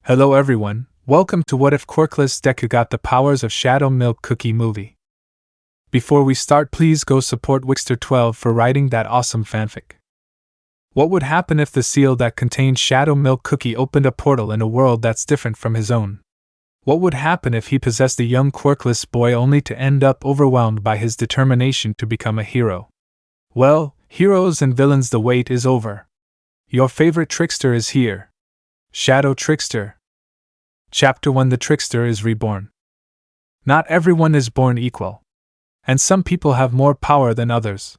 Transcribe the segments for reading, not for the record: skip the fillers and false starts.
Hello everyone, welcome to What If Quirkless Deku Got the Powers of Shadow Milk Cookie movie. Before we start, please go support Wixter12 for writing that awesome fanfic. What would happen if the seal that contained Shadow Milk Cookie opened a portal in a world that's different from his own? What would happen if he possessed a young quirkless boy only to end up overwhelmed by his determination to become a hero? Well, heroes and villains, the wait is over. Your favorite trickster is here. Shadow Trickster. Chapter 1: The Trickster is reborn. Not everyone is born equal, and some people have more power than others.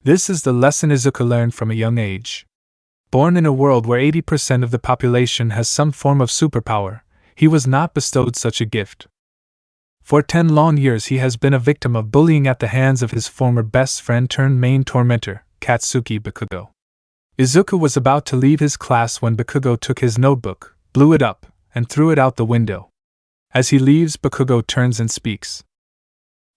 This is the lesson Izuku learned from a young age. Born in a world where 80% of the population has some form of superpower, he was not bestowed such a gift. For 10 long years he has been a victim of bullying at the hands of his former best friend turned main tormentor, Katsuki Bakugo. Izuku was about to leave his class when Bakugo took his notebook, blew it up, and threw it out the window. As he leaves, Bakugo turns and speaks.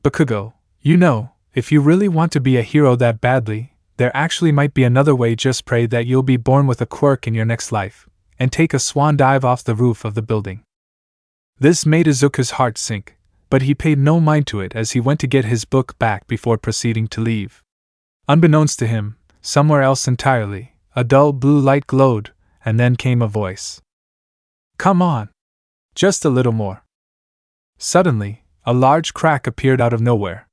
Bakugo, you know, if you really want to be a hero that badly, there actually might be another way. Just pray that you'll be born with a quirk in your next life, and take a swan dive off the roof of the building. This made Izuku's heart sink, but he paid no mind to it as he went to get his book back before proceeding to leave. Unbeknownst to him, somewhere else entirely, a dull blue light glowed, and then came a voice. Come on! Just a little more. Suddenly, a large crack appeared out of nowhere.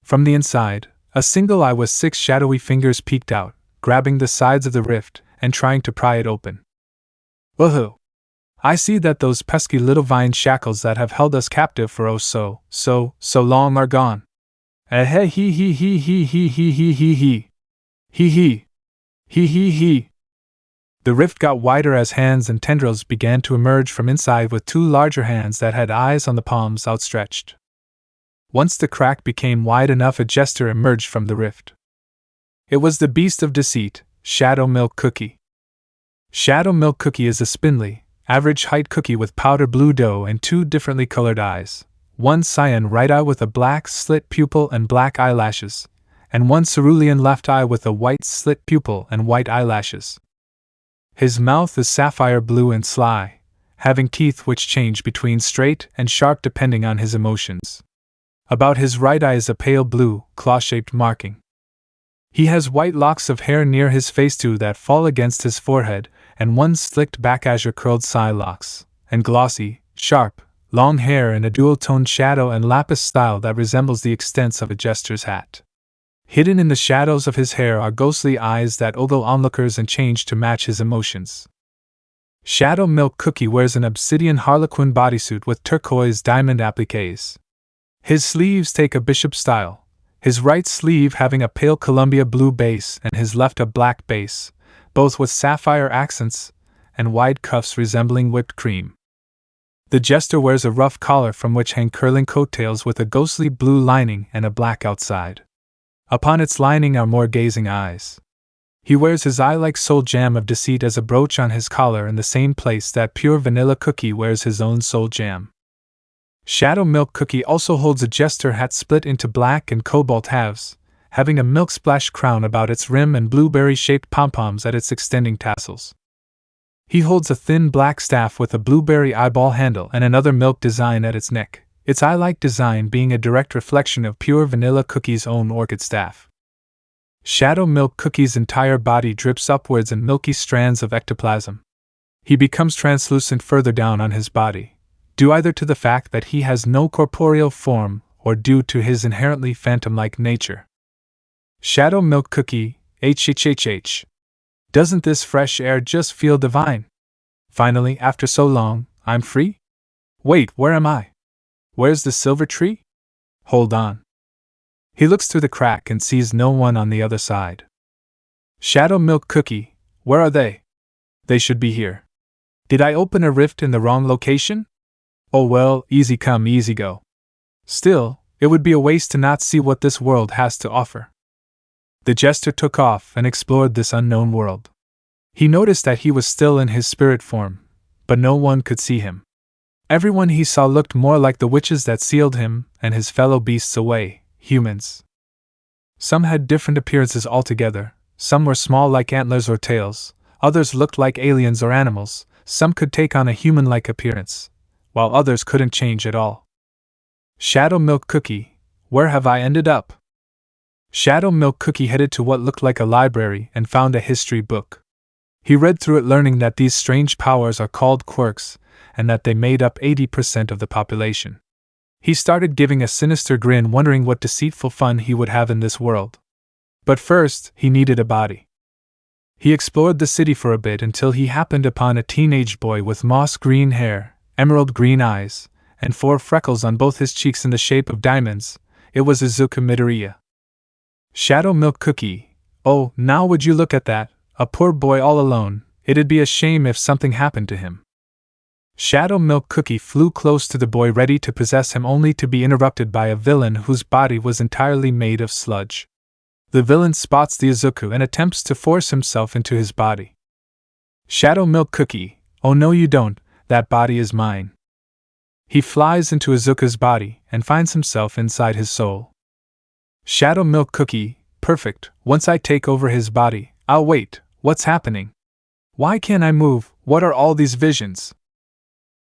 From the inside, a single eye with 6 shadowy fingers peeked out, grabbing the sides of the rift and trying to pry it open. Woohoo! I see that those pesky little vine shackles that have held us captive for so long are gone. He he he he he he he he he he he he he he. The rift got wider as hands and tendrils began to emerge from inside with 2 larger hands that had eyes on the palms outstretched. Once the crack became wide enough, a jester emerged from the rift. It was the beast of deceit, Shadow Milk Cookie. Shadow Milk Cookie is a spindly, average-height cookie with powder blue dough and 2 differently colored eyes, one cyan right eye with a black slit pupil and black eyelashes, and one cerulean left eye with a white slit pupil and white eyelashes. His mouth is sapphire blue and sly, having teeth which change between straight and sharp depending on his emotions. About his right eye is a pale blue, claw-shaped marking. He has white locks of hair near his face too that fall against his forehead, and 1 slicked back azure-curled side locks, and glossy, sharp, long hair in a dual-toned shadow and lapis style that resembles the extents of a jester's hat. Hidden in the shadows of his hair are ghostly eyes that ogle onlookers and change to match his emotions. Shadow Milk Cookie wears an obsidian harlequin bodysuit with turquoise diamond appliques. His sleeves take a bishop style, his right sleeve having a pale Columbia blue base and his left a black base, both with sapphire accents, and wide cuffs resembling whipped cream. The jester wears a rough collar from which hang curling coattails with a ghostly blue lining and a black outside. Upon its lining are more gazing eyes. He wears his eye-like soul jam of deceit as a brooch on his collar in the same place that pure vanilla cookie wears his own soul jam. Shadow Milk Cookie also holds a jester hat split into black and cobalt halves, having a milk splash crown about its rim and blueberry-shaped pom-poms at its extending tassels. He holds a thin black staff with a blueberry eyeball handle and another milk design at its neck, its eye-like design being a direct reflection of pure vanilla cookie's own orchid staff. Shadow Milk Cookie's entire body drips upwards in milky strands of ectoplasm. He becomes translucent further down on his body, due either to the fact that he has no corporeal form or due to his inherently phantom-like nature. Shadow Milk Cookie, HHHH. Doesn't this fresh air just feel divine? Finally, after so long, I'm free? Wait, where am I? Where's the silver tree? Hold on. He looks through the crack and sees no one on the other side. Shadow Milk Cookie, where are they? They should be here. Did I open a rift in the wrong location? Oh well, easy come, easy go. Still, it would be a waste to not see what this world has to offer. The jester took off and explored this unknown world. He noticed that he was still in his spirit form, but no one could see him. Everyone he saw looked more like the witches that sealed him and his fellow beasts away, humans. Some had different appearances altogether, some were small like antlers or tails, others looked like aliens or animals, some could take on a human-like appearance, while others couldn't change at all. Shadow Milk Cookie, where have I ended up? Shadow Milk Cookie headed to what looked like a library and found a history book. He read through it, learning that these strange powers are called quirks, and that they made up 80% of the population. He started giving a sinister grin, wondering what deceitful fun he would have in this world. But first, he needed a body. He explored the city for a bit until he happened upon a teenage boy with moss green hair, emerald green eyes, and 4 freckles on both his cheeks in the shape of diamonds. It was Izuku Midoriya. Shadow Milk Cookie, oh, now would you look at that, a poor boy all alone, it'd be a shame if something happened to him. Shadow Milk Cookie flew close to the boy, ready to possess him, only to be interrupted by a villain whose body was entirely made of sludge. The villain spots the Izuku and attempts to force himself into his body. Shadow Milk Cookie, oh no you don't, that body is mine. He flies into Izuku's body and finds himself inside his soul. Shadow Milk Cookie, perfect, once I take over his body, I'll wait, what's happening? Why can't I move, what are all these visions?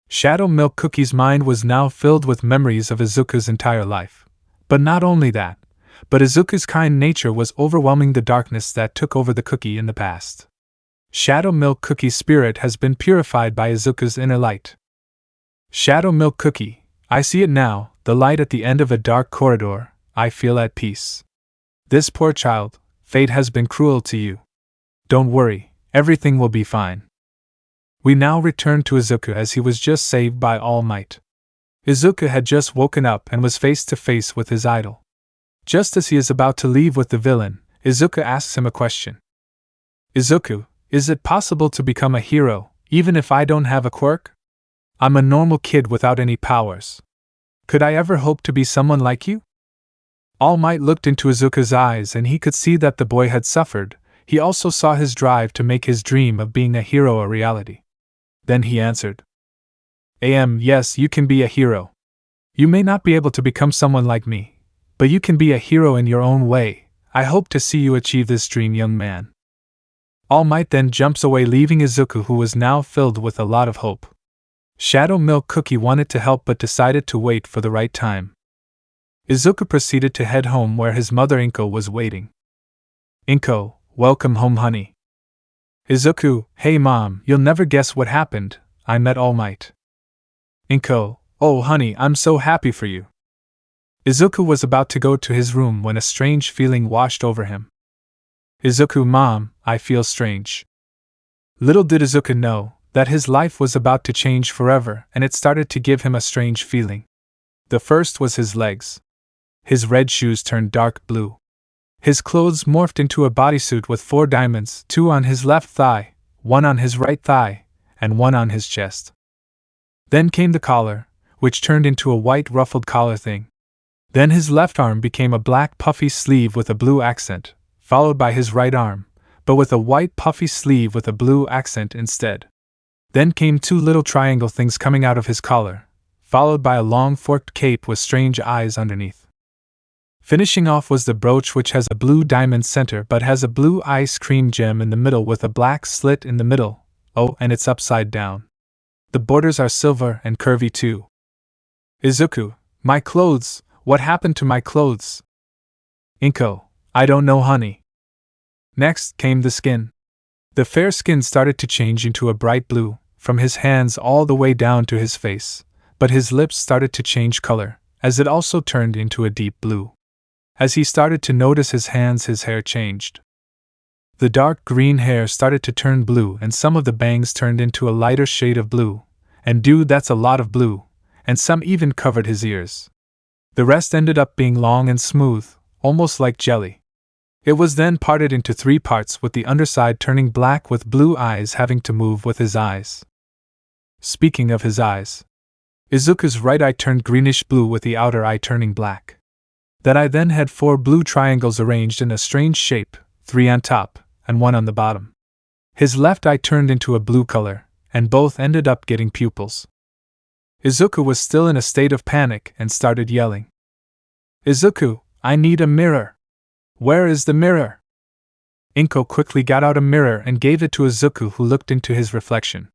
Shadow Milk Cookie's mind was now filled with memories of Izuku's entire life. But not only that, but Izuku's kind nature was overwhelming the darkness that took over the cookie in the past. Shadow Milk Cookie's spirit has been purified by Izuku's inner light. Shadow Milk Cookie, I see it now, the light at the end of a dark corridor, I feel at peace. This poor child, fate has been cruel to you. Don't worry, everything will be fine. We now return to Izuku as he was just saved by Almight. Izuku had just woken up and was face to face with his idol. Just as he is about to leave with the villain, Izuku asks him a question. Izuku, is it possible to become a hero, even if I don't have a quirk? I'm a normal kid without any powers. Could I ever hope to be someone like you? Almight looked into Izuku's eyes and he could see that the boy had suffered. He also saw his drive to make his dream of being a hero a reality. Then he answered. Yes, you can be a hero. You may not be able to become someone like me, but you can be a hero in your own way. I hope to see you achieve this dream, young man. Almight then jumps away, leaving Izuku, who was now filled with a lot of hope. Shadow Milk Cookie wanted to help but decided to wait for the right time. Izuku proceeded to head home where his mother Inko was waiting. Inko, welcome home, honey. Izuku, hey mom, you'll never guess what happened, I met Almight. Inko, oh honey, I'm so happy for you. Izuku was about to go to his room when a strange feeling washed over him. Izuku, mom, I feel strange. Little did Izuku know that his life was about to change forever, and it started to give him a strange feeling. The first was his legs. His red shoes turned dark blue. His clothes morphed into a bodysuit with 4 diamonds, 2 on his left thigh, 1 on his right thigh, and 1 on his chest. Then came the collar, which turned into a white ruffled collar thing. Then his left arm became a black puffy sleeve with a blue accent, followed by his right arm, but with a white puffy sleeve with a blue accent instead. Then came 2 little triangle things coming out of his collar, followed by a long forked cape with strange eyes underneath. Finishing off was the brooch, which has a blue diamond center but has a blue ice cream gem in the middle with a black slit in the middle. Oh, and it's upside down. The borders are silver and curvy too. Izuku, my clothes, what happened to my clothes? Inko, I don't know, honey. Next came the skin. The fair skin started to change into a bright blue, from his hands all the way down to his face, but his lips started to change color, as it also turned into a deep blue. As he started to notice his hands, his hair changed. The dark green hair started to turn blue and some of the bangs turned into a lighter shade of blue, and dude, that's a lot of blue, and some even covered his ears. The rest ended up being long and smooth, almost like jelly. It was then parted into 3 parts, with the underside turning black with blue eyes having to move with his eyes. Speaking of his eyes, Izuku's right eye turned greenish blue with the outer eye turning black. That eye then had 4 blue triangles arranged in a strange shape, 3 on top, and 1 on the bottom. His left eye turned into a blue color, and both ended up getting pupils. Izuku was still in a state of panic and started yelling. Izuku, I need a mirror. Where is the mirror? Inko quickly got out a mirror and gave it to Izuku, who looked into his reflection.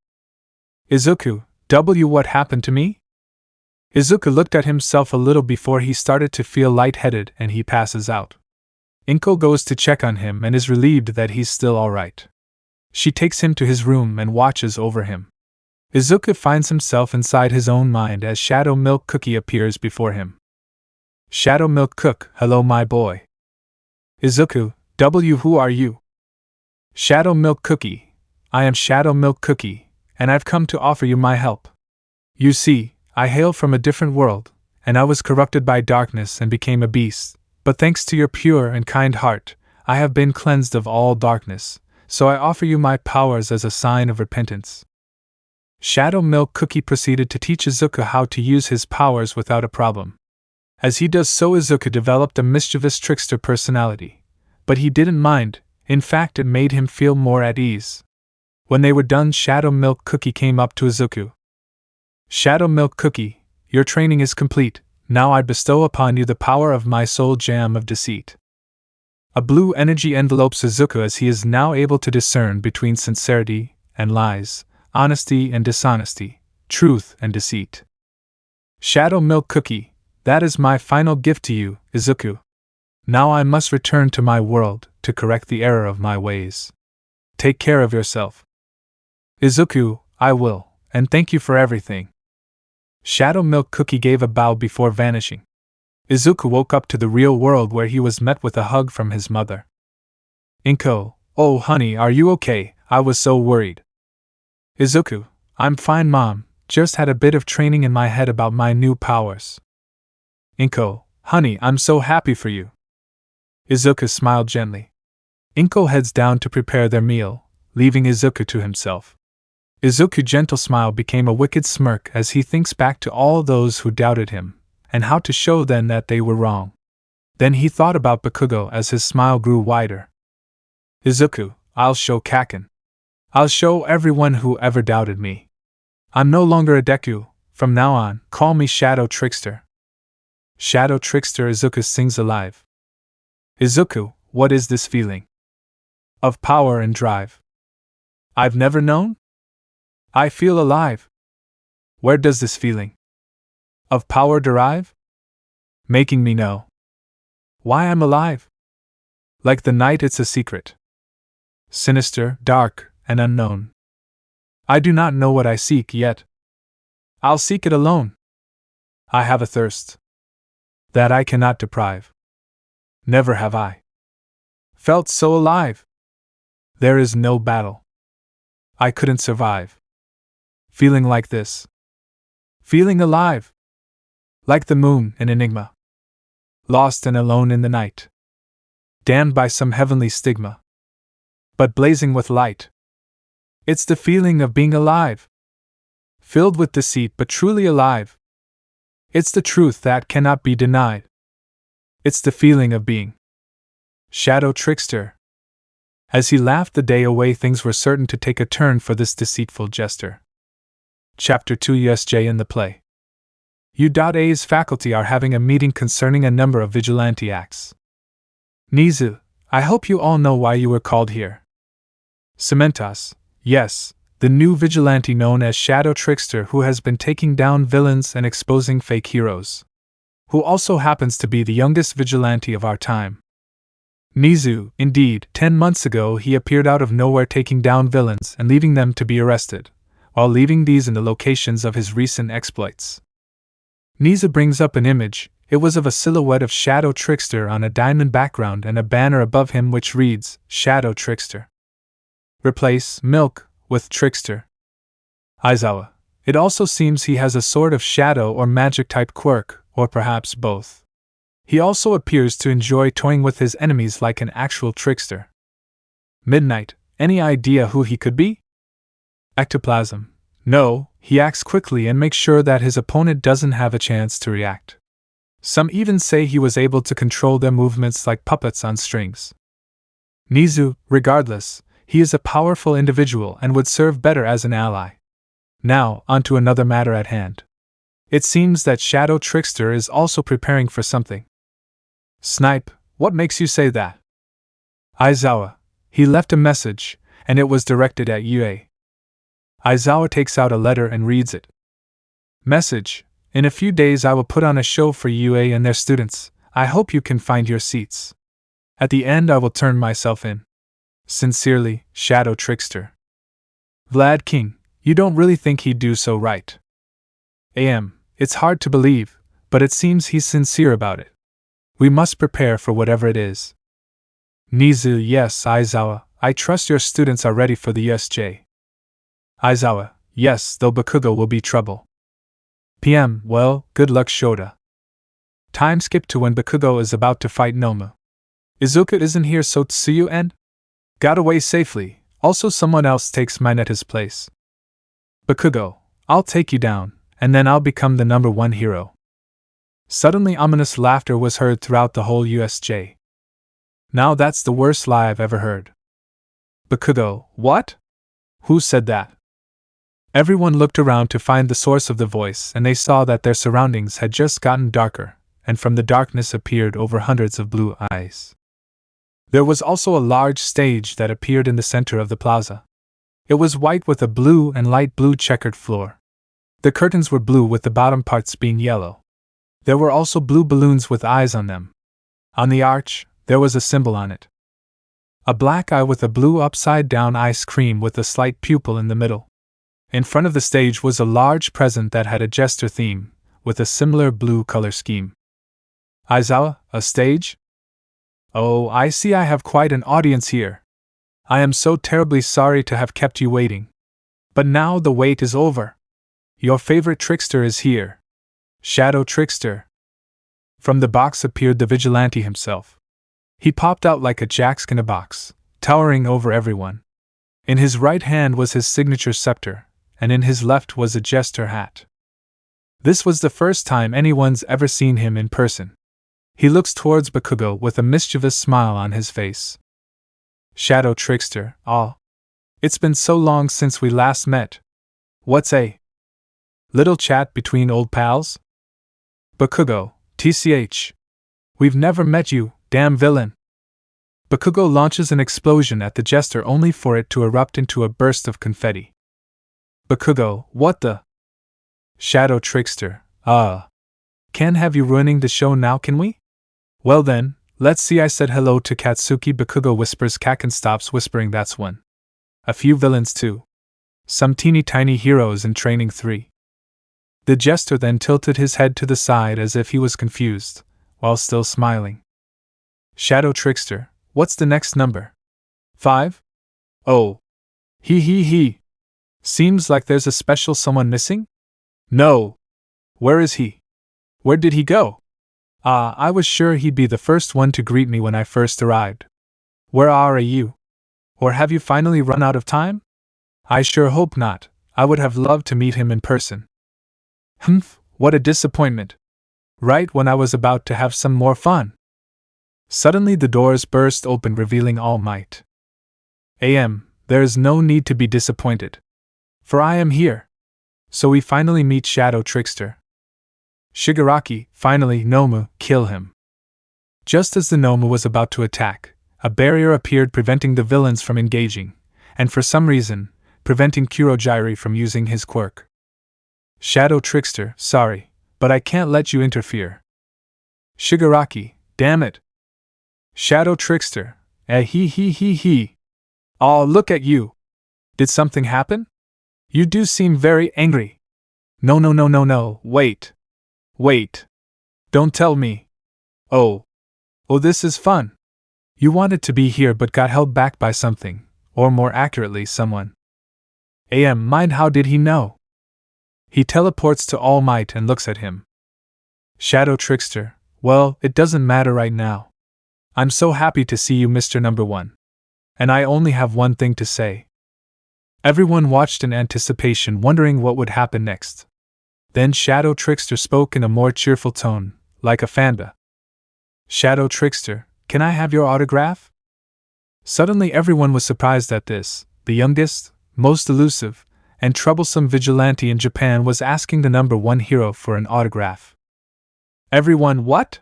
Izuku, what happened to me? Izuku looked at himself a little before he started to feel lightheaded and he passes out. Inko goes to check on him and is relieved that he's still alright. She takes him to his room and watches over him. Izuku finds himself inside his own mind as Shadow Milk Cookie appears before him. Shadow Milk Cook, hello my boy. Izuku, who are you? Shadow Milk Cookie, I am Shadow Milk Cookie, and I've come to offer you my help. You see, I hail from a different world, and I was corrupted by darkness and became a beast, but thanks to your pure and kind heart, I have been cleansed of all darkness, so I offer you my powers as a sign of repentance. Shadow Milk Cookie proceeded to teach Izuku how to use his powers without a problem. As he does so, Izuku developed a mischievous trickster personality, but he didn't mind. In fact, it made him feel more at ease. When they were done, Shadow Milk Cookie came up to Izuku. Shadow Milk Cookie, your training is complete, now I bestow upon you the power of my soul gem of deceit. A blue energy envelopes Izuku as he is now able to discern between sincerity and lies, honesty and dishonesty, truth and deceit. Shadow Milk Cookie, that is my final gift to you, Izuku. Now I must return to my world to correct the error of my ways. Take care of yourself. Izuku, I will, and thank you for everything. Shadow Milk Cookie gave a bow before vanishing. Izuku woke up to the real world where he was met with a hug from his mother. Inko, oh honey, are you okay? I was so worried. Izuku, I'm fine mom, just had a bit of training in my head about my new powers. Inko, honey, I'm so happy for you. Izuku smiled gently. Inko heads down to prepare their meal, leaving Izuku to himself. Izuku's gentle smile became a wicked smirk as he thinks back to all those who doubted him, and how to show them that they were wrong. Then he thought about Bakugo as his smile grew wider. Izuku, I'll show Kaken. I'll show everyone who ever doubted me. I'm no longer a Deku, from now on, call me Shadow Trickster. Shadow Trickster, Izuku sings alive. Izuku, what is this feeling? Of power and drive. I've never known? I feel alive. Where does this feeling of power derive? Making me know why I'm alive. Like the night, it's a secret. Sinister, dark, and unknown. I do not know what I seek yet. I'll seek it alone. I have a thirst that I cannot deprive. Never have I felt so alive. There is no battle I couldn't survive. Feeling like this. Feeling alive. Like the moon in Enigma. Lost and alone in the night. Damned by some heavenly stigma. But blazing with light. It's the feeling of being alive. Filled with deceit but truly alive. It's the truth that cannot be denied. It's the feeling of being Shadow Trickster. As he laughed the day away, things were certain to take a turn for this deceitful jester. Chapter 2 USJ in the play. U.A's faculty are having a meeting concerning a number of vigilante acts. Nizu, I hope you all know why you were called here. Cementas, yes, the new vigilante known as Shadow Trickster who has been taking down villains and exposing fake heroes. Who also happens to be the youngest vigilante of our time. Nizu, indeed, 10 months ago he appeared out of nowhere taking down villains and leaving them to be arrested, while leaving these in the locations of his recent exploits. Nizu brings up an image. It was of a silhouette of Shadow Trickster on a diamond background and a banner above him which reads, Shadow Trickster. Replace milk with Trickster. Aizawa. It also seems he has a sort of shadow or magic type quirk, or perhaps both. He also appears to enjoy toying with his enemies like an actual trickster. Midnight, any idea who he could be? Ectoplasm. No, he acts quickly and makes sure that his opponent doesn't have a chance to react. Some even say he was able to control their movements like puppets on strings. Nizu, regardless, he is a powerful individual and would serve better as an ally. Now, on to another matter at hand. It seems that Shadow Trickster is also preparing for something. Snipe, what makes you say that? Aizawa, he left a message, and it was directed at UA. Aizawa takes out a letter and reads it. Message: in a few days I will put on a show for UA and their students. I hope you can find your seats. At the end I will turn myself in. Sincerely, Shadow Trickster. Vlad King, you don't really think he'd do so, right? It's hard to believe, but it seems he's sincere about it. We must prepare for whatever it is. Nizu: yes, Aizawa, I trust your students are ready for the USJ. Aizawa: yes, though Bakugo will be trouble. PM: well, good luck, Shota. Time skip to when Bakugo is about to fight Nomu. Izuku isn't here, so Tsuyu and got away safely. Also, someone else takes Mineta's place. Bakugo: I'll take you down, and then I'll become the number one hero. Suddenly, ominous laughter was heard throughout the whole USJ. Now that's the worst lie I've ever heard. Bakugo: what? Who said that? Everyone looked around to find the source of the voice, and they saw that their surroundings had just gotten darker, and from the darkness appeared over hundreds of blue eyes. There was also a large stage that appeared in the center of the plaza. It was white with a blue and light blue checkered floor. The curtains were blue with the bottom parts being yellow. There were also blue balloons with eyes on them. On the arch, there was a symbol on it. A black eye with a blue upside-down ice cream with a slight pupil in the middle. In front of the stage was a large present that had a jester theme, with a similar blue color scheme. Aizawa: a stage? Oh, I see I have quite an audience here. I am so terribly sorry to have kept you waiting. But now the wait is over. Your favorite trickster is here. Shadow Trickster. From the box appeared the vigilante himself. He popped out like a jack-in-a-box, towering over everyone. In his right hand was his signature scepter, and in his left was a jester hat. This was the first time anyone's ever seen him in person. He looks towards Bakugo with a mischievous smile on his face. Shadow Trickster: ah. It's been so long since we last met. What's a little chat between old pals? Bakugo: TCH. We've never met, you damn villain. Bakugo launches an explosion at the jester only for it to erupt into a burst of confetti. Bakugo: what the? Shadow Trickster: can't have you ruining the show now, can we? Well then, let's see. I said hello to Katsuki. Bakugo whispers. Kaken stops whispering. That's one. A few villains too. Some teeny tiny heroes in training 3. The jester then tilted his head to the side as if he was confused, while still smiling. Shadow Trickster: what's the next number? 5? Oh. He. Seems like there's a special someone missing? No. Where is he? Where did he go? I was sure he'd be the first one to greet me when I first arrived. Where are you? Or have you finally run out of time? I sure hope not. I would have loved to meet him in person. Humph, what a disappointment. Right when I was about to have some more fun. Suddenly the doors burst open, revealing Almight. There is no need to be disappointed. For I am here. So we finally meet Shadow Trickster. Shigaraki: finally, Nomu, kill him. Just as the Nomu was about to attack, a barrier appeared preventing the villains from engaging, and for some reason, preventing Kurogiri from using his quirk. Shadow Trickster: sorry, but I can't let you interfere. Shigaraki: damn it. Shadow Trickster: he. Oh, look at you. Did something happen? You do seem very angry. No, wait. Don't tell me. Oh, this is fun. You wanted to be here but got held back by something, or more accurately, someone. Mind, how did he know? He teleports to All Might and looks at him. Shadow Trickster: well, it doesn't matter right now. I'm so happy to see you, Mr. Number 1. And I only have one thing to say. Everyone watched in anticipation, wondering what would happen next. Then Shadow Trickster spoke in a more cheerful tone, like a fanda. Shadow Trickster: can I have your autograph? Suddenly everyone was surprised at this. The youngest, most elusive, and troublesome vigilante in Japan was asking the number 1 hero for an autograph. Everyone: what?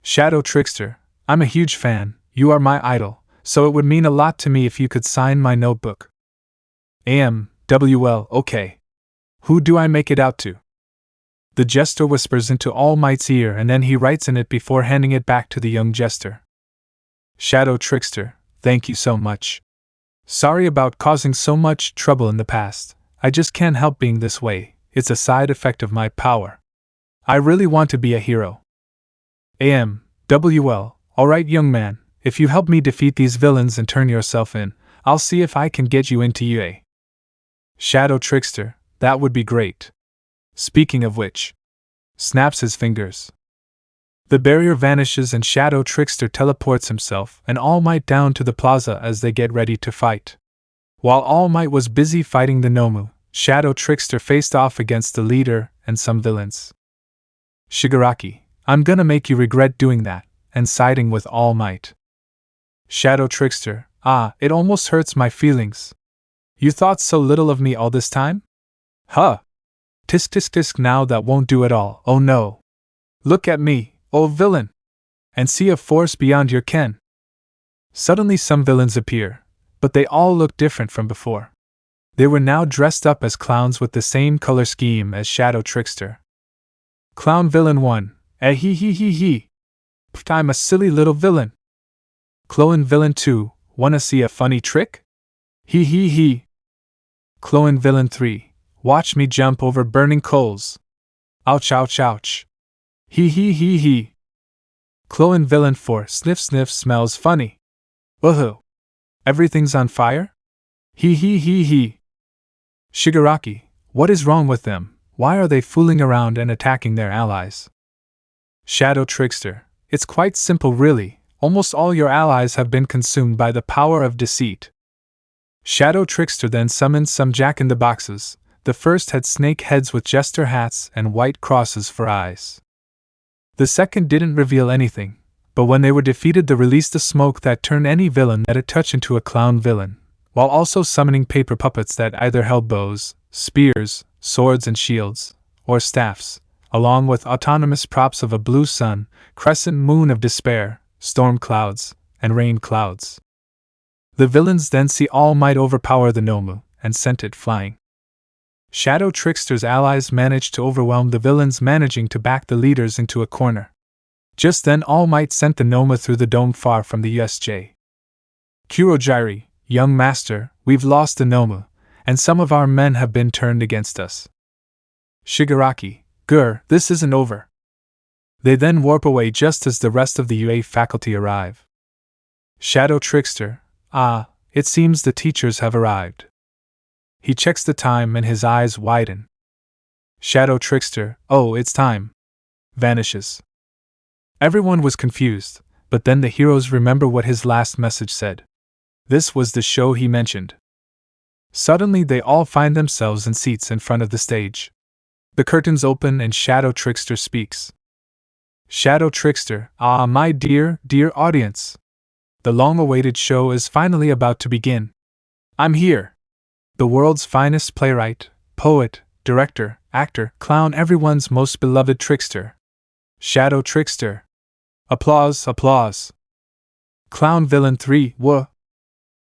Shadow Trickster: I'm a huge fan, you are my idol, so it would mean a lot to me if you could sign my notebook. Well, okay. Who do I make it out to? The jester whispers into All Might's ear and then he writes in it before handing it back to the young jester. Shadow Trickster, thank you so much. Sorry about causing so much trouble in the past. I just can't help being this way. It's a side effect of my power. I really want to be a hero. Well, alright young man, if you help me defeat these villains and turn yourself in, I'll see if I can get you into UA. Shadow Trickster, that would be great. Speaking of which, snaps his fingers. The barrier vanishes and Shadow Trickster teleports himself and All Might down to the plaza as they get ready to fight. While All Might was busy fighting the Nomu, Shadow Trickster faced off against the leader and some villains. Shigaraki, I'm gonna make you regret doing that, and siding with All Might. Shadow Trickster, it almost hurts my feelings. You thought so little of me all this time? Huh. Tisk tisk tisk, now that won't do at all, oh no. Look at me, oh villain! And see a force beyond your ken. Suddenly some villains appear, but they all look different from before. They were now dressed up as clowns with the same color scheme as Shadow Trickster. Clown Villain 1, I'm a silly little villain. Clown Villain 2, wanna see a funny trick? Clown Villain 3, watch me jump over burning coals. Ouch ouch ouch. Clown Villain 4, sniff sniff, smells funny. Woohoo! Everything's on fire? Shigaraki, what is wrong with them? Why are they fooling around and attacking their allies? Shadow Trickster, it's quite simple really, almost all your allies have been consumed by the power of deceit. Shadow Trickster then summoned some jack-in-the-boxes. The first had snake heads with jester hats and white crosses for eyes. The second didn't reveal anything, but when they were defeated they released a smoke that turned any villain that it touched into a clown villain, while also summoning paper puppets that either held bows, spears, swords and shields, or staffs, along with autonomous props of a blue sun, crescent moon of despair, storm clouds, and rain clouds. The villains then see All Might overpower the Nomu, and sent it flying. Shadow Trickster's allies managed to overwhelm the villains, managing to back the leaders into a corner. Just then All Might sent the Nomu through the dome far from the USJ. Kurogiri, young master, we've lost the Nomu, and some of our men have been turned against us. Shigaraki, this isn't over. They then warp away just as the rest of the UA faculty arrive. Shadow Trickster, it seems the teachers have arrived. He checks the time and his eyes widen. Shadow Trickster, it's time. Vanishes. Everyone was confused, but then the heroes remember what his last message said. This was the show he mentioned. Suddenly they all find themselves in seats in front of the stage. The curtains open and Shadow Trickster speaks. Shadow Trickster, my dear audience. The long-awaited show is finally about to begin. I'm here. The world's finest playwright, poet, director, actor, clown, everyone's most beloved trickster. Shadow Trickster. Applause, applause. Clown Villain 3,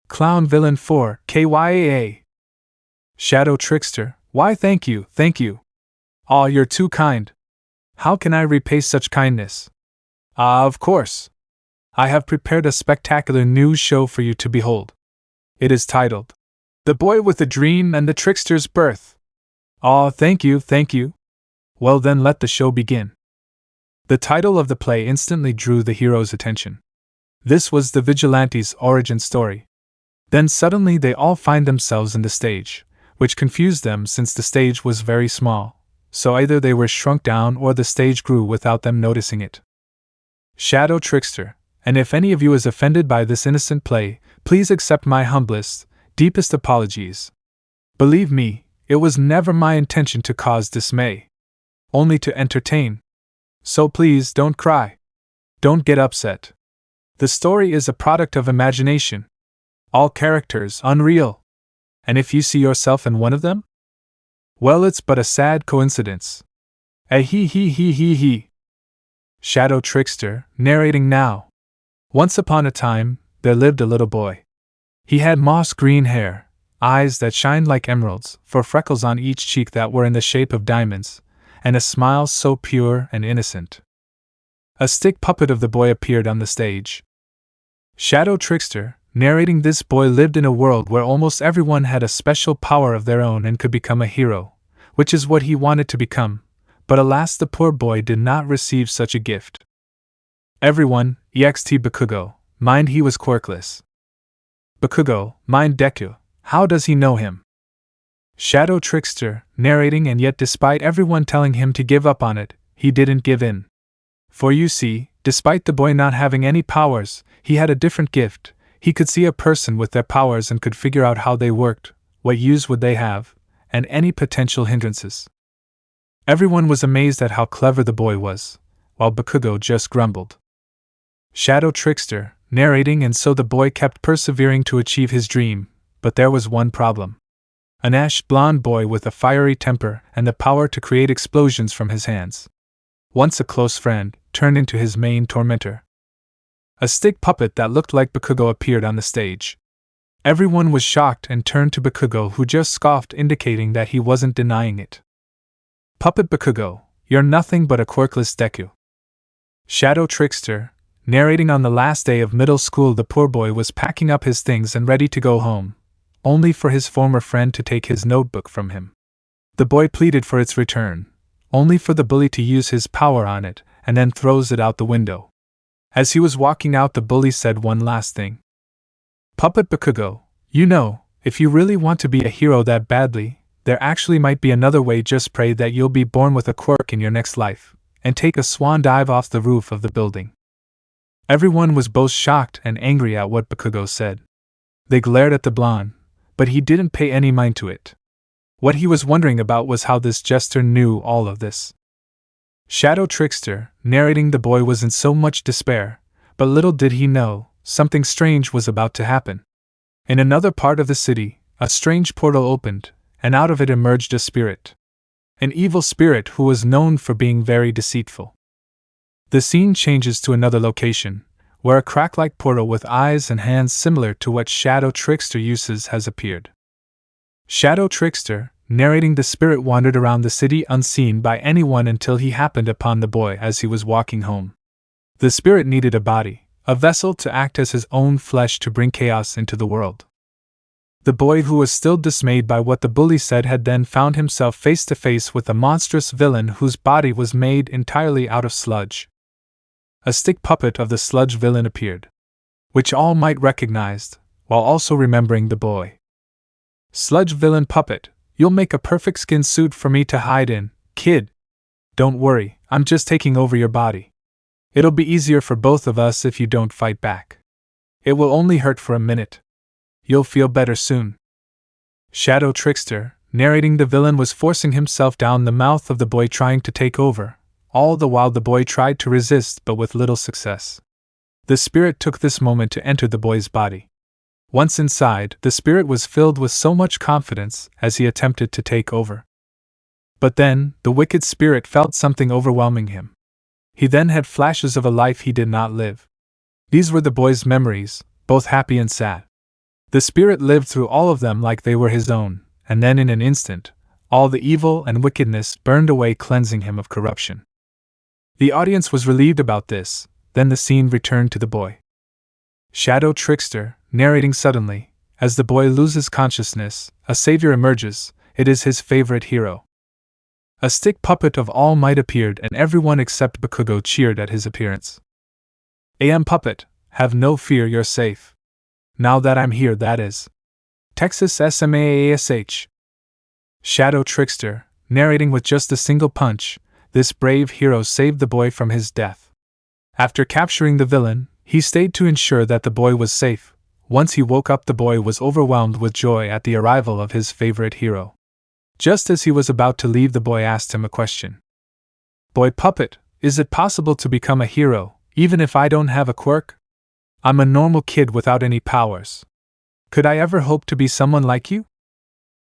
Clown Villain 4, KYAA. Shadow Trickster, why thank you. You're too kind. How can I repay such kindness? Of course. I have prepared a spectacular new show for you to behold. It is titled, The Boy with a Dream and the Trickster's Birth. Thank you. Well then let the show begin. The title of the play instantly drew the hero's attention. This was the vigilante's origin story. Then suddenly they all find themselves in the stage, which confused them since the stage was very small, so either they were shrunk down or the stage grew without them noticing it. Shadow Trickster, and if any of you is offended by this innocent play, please accept my humblest, deepest apologies. Believe me, it was never my intention to cause dismay. Only to entertain. So please don't cry. Don't get upset. The story is a product of imagination. All characters unreal. And if you see yourself in one of them? Well, it's but a sad coincidence. Shadow Trickster, narrating now. Once upon a time, there lived a little boy. He had moss green hair, eyes that shined like emeralds, 4 freckles on each cheek that were in the shape of diamonds, and a smile so pure and innocent. A stick puppet of the boy appeared on the stage. Shadow Trickster, narrating this boy lived in a world where almost everyone had a special power of their own and could become a hero, which is what he wanted to become, but alas the poor boy did not receive such a gift. Everyone, ext Bakugo, mind he was quirkless. Bakugo, mind Deku, how does he know him? Shadow Trickster, narrating, and yet despite everyone telling him to give up on it, he didn't give in. For you see, despite the boy not having any powers, he had a different gift. He could see a person with their powers and could figure out how they worked, what use would they have, and any potential hindrances. Everyone was amazed at how clever the boy was, while Bakugo just grumbled. Shadow Trickster, narrating, and so the boy kept persevering to achieve his dream, but there was one problem. An ash-blonde boy with a fiery temper and the power to create explosions from his hands. Once a close friend, turned into his main tormentor. A stick puppet that looked like Bakugo appeared on the stage. Everyone was shocked and turned to Bakugo, who just scoffed, indicating that he wasn't denying it. Puppet Bakugo, you're nothing but a quirkless Deku. Shadow Trickster, narrating, on the last day of middle school the poor boy was packing up his things and ready to go home, only for his former friend to take his notebook from him. The boy pleaded for its return, only for the bully to use his power on it, and then throws it out the window. As he was walking out, the bully said one last thing. Puppet Bakugo, you know, if you really want to be a hero that badly, there actually might be another way. Just pray that you'll be born with a quirk in your next life, and take a swan dive off the roof of the building. Everyone was both shocked and angry at what Bakugo said. They glared at the blonde, but he didn't pay any mind to it. What he was wondering about was how this jester knew all of this. Shadow Trickster, narrating, the boy was in so much despair, but little did he know, something strange was about to happen. In another part of the city, a strange portal opened, and out of it emerged a spirit. An evil spirit who was known for being very deceitful. The scene changes to another location, where a crack-like portal with eyes and hands similar to what Shadow Trickster uses has appeared. Shadow Trickster, narrating, the spirit wandered around the city unseen by anyone until he happened upon the boy as he was walking home. The spirit needed a body, a vessel to act as his own flesh to bring chaos into the world. The boy, who was still dismayed by what the bully said, had then found himself face to face with a monstrous villain whose body was made entirely out of sludge. A stick puppet of the sludge villain appeared, which All Might recognized, while also remembering the boy. Sludge villain puppet, you'll make a perfect skin suit for me to hide in, kid. Don't worry, I'm just taking over your body. It'll be easier for both of us if you don't fight back. It will only hurt for a minute. You'll feel better soon. Shadow Trickster, narrating, the villain was forcing himself down the mouth of the boy, trying to take over, all the while the boy tried to resist but with little success. The spirit took this moment to enter the boy's body. Once inside, the spirit was filled with so much confidence as he attempted to take over. But then, the wicked spirit felt something overwhelming him. He then had flashes of a life he did not live. These were the boy's memories, both happy and sad. The spirit lived through all of them like they were his own, and then in an instant, all the evil and wickedness burned away, cleansing him of corruption. The audience was relieved about this. Then the scene returned to the boy. Shadow Trickster, narrating, suddenly, as the boy loses consciousness, a savior emerges. It is his favorite hero. A stick puppet of All Might appeared, and everyone except Bakugo cheered at his appearance. Puppet, have no fear, you're safe. Now that I'm here, that is. Texas SMAASH. Shadow Trickster, narrating, with just a single punch, this brave hero saved the boy from his death. After capturing the villain, he stayed to ensure that the boy was safe. Once he woke up, the boy was overwhelmed with joy at the arrival of his favorite hero. Just as he was about to leave, the boy asked him a question. Boy Puppet, is it possible to become a hero, even if I don't have a quirk? I'm a normal kid without any powers. Could I ever hope to be someone like you?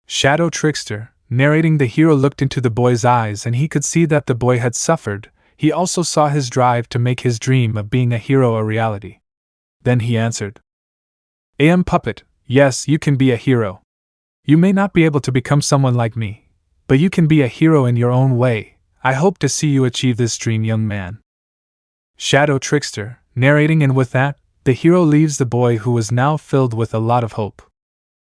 Shadow Trickster, narrating, the hero looked into the boy's eyes and he could see that the boy had suffered. He also saw his drive to make his dream of being a hero a reality. Then he answered. Puppet, yes, you can be a hero. You may not be able to become someone like me, but you can be a hero in your own way. I hope to see you achieve this dream, young man. Shadow Trickster, narrating, and with that, the hero leaves the boy who was now filled with a lot of hope.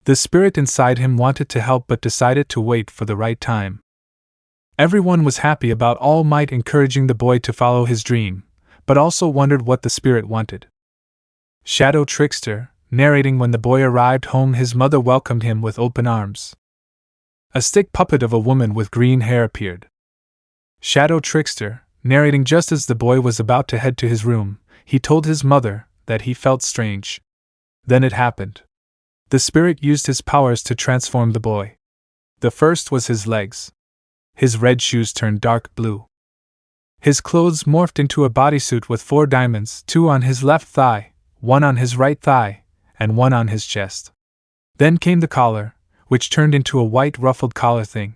The spirit inside him wanted to help but decided to wait for the right time. Everyone was happy about All Might encouraging the boy to follow his dream, but also wondered what the spirit wanted. Shadow Trickster, narrating, when the boy arrived home, his mother welcomed him with open arms. A stick puppet of a woman with green hair appeared. Shadow Trickster, narrating, just as the boy was about to head to his room, he told his mother that he felt strange. Then it happened. The spirit used his powers to transform the boy. The first was his legs. His red shoes turned dark blue. His clothes morphed into a bodysuit with 4 diamonds, 2 on his left thigh, 1 on his right thigh, and 1 on his chest. Then came the collar, which turned into a white ruffled collar thing.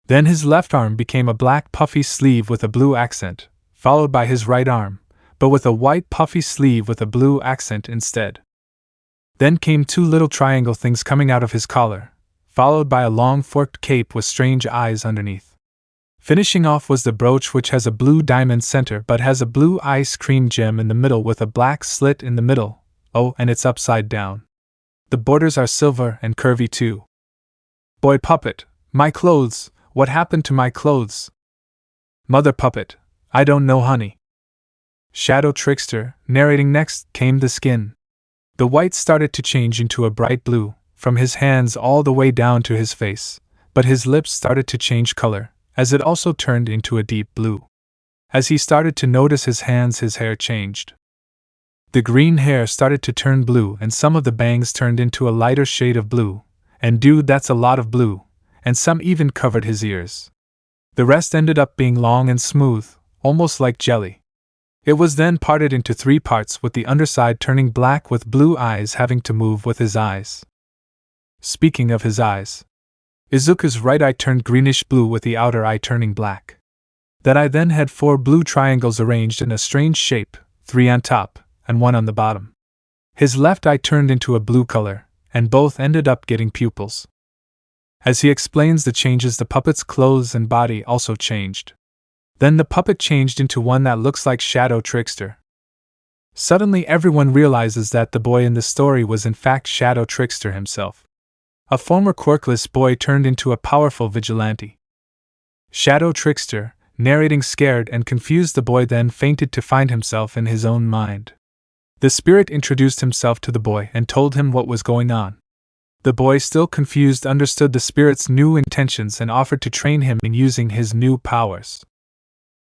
Then his left arm became a black puffy sleeve with a blue accent, followed by his right arm, but with a white puffy sleeve with a blue accent instead. Then came 2 little triangle things coming out of his collar, followed by a long forked cape with strange eyes underneath. Finishing off was the brooch, which has a blue diamond center but has a blue ice cream gem in the middle with a black slit in the middle. Oh, and it's upside down. The borders are silver and curvy too. Boy puppet, my clothes, what happened to my clothes? Mother puppet, I don't know, honey. Shadow Trickster, narrating, next came the skin. The white started to change into a bright blue, from his hands all the way down to his face, but his lips started to change color, as it also turned into a deep blue. As he started to notice his hands, his hair changed. The green hair started to turn blue, and some of the bangs turned into a lighter shade of blue, and dude, that's a lot of blue, and some even covered his ears. The rest ended up being long and smooth, almost like jelly. It was then parted into 3 parts, with the underside turning black with blue eyes having to move with his eyes. Speaking of his eyes, Izuku's right eye turned greenish blue with the outer eye turning black. That eye then had 4 blue triangles arranged in a strange shape, 3 on top and 1 on the bottom. His left eye turned into a blue color, and both ended up getting pupils. As he explains the changes, the puppet's clothes and body also changed. Then the puppet changed into one that looks like Shadow Trickster. Suddenly everyone realizes that the boy in the story was in fact Shadow Trickster himself. A former quirkless boy turned into a powerful vigilante. Shadow Trickster, narrating, scared and confused, the boy then fainted to find himself in his own mind. The spirit introduced himself to the boy and told him what was going on. The boy, still confused, understood the spirit's new intentions and offered to train him in using his new powers.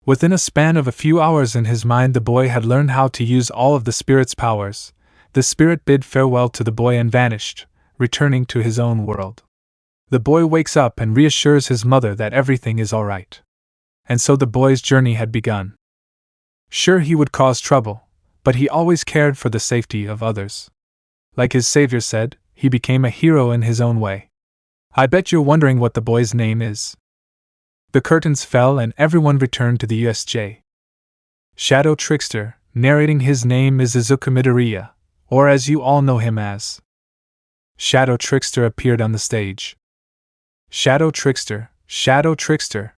Within a span of a few hours, in his mind, the boy had learned how to use all of the spirit's powers. The spirit bid farewell to the boy and vanished, returning to his own world. The boy wakes up and reassures his mother that everything is alright. And so the boy's journey had begun. Sure, he would cause trouble, but he always cared for the safety of others. Like his savior said, he became a hero in his own way. I bet you're wondering what the boy's name is. The curtains fell and everyone returned to the USJ. Shadow Trickster, narrating, his name is Izuku Midoriya, or as you all know him as. Shadow Trickster appeared on the stage. Shadow Trickster, Shadow Trickster.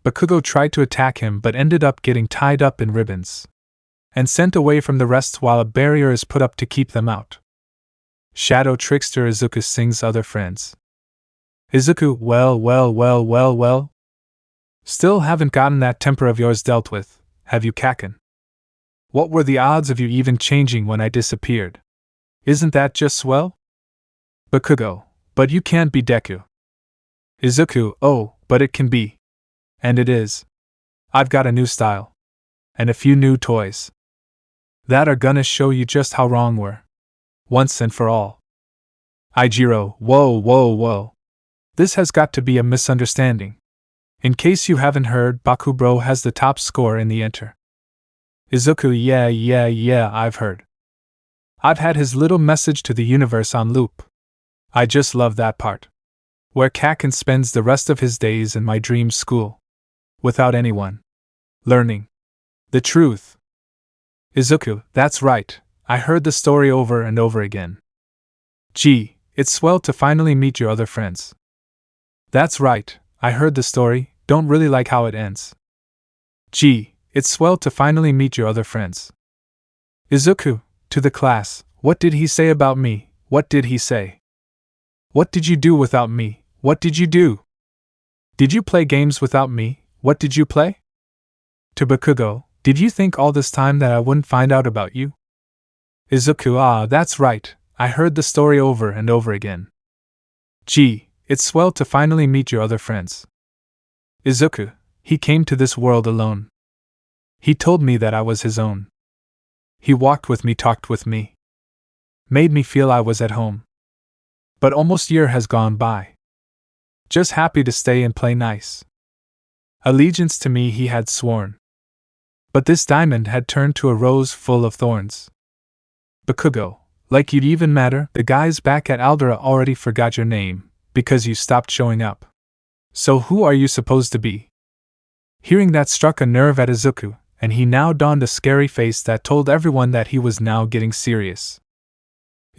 Bakugo tried to attack him but ended up getting tied up in ribbons and sent away from the rest while a barrier is put up to keep them out. Shadow Trickster Izuku sings other friends. Izuku, well. Still haven't gotten that temper of yours dealt with, have you, Kaken? What were the odds of you even changing when I disappeared? Isn't that just swell? Bakugo, but you can't be Deku. Izuku, oh, but it can be. And it is. I've got a new style. And a few new toys. That are gonna show you just how wrong we're. Once and for all. Aijiro, whoa. This has got to be a misunderstanding. In case you haven't heard, Bakubro has the top score in the Enter. Izuku, yeah, I've heard. I've had his little message to the universe on loop. I just love that part. Where Kaken spends the rest of his days in my dream school. Without anyone. Learning. The truth. Izuku, that's right, I heard the story over and over again. Gee, it's swell to finally meet your other friends. That's right, I heard the story, don't really like how it ends. Gee, it's swell to finally meet your other friends. Izuku, to the class, what did he say about me? What did he say? What did you do without me? What did you do? Did you play games without me? What did you play? To Bakugo, did you think all this time that I wouldn't find out about you? Izuku, ah, that's right, I heard the story over and over again. Gee, it's swell to finally meet your other friends. Izuku, he came to this world alone. He told me that I was his own. He walked with me, talked with me. Made me feel I was at home. But almost a year has gone by. Just happy to stay and play nice. Allegiance to me he had sworn. But this diamond had turned to a rose full of thorns. Bakugo, like you'd even matter, the guys back at Aldera already forgot your name, because you stopped showing up. So who are you supposed to be? Hearing that struck a nerve at Izuku, and he now donned a scary face that told everyone that he was now getting serious.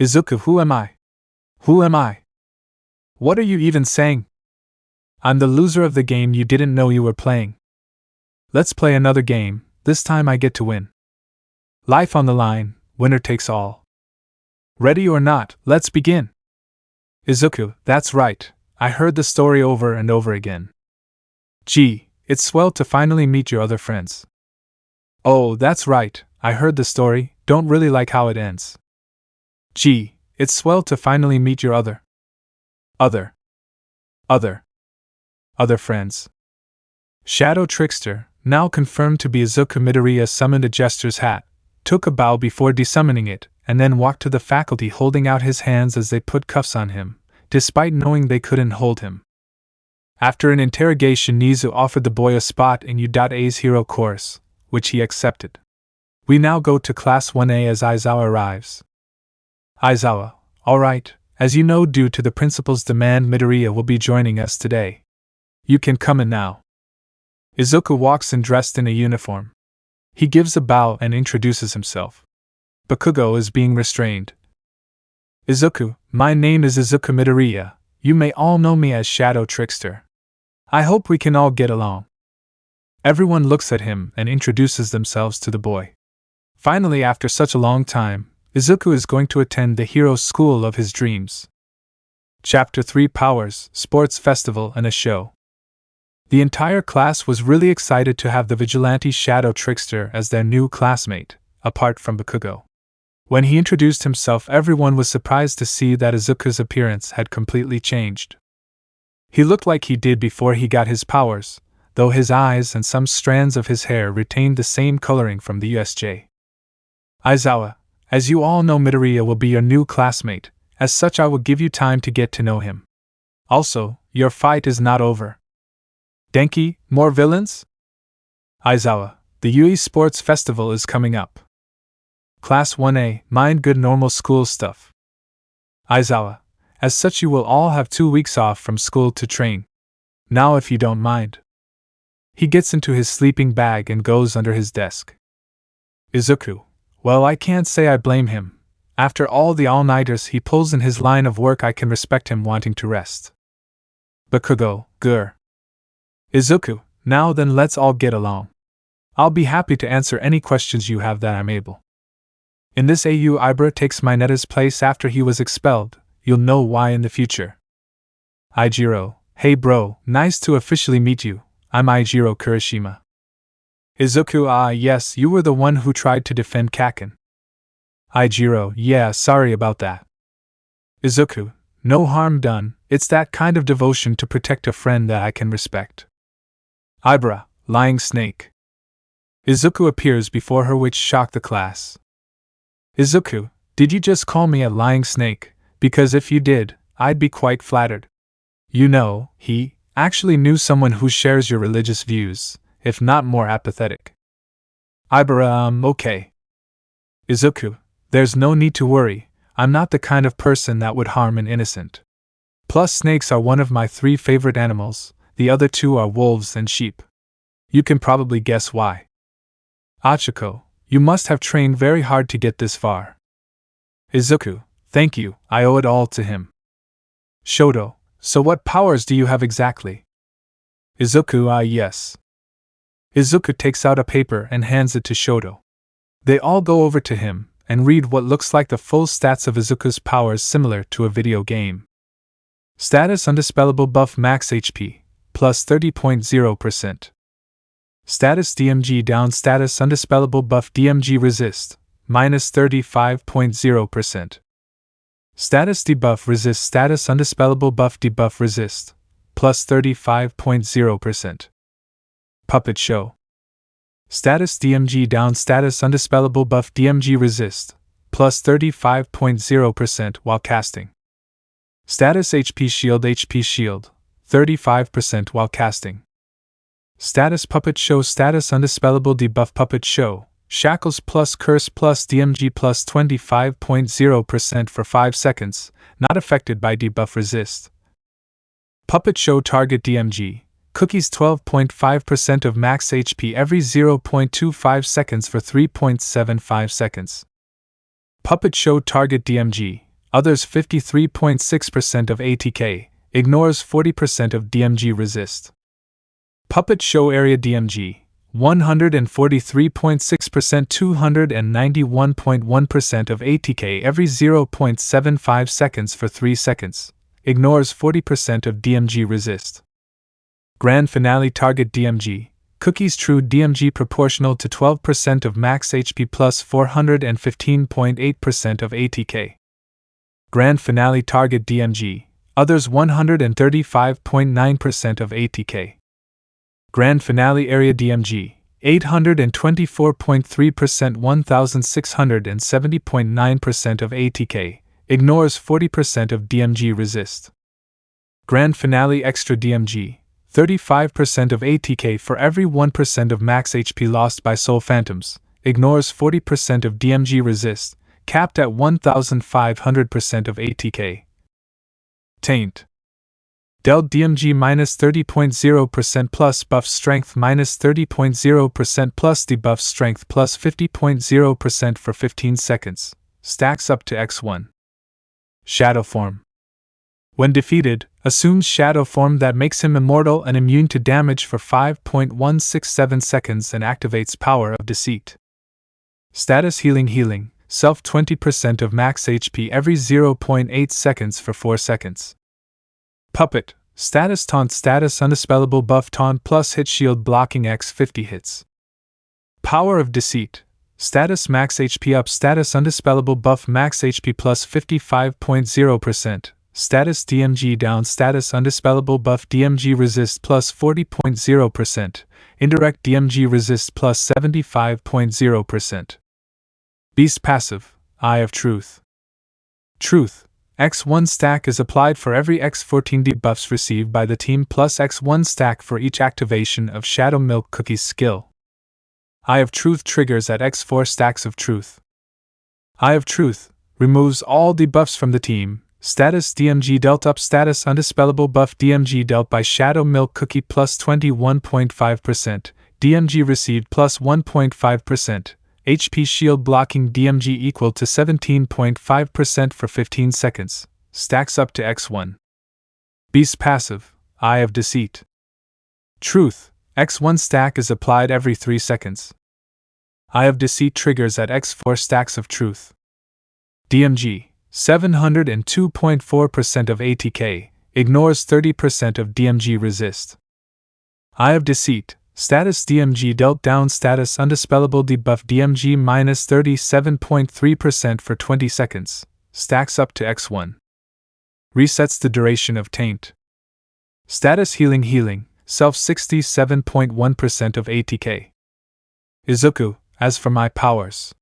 Izuku, who am I? Who am I? What are you even saying? I'm the loser of the game you didn't know you were playing. Let's play another game, this time I get to win. Life on the line, winner takes all. Ready or not, let's begin. Izuku, that's right, I heard the story over and over again. Gee, it's swell to finally meet your other friends. Oh, that's right, I heard the story, don't really like how it ends. Gee, it's swell to finally meet your other friends. Shadow Trickster, now confirmed to be Izuku Midoriya, summoned a jester's hat, took a bow before desummoning it, and then walked to the faculty holding out his hands as they put cuffs on him, despite knowing they couldn't hold him. After an interrogation, Nizu offered the boy a spot in U.A's hero course, which he accepted. We now go to Class 1A as Aizawa arrives. Aizawa, alright, as you know, due to the principal's demand, Midoriya will be joining us today. You can come in now. Izuku walks in dressed in a uniform. He gives a bow and introduces himself. Bakugo is being restrained. Izuku, my name is Izuku Midoriya, you may all know me as Shadow Trickster. I hope we can all get along. Everyone looks at him and introduces themselves to the boy. Finally, after such a long time, Izuku is going to attend the hero school of his dreams. Chapter 3: Powers, Sports Festival and a Show. The entire class was really excited to have the vigilante Shadow Trickster as their new classmate, apart from Bakugo. When he introduced himself, everyone was surprised to see that Izuku's appearance had completely changed. He looked like he did before he got his powers, though his eyes and some strands of his hair retained the same coloring from the USJ. Aizawa, as you all know, Midoriya will be your new classmate, as such I will give you time to get to know him. Also, your fight is not over. Denki, more villains? Aizawa, the UE Sports Festival is coming up. Class 1A, mind good normal school stuff. Aizawa, as such you will all have 2 weeks off from school to train. Now if you don't mind. He gets into his sleeping bag and goes under his desk. Izuku, well, I can't say I blame him. After all the all-nighters he pulls in his line of work, I can respect him wanting to rest. Bakugo, grr. Izuku, now then let's all get along. I'll be happy to answer any questions you have that I'm able. In this AU, Ibra takes Minetta's place after he was expelled, you'll know why in the future. Aijiro, hey bro, nice to officially meet you, I'm Aijiro Kurishima. Izuku, ah yes, you were the one who tried to defend Kaken. Aijiro, yeah, sorry about that. Izuku, no harm done, it's that kind of devotion to protect a friend that I can respect. Ibra, lying snake. Izuku appears before her, which shocked the class. Izuku, did you just call me a lying snake? Because if you did, I'd be quite flattered. You know, he actually knew someone who shares your religious views, if not more apathetic. Ibra, okay. Izuku, there's no need to worry, I'm not the kind of person that would harm an innocent. Plus, snakes are one of my 3 favorite animals, the other 2 are wolves and sheep. You can probably guess why. Achiko, you must have trained very hard to get this far. Izuku, thank you, I owe it all to him. Shoto, so what powers do you have exactly? Izuku, yes. Izuku takes out a paper and hands it to Shoto. They all go over to him and read what looks like the full stats of Izuku's powers, similar to a video game. Status Undispellable Buff Max HP, plus 30.0%. Status DMG Down. Status Undispellable Buff DMG Resist, minus 35.0%. Status Debuff Resist. Status Undispellable Buff Debuff Resist, plus 35.0%. Puppet Show. Status DMG Down. Status Undispellable Buff DMG Resist, plus 35.0% while casting. Status HP Shield 35% while casting. Status Puppet Show. Status Undispellable Debuff Puppet Show, Shackles plus Curse plus DMG plus 25.0% for 5 seconds, not affected by debuff resist. Puppet Show Target DMG, Cookies 12.5% of max HP every 0.25 seconds for 3.75 seconds. Puppet Show Target DMG, Others 53.6% of ATK, ignores 40% of DMG resist. Puppet Show Area DMG, 143.6% 291.1% of ATK every 0.75 seconds for 3 seconds, ignores 40% of DMG resist. Grand Finale Target DMG, Cookies True DMG proportional to 12% of max HP plus 415.8% of ATK. Grand Finale Target DMG, Others 135.9% of ATK. Grand Finale Area DMG, 824.3% 1670.9% of ATK, ignores 40% of DMG resist. Grand Finale Extra DMG, 35% of ATK for every 1% of max HP lost by Soul Phantoms, ignores 40% of DMG resist, capped at 1500% of ATK. Taint. Dealt DMG minus 30.0% plus buff strength minus 30.0% plus debuff strength plus 50.0% for 15 seconds, stacks up to X1. Shadow Form. When defeated, assumes Shadow Form that makes him immortal and immune to damage for 5.167 seconds and activates Power of Deceit. Status Healing, Self 20% of max HP every 0.8 seconds for 4 seconds. Puppet, Status Taunt Status Undispellable Buff Taunt plus Hit Shield blocking X 50 hits. Power of Deceit, Status Max HP Up Status Undispellable Buff Max HP plus 55.0%, Status DMG Down Status Undispellable Buff DMG Resist plus 40.0%, Indirect DMG Resist plus 75.0%. Beast Passive, Eye of Truth. Truth, X1 stack is applied for every X14 debuffs received by the team plus X1 stack for each activation of Shadow Milk Cookie's skill. Eye of Truth triggers at X4 stacks of Truth. Eye of Truth removes all debuffs from the team. Status DMG dealt up Status Undispellable Buff DMG dealt by Shadow Milk Cookie plus 21.5%, DMG received plus 1.5%, HP Shield blocking DMG equal to 17.5% for 15 seconds, stacks up to X1. Beast Passive, Eye of Deceit. Truth, X1 stack is applied every 3 seconds. Eye of Deceit triggers at X4 stacks of Truth. DMG, 702.4% of ATK, ignores 30% of DMG resist. Eye of Deceit, Status DMG dealt down Status Undispellable Debuff DMG minus 37.3% for 20 seconds, stacks up to X1. Resets the duration of Taint. Status Healing, Self 67.1% of ATK. Izuku, as for my powers.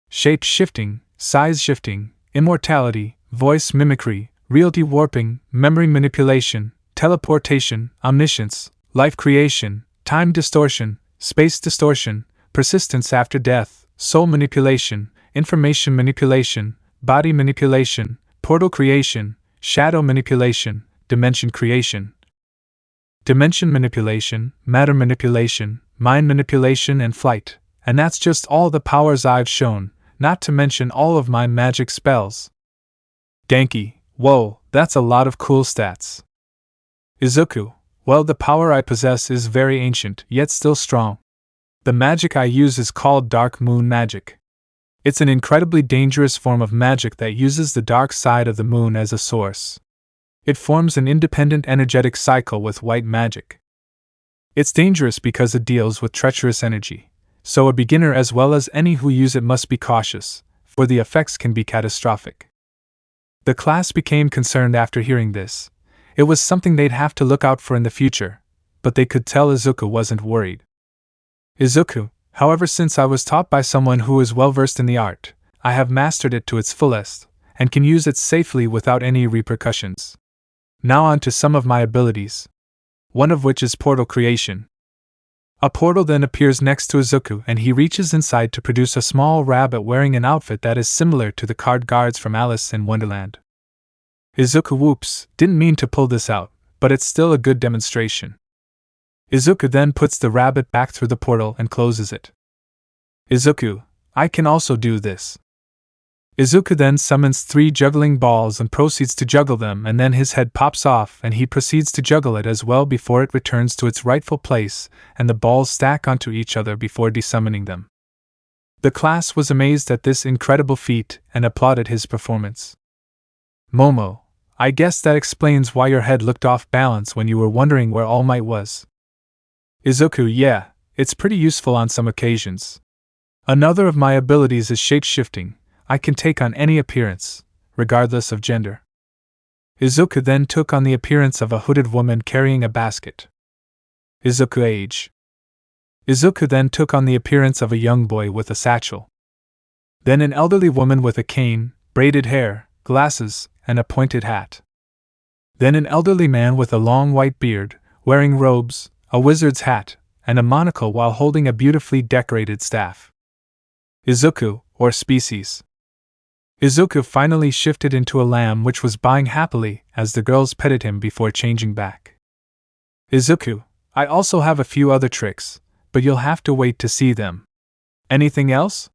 Shape-shifting, size shifting, immortality, voice mimicry, reality warping, memory manipulation, teleportation, omniscience, life creation, time distortion, space distortion, persistence after death, soul manipulation, information manipulation, body manipulation, portal creation, shadow manipulation, dimension creation, dimension manipulation, matter manipulation, mind manipulation, and flight. And that's just all the powers I've shown, not to mention all of my magic spells. Danky, whoa, That's a lot of cool stats. Izuku, well, the power I possess is very ancient, yet still strong. The magic I use is called Dark Moon Magic. It's an incredibly dangerous form of magic that uses the dark side of the moon as a source. It forms an independent energetic cycle with white magic. It's dangerous because it deals with treacherous energy, so a beginner as well as any who use it must be cautious, for the effects can be catastrophic. The class became concerned after hearing this. It was something they'd have to look out for in the future, but they could tell Izuku wasn't worried. Izuku, however, since I was taught by someone who is well versed in the art, I have mastered it to its fullest, and can use it safely without any repercussions. Now on to some of my abilities. One of which is portal creation. A portal then appears next to Izuku and he reaches inside to produce a small rabbit wearing an outfit that is similar to the card guards from Alice in Wonderland. Izuku whoops, didn't mean to pull this out, but it's still a good demonstration. Izuku then puts the rabbit back through the portal and closes it. Izuku, I can also do this. Izuku then summons 3 juggling balls and proceeds to juggle them, and then his head pops off and he proceeds to juggle it as well before it returns to its rightful place, and the balls stack onto each other before desummoning them. The class was amazed at this incredible feat and applauded his performance. Momo, I guess that explains why your head looked off balance when you were wondering where All Might was. Izuku, yeah, it's pretty useful on some occasions. Another of my abilities is shapeshifting. I can take on any appearance, regardless of gender. Izuku then took on the appearance of a hooded woman carrying a basket. Izuku age. Izuku then took on the appearance of a young boy with a satchel. Then an elderly woman with a cane, braided hair, glasses, and a pointed hat. Then an elderly man with a long white beard, wearing robes, a wizard's hat, and a monocle while holding a beautifully decorated staff. Izuku, or species. Izuku finally shifted into a lamb which was buying happily as the girls petted him before changing back. Izuku, I also have a few other tricks, but you'll have to wait to see them. Anything else?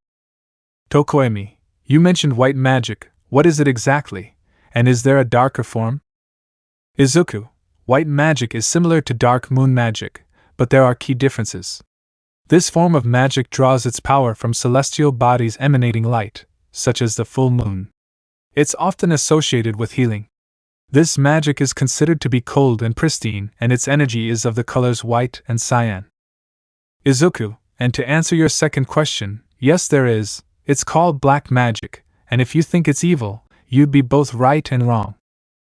Tokoemi, you mentioned white magic, what is it exactly, and is there a darker form? Izuku, white magic is similar to dark moon magic, but there are key differences. This form of magic draws its power from celestial bodies emanating light, such as the full moon. It's often associated with healing. This magic is considered to be cold and pristine, and its energy is of the colors white and cyan. Izuku, and to answer your second question, yes there is, it's called black magic, and if you think it's evil, you'd be both right and wrong.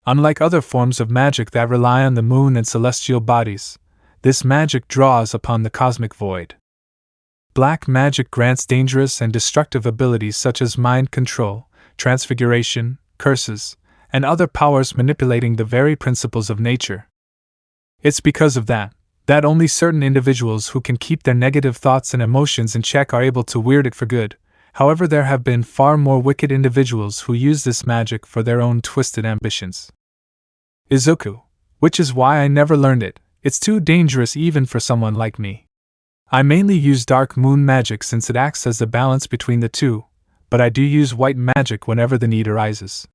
Unlike other forms of magic that rely on the moon and celestial bodies, this magic draws upon the cosmic void. Black magic grants dangerous and destructive abilities such as mind control, transfiguration, curses, and other powers manipulating the very principles of nature. It's because of that only certain individuals who can keep their negative thoughts and emotions in check are able to wield it for good. However, there have been far more wicked individuals who use this magic for their own twisted ambitions. Izuku, which is why I never learned it, it's too dangerous even for someone like me. I mainly use dark moon magic since it acts as the balance between the two, but I do use white magic whenever the need arises.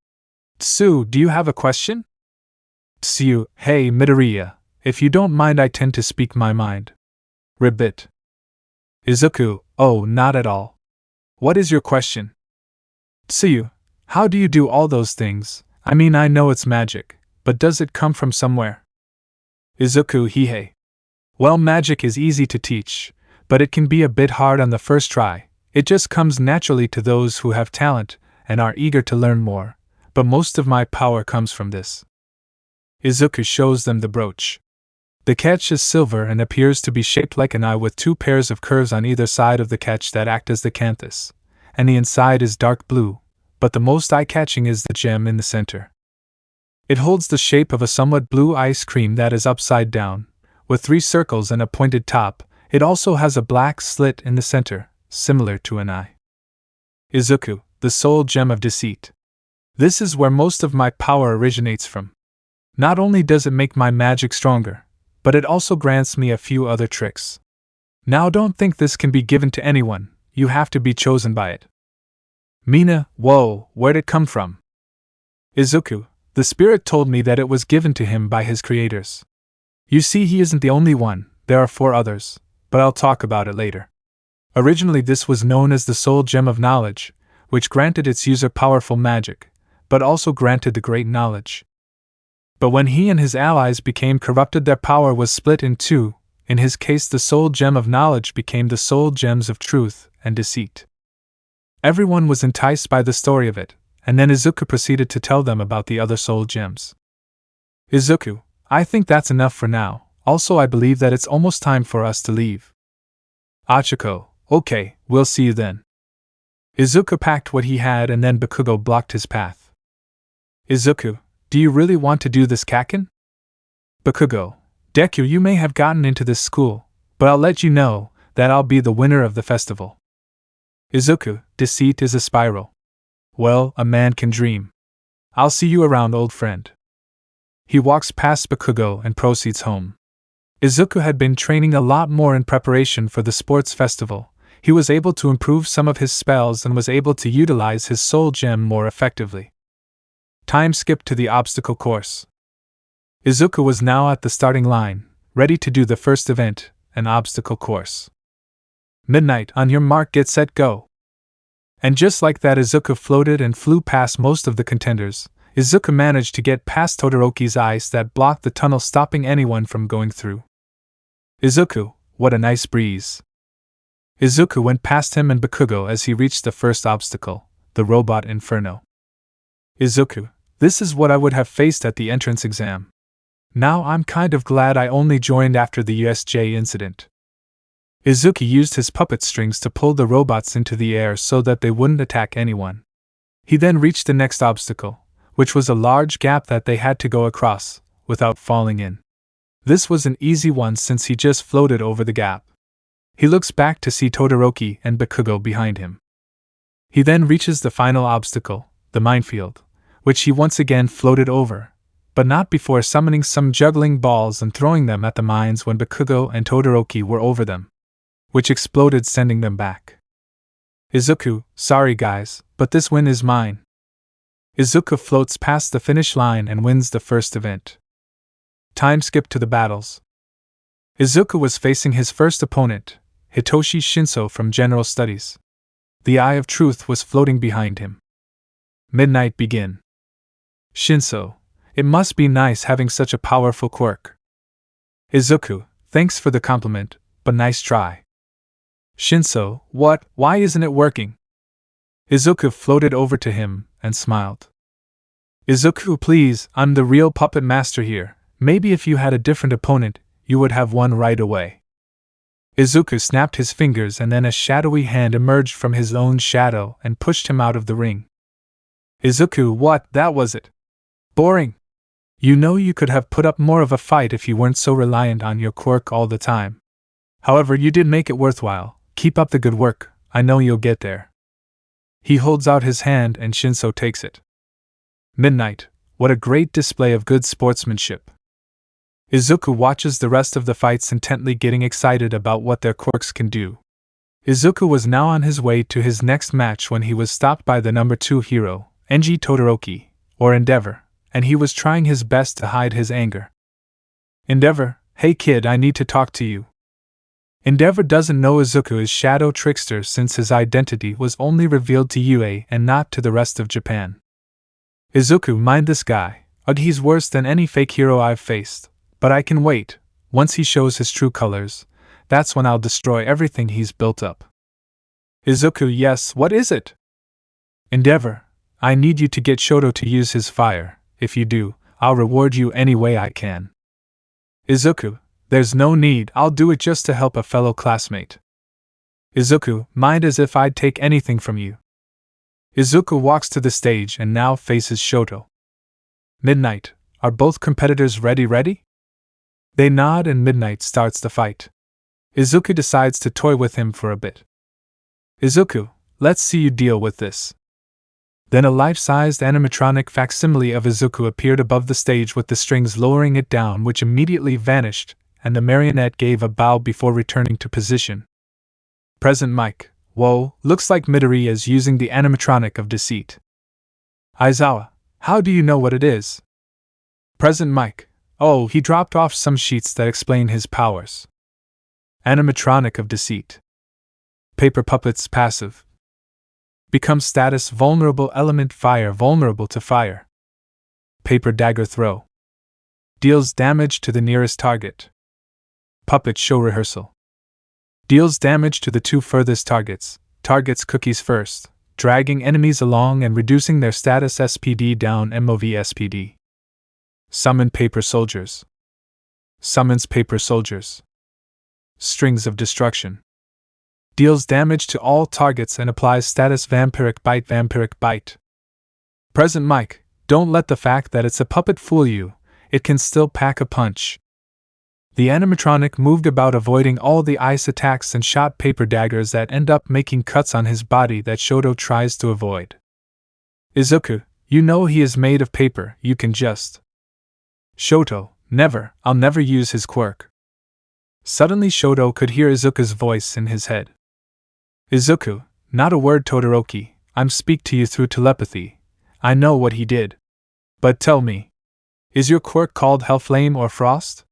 Tsu, do you have a question? Tsu, hey Midoriya, if you don't mind I tend to speak my mind. Ribbit. Izuku, oh not at all. What is your question? Tsu, how do you do all those things? I mean I know it's magic, but does it come from somewhere? Izuku, hihei. Well, magic is easy to teach, but it can be a bit hard on the first try. It just comes naturally to those who have talent and are eager to learn more, but most of my power comes from this. Izuku shows them the brooch. The catch is silver and appears to be shaped like an eye with 2 pairs of curves on either side of the catch that act as the canthus, and the inside is dark blue, but the most eye-catching is the gem in the center. It holds the shape of a somewhat blue ice cream that is upside down, with 3 circles and a pointed top. It also has a black slit in the center, similar to an eye. Izuku, the soul gem of deceit. This is where most of my power originates from. Not only does it make my magic stronger, but it also grants me a few other tricks. Now don't think this can be given to anyone, you have to be chosen by it. Mina, whoa, where'd it come from? Izuku, The spirit told me that it was given to him by his creators. You see, he isn't the only one, there are 4 others, but I'll talk about it later. Originally this was known as the Soul Gem of Knowledge, which granted its user powerful magic, but also granted the great knowledge. But when he and his allies became corrupted, their power was split in 2. In his case, the Soul Gem of Knowledge became the Soul Gems of Truth and Deceit. Everyone was enticed by the story of it, and then Izuku proceeded to tell them about the other Soul Gems. Izuku, I think that's enough for now. Also, I believe that it's almost time for us to leave. Achiko, okay, we'll see you then. Izuku packed what he had and then Bakugo blocked his path. Izuku, do you really want to do this, Kaken? Bakugo, Deku, you may have gotten into this school, but I'll let you know that I'll be the winner of the festival. Izuku, deceit is a spiral. Well, a man can dream. I'll see you around, old friend. He walks past Bakugo and proceeds home. Izuku had been training a lot more in preparation for the sports festival. He was able to improve some of his spells and was able to utilize his soul gem more effectively. Time skipped to the obstacle course. Izuku was now at the starting line, ready to do the first event, an obstacle course. Midnight, on your mark, get set, go. And just like that, Izuku floated and flew past most of the contenders. Izuku managed to get past Todoroki's ice that blocked the tunnel, stopping anyone from going through. Izuku, what a nice breeze. Izuku went past him and Bakugo as he reached the first obstacle, the robot inferno. Izuku, this is what I would have faced at the entrance exam. Now I'm kind of glad I only joined after the USJ incident. Izuku used his puppet strings to pull the robots into the air so that they wouldn't attack anyone. He then reached the next obstacle, which was a large gap that they had to go across, without falling in. This was an easy one since he just floated over the gap. He looks back to see Todoroki and Bakugo behind him. He then reaches the final obstacle, the minefield, which he once again floated over, but not before summoning some juggling balls and throwing them at the mines when Bakugo and Todoroki were over them, which exploded, sending them back. Izuku, sorry guys, but this win is mine. Izuku floats past the finish line and wins the first event. Time skipped to the battles. Izuku was facing his first opponent, Hitoshi Shinso from General Studies. The Eye of Truth was floating behind him. Midnight begin. Shinso, it must be nice having such a powerful quirk. Izuku, thanks for the compliment, but nice try. Shinso, what, why isn't it working? Izuku floated over to him and smiled. Izuku, please, I'm the real puppet master here. Maybe if you had a different opponent, you would have won right away. Izuku snapped his fingers and then a shadowy hand emerged from his own shadow and pushed him out of the ring. Izuku, what, that was it? Boring. You know you could have put up more of a fight if you weren't so reliant on your quirk all the time. However, you did make it worthwhile. Keep up the good work, I know you'll get there. He holds out his hand and Shinso takes it. Midnight, what a great display of good sportsmanship. Izuku watches the rest of the fights intently, getting excited about what their quirks can do. Izuku was now on his way to his next match when he was stopped by the number 2 hero, Enji Todoroki, or Endeavor, and he was trying his best to hide his anger. Endeavor, hey kid, I need to talk to you. Endeavor doesn't know Izuku is Shadow Trickster since his identity was only revealed to UA and not to the rest of Japan. Izuku, mind this guy. Ugh, he's worse than any fake hero I've faced. But I can wait. Once he shows his true colors, that's when I'll destroy everything he's built up. Izuku, yes, what is it? Endeavor, I need you to get Shoto to use his fire. If you do, I'll reward you any way I can. Izuku, there's no need, I'll do it just to help a fellow classmate. Izuku, mind as if I'd take anything from you. Izuku walks to the stage and now faces Shoto. Midnight, are both competitors ready? They nod and Midnight starts the fight. Izuku decides to toy with him for a bit. Izuku, let's see you deal with this. Then a life-sized animatronic facsimile of Izuku appeared above the stage with the strings lowering it down, which immediately vanished, and the marionette gave a bow before returning to position. Present mic. Whoa, looks like Midori is using the animatronic of Deceit. Aizawa, How do you know what it is? Present Mike. Oh, he dropped off some sheets that explain his powers. Animatronic of Deceit. Paper puppets passive. Become status vulnerable element fire vulnerable to fire. Paper dagger throw. Deals damage to the nearest target. Puppet show rehearsal. Deals damage to the two furthest targets. Targets cookies first, dragging enemies along and reducing their status SPD down MOV SPD. Summon paper soldiers. Summons paper soldiers. Strings of destruction. Deals damage to all targets and applies status vampiric bite vampiric bite. Present Mike, don't let the fact that it's a puppet fool you, it can still pack a punch. The animatronic moved about avoiding all the ice attacks and shot paper daggers that end up making cuts on his body that Shoto tries to avoid. Izuku, you know he is made of paper, you can just. Shoto, never, I'll never use his quirk. Suddenly Shoto could hear Izuku's voice in his head. Izuku, not a word Todoroki, I'm speak to you through telepathy. I know what he did. But tell me, is your quirk called Hellflame or Frost?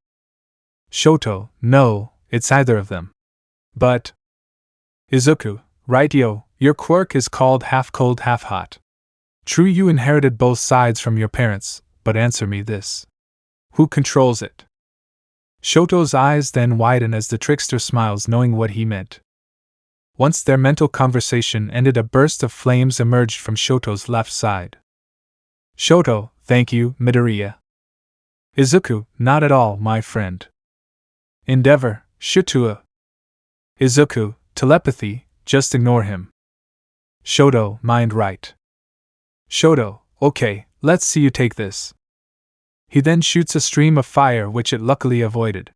Shoto, no, it's either of them. But. Izuku, right yo, your quirk is called half cold half hot. True, you inherited both sides from your parents, but answer me this. Who controls it? Shoto's eyes then widen as the trickster smiles, knowing what he meant. Once their mental conversation ended, a burst of flames emerged from Shoto's left side. Shoto, thank you, Midoriya. Izuku, not at all, my friend. Endeavor, Shutua. Izuku, telepathy, just ignore him. Shoto, mind right. Shoto, okay, let's see you take this. He then shoots a stream of fire which it luckily avoided.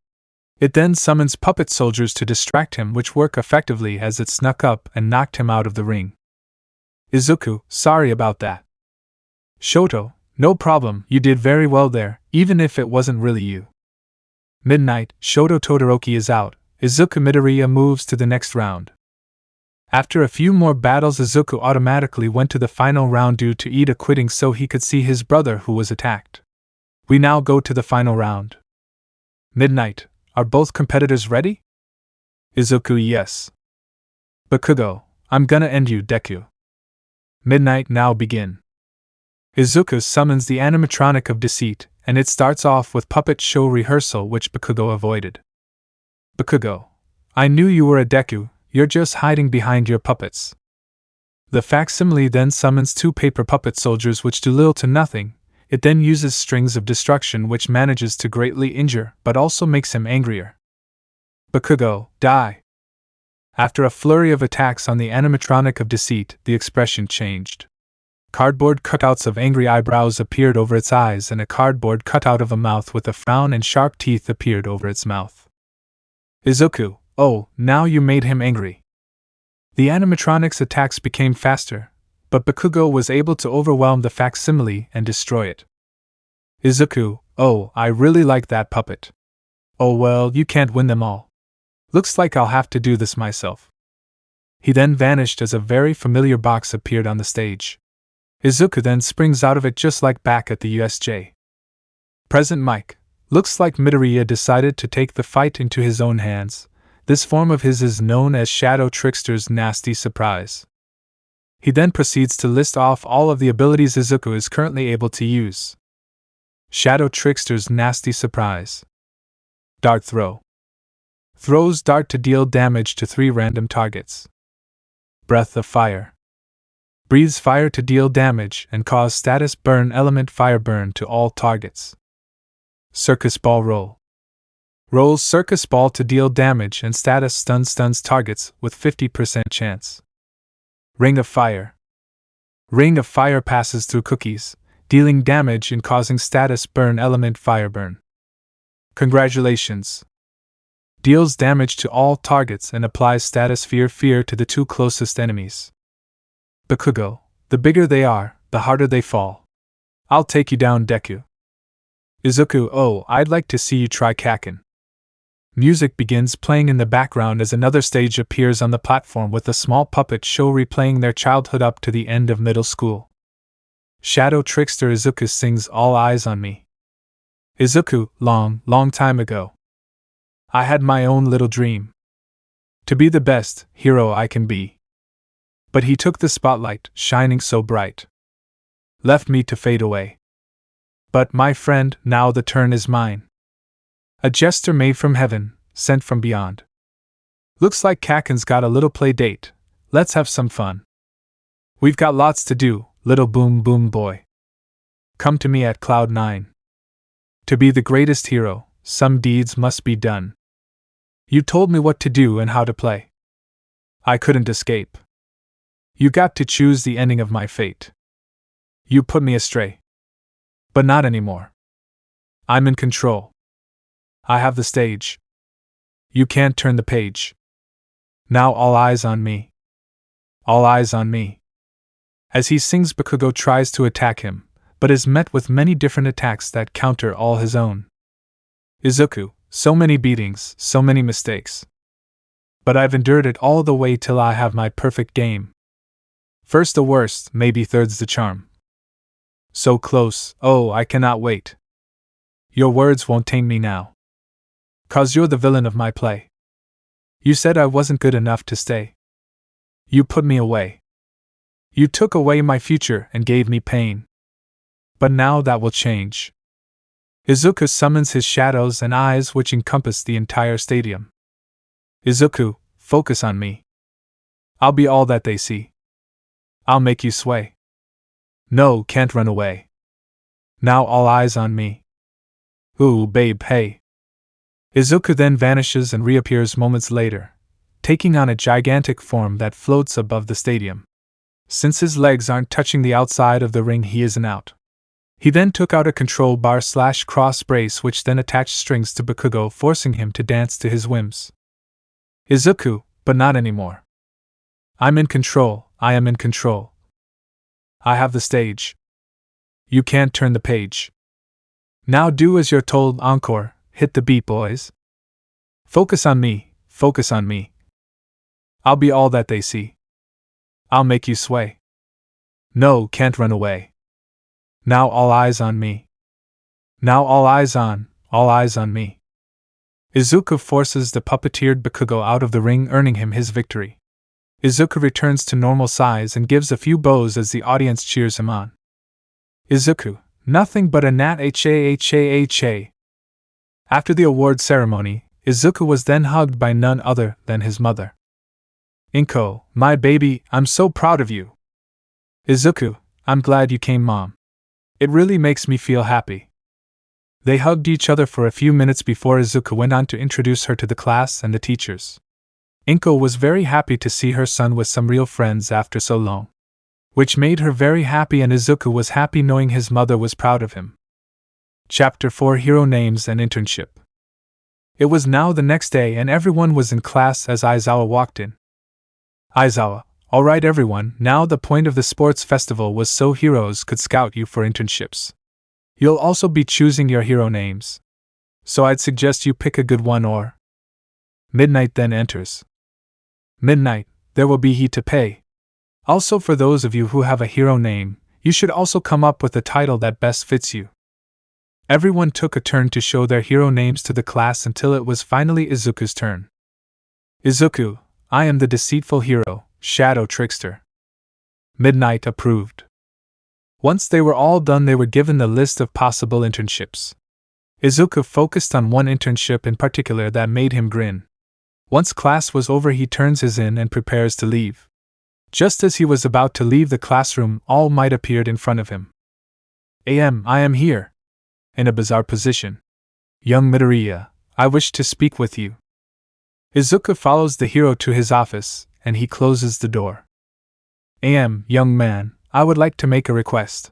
It then summons puppet soldiers to distract him, which work effectively as it snuck up and knocked him out of the ring. Izuku, sorry about that. Shoto, no problem, you did very well there, even if it wasn't really you. Midnight, Shoto Todoroki is out, Izuku Midoriya moves to the next round. After a few more battles, Izuku automatically went to the final round due to Ida quitting so he could see his brother who was attacked. We now go to the final round. Midnight, are both competitors ready? Izuku, yes. Bakugo, I'm gonna end you, Deku. Midnight, now begin. Izuku summons the animatronic of Deceit, and it starts off with puppet show rehearsal, which Bakugo avoided. Bakugo, I knew you were a Deku, you're just hiding behind your puppets. The facsimile then summons two paper puppet soldiers which do little to nothing. It then uses strings of destruction which manages to greatly injure but also makes him angrier. Bakugo, die! After a flurry of attacks on the animatronic of Deceit, the expression changed. Cardboard cutouts of angry eyebrows appeared over its eyes, and a cardboard cutout of a mouth with a frown and sharp teeth appeared over its mouth. Izuku, oh, now you made him angry. The animatronic's attacks became faster, but Bakugo was able to overwhelm the facsimile and destroy it. Izuku, oh, I really like that puppet. Oh well, you can't win them all. Looks like I'll have to do this myself. He then vanished as a very familiar box appeared on the stage. Izuku then springs out of it just like back at the USJ. Present Mike, looks like Midoriya decided to take the fight into his own hands. This form of his is known as Shadow Trickster's Nasty Surprise. He then proceeds to list off all of the abilities Izuku is currently able to use. Shadow Trickster's Nasty Surprise. Dart Throw. Throws dart to deal damage to 3 random targets. Breath of Fire. Breathes fire to deal damage and cause status burn element fire burn to all targets. Circus Ball Roll. Rolls circus ball to deal damage and status stuns targets with 50% chance. Ring of Fire. Ring of Fire passes through cookies, dealing damage and causing status burn element fire burn. Congratulations. Deals damage to all targets and applies status fear to the 2 closest enemies. Bakugo, the bigger they are, the harder they fall. I'll take you down, Deku. Izuku, oh, I'd like to see you try Kaken. Music begins playing in the background as another stage appears on the platform with a small puppet show replaying their childhood up to the end of middle school. Shadow Trickster Izuku sings All Eyes on Me. Izuku, long time ago, I had my own little dream. To be the best hero I can be. But he took the spotlight, shining so bright. Left me to fade away. But, my friend, now the turn is mine. A jester made from heaven, sent from beyond. Looks like Kaken's got a little play date. Let's have some fun. We've got lots to do, little boom boom boy. Come to me at Cloud 9. To be the greatest hero, some deeds must be done. You told me what to do and how to play. I couldn't escape. You got to choose the ending of my fate. You put me astray. But not anymore. I'm in control. I have the stage. You can't turn the page. Now all eyes on me. All eyes on me. As he sings, Bakugo tries to attack him, but is met with many different attacks that counter all his own. Izuku, so many beatings, so many mistakes. But I've endured it all the way till I have my perfect game. First the worst, maybe third's the charm. So close, oh, I cannot wait. Your words won't tame me now. 'Cause you're the villain of my play. You said I wasn't good enough to stay. You put me away. You took away my future and gave me pain. But now that will change. Izuku summons his shadows and eyes which encompass the entire stadium. Izuku, focus on me. I'll be all that they see. I'll make you sway. No, can't run away. Now all eyes on me. Ooh, babe, hey. Izuku then vanishes and reappears moments later, taking on a gigantic form that floats above the stadium. Since his legs aren't touching the outside of the ring, he isn't out. He then took out a control bar / cross brace which then attached strings to Bakugo, forcing him to dance to his whims. Izuku, but not anymore. I'm in control, I am in control. I have the stage. You can't turn the page. Now do as you're told, encore, hit the beat, boys. Focus on me, focus on me. I'll be all that they see. I'll make you sway. No, can't run away. Now all eyes on me. Now all eyes on me. Izuku forces the puppeteered Bakugo out of the ring, earning him his victory. Izuku returns to normal size and gives a few bows as the audience cheers him on. Izuku, nothing but a gnat ha. After the award ceremony, Izuku was then hugged by none other than his mother. Inko, my baby, I'm so proud of you. Izuku, I'm glad you came, Mom. It really makes me feel happy. They hugged each other for a few minutes before Izuku went on to introduce her to the class and the teachers. Inko was very happy to see her son with some real friends after so long, which made her very happy, and Izuku was happy knowing his mother was proud of him. Chapter 4: Hero Names and Internship. It was now the next day and everyone was in class as Aizawa walked in. Aizawa, alright everyone, now the point of the sports festival was so heroes could scout you for internships. You'll also be choosing your hero names. So I'd suggest you pick a good one or... Midnight then enters. Midnight, there will be heat to pay. Also, for those of you who have a hero name, you should also come up with a title that best fits you. Everyone took a turn to show their hero names to the class until it was finally Izuku's turn. Izuku, I am the deceitful hero, Shadow Trickster. Midnight approved. Once they were all done, they were given the list of possible internships. Izuku focused on one internship in particular that made him grin. Once class was over, he turns his in and prepares to leave. Just as he was about to leave the classroom, Almight appeared in front of him. I am here. In a bizarre position. Young Midoriya, I wish to speak with you. Izuku follows the hero to his office, and he closes the door. Young man, I would like to make a request.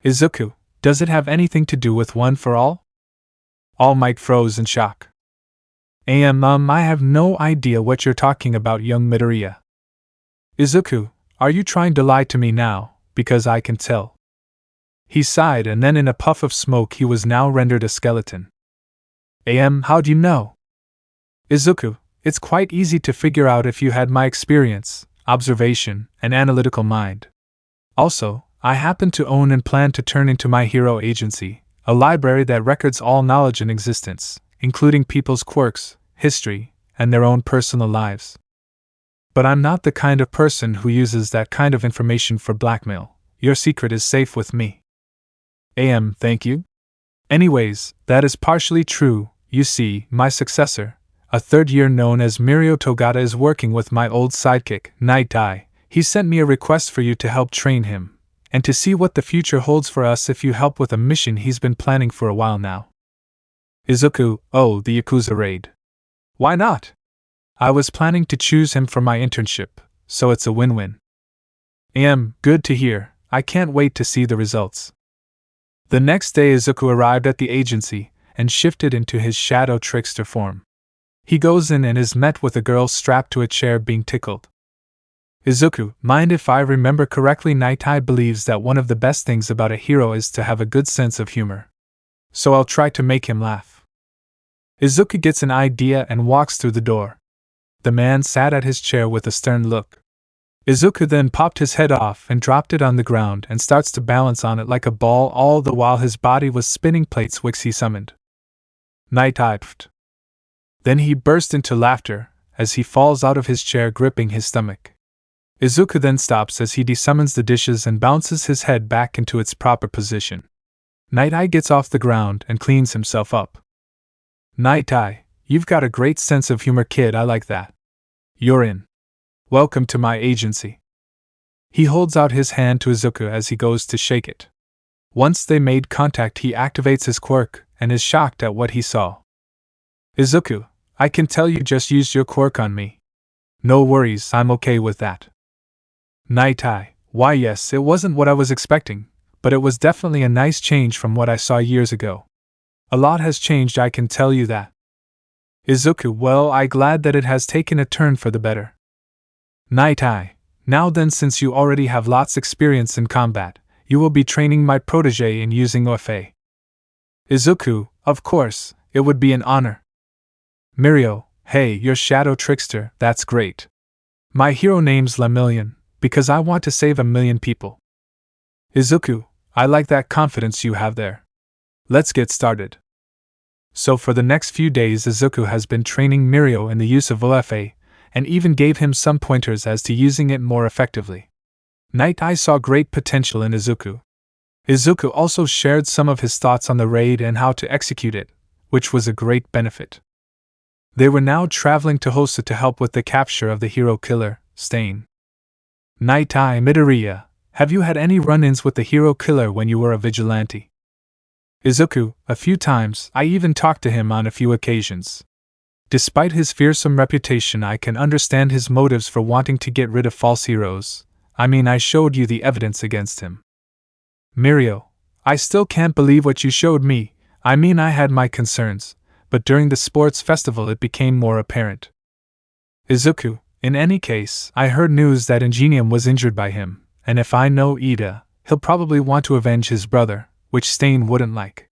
Izuku, does it have anything to do with One for All? Almight froze in shock. I have no idea what you're talking about, young Midoriya. Izuku, are you trying to lie to me now, because I can tell? He sighed, and then in a puff of smoke he was now rendered a skeleton. How do you know? Izuku, it's quite easy to figure out if you had my experience, observation, and analytical mind. Also, I happen to own and plan to turn into my hero agency, a library that records all knowledge in existence, including people's quirks, history, and their own personal lives. But I'm not the kind of person who uses that kind of information for blackmail. Your secret is safe with me. Thank you. Anyways, that is partially true. You see, my successor, a third year known as Mirio Togata, is working with my old sidekick, Nighteye. He sent me a request for you to help train him, and to see what the future holds for us if you help with a mission he's been planning for a while now. Izuku, oh, the Yakuza raid. Why not? I was planning to choose him for my internship, so it's a win-win. Good to hear. I can't wait to see the results. The next day Izuku arrived at the agency and shifted into his shadow trickster form. He goes in and is met with a girl strapped to a chair being tickled. Izuku, mind if I remember correctly, Nighteye believes that one of the best things about a hero is to have a good sense of humor. So I'll try to make him laugh. Izuku gets an idea and walks through the door. The man sat at his chair with a stern look. Izuku then popped his head off and dropped it on the ground and starts to balance on it like a ball, all the while his body was spinning plates which he summoned. Nighteye pfft. Then he burst into laughter as he falls out of his chair gripping his stomach. Izuku then stops as he desummons the dishes and bounces his head back into its proper position. Nighteye gets off the ground and cleans himself up. Nighteye, you've got a great sense of humor, kid, I like that. You're in. Welcome to my agency. He holds out his hand to Izuku as he goes to shake it. Once they made contact, he activates his quirk and is shocked at what he saw. Izuku, I can tell you just used your quirk on me. No worries, I'm okay with that. Nighteye, why yes, it wasn't what I was expecting, but it was definitely a nice change from what I saw years ago. A lot has changed, I can tell you that. Izuku, well, I'm glad that it has taken a turn for the better. Nighteye, now then, since you already have lots experience in combat, you will be training my protege in using OFA. Izuku, of course, it would be an honor. Mirio, hey, you're Shadow Trickster, that's great. My hero name's Lemillion, because I want to save 1,000,000 people. Izuku, I like that confidence you have there. Let's get started. So for the next few days Izuku has been training Mirio in the use of OFA, and even gave him some pointers as to using it more effectively. Nighteye saw great potential in Izuku. Izuku also shared some of his thoughts on the raid and how to execute it, which was a great benefit. They were now traveling to Hosu to help with the capture of the hero killer, Stain. Nighteye, Midoriya, have you had any run-ins with the hero killer when you were a vigilante? Izuku, a few times, I even talked to him on a few occasions. Despite his fearsome reputation, I can understand his motives for wanting to get rid of false heroes. I mean, I showed you the evidence against him. Mirio, I still can't believe what you showed me. I mean, I had my concerns, but during the sports festival it became more apparent. Izuku, in any case, I heard news that Ingenium was injured by him, and if I know Ida, he'll probably want to avenge his brother, which Stain wouldn't like.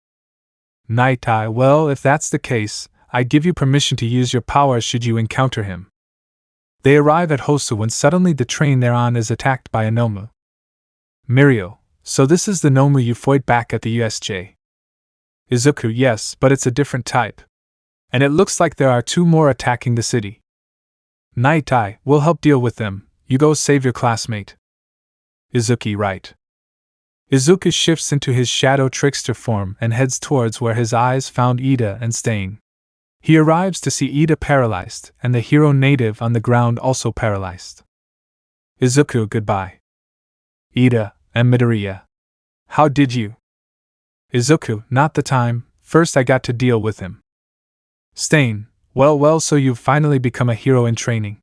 Nighteye, well, if that's the case, I give you permission to use your powers should you encounter him. They arrive at Hosu when suddenly the train they're on is attacked by a Nomu. Mirio, so this is the Nomu you fought back at the USJ. Izuku, yes, but it's a different type. And it looks like there are 2 more attacking the city. Nighteye, we'll help deal with them, you go save your classmate. Izuku, right. Izuku shifts into his shadow trickster form and heads towards where his eyes found Ida and Stain. He arrives to see Ida paralyzed, and the hero native on the ground also paralyzed. Izuku, goodbye. Ida and Midoriya. How did you? Izuku, not the time, first I got to deal with him. Stain, well, so you've finally become a hero in training.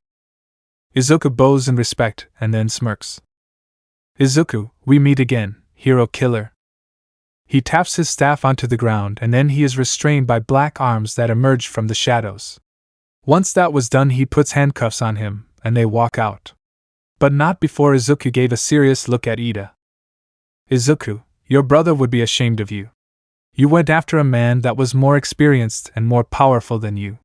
Izuku bows in respect, and then smirks. Izuku, we meet again, hero killer. He taps his staff onto the ground and then he is restrained by black arms that emerge from the shadows. Once that was done, he puts handcuffs on him, and they walk out. But not before Izuku gave a serious look at Ida. Izuku, your brother would be ashamed of you. You went after a man that was more experienced and more powerful than you.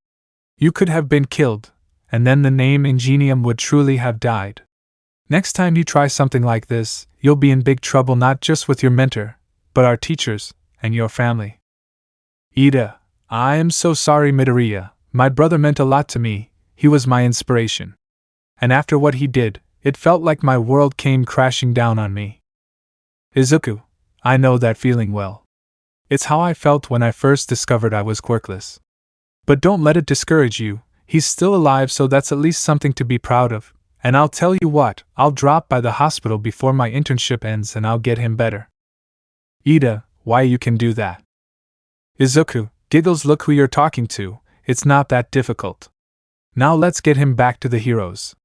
You could have been killed, and then the name Ingenium would truly have died. Next time you try something like this, you'll be in big trouble not just with your mentor, but our teachers, and your family. Ida, I am so sorry, Midoriya. My brother meant a lot to me, he was my inspiration. And after what he did, it felt like my world came crashing down on me. Izuku, I know that feeling well. It's how I felt when I first discovered I was quirkless. But don't let it discourage you, he's still alive, so that's at least something to be proud of. And I'll tell you what, I'll drop by the hospital before my internship ends and I'll get him better. Ida, why you can do that? Izuku, giggles, look who you're talking to, it's not that difficult. Now let's get him back to the heroes.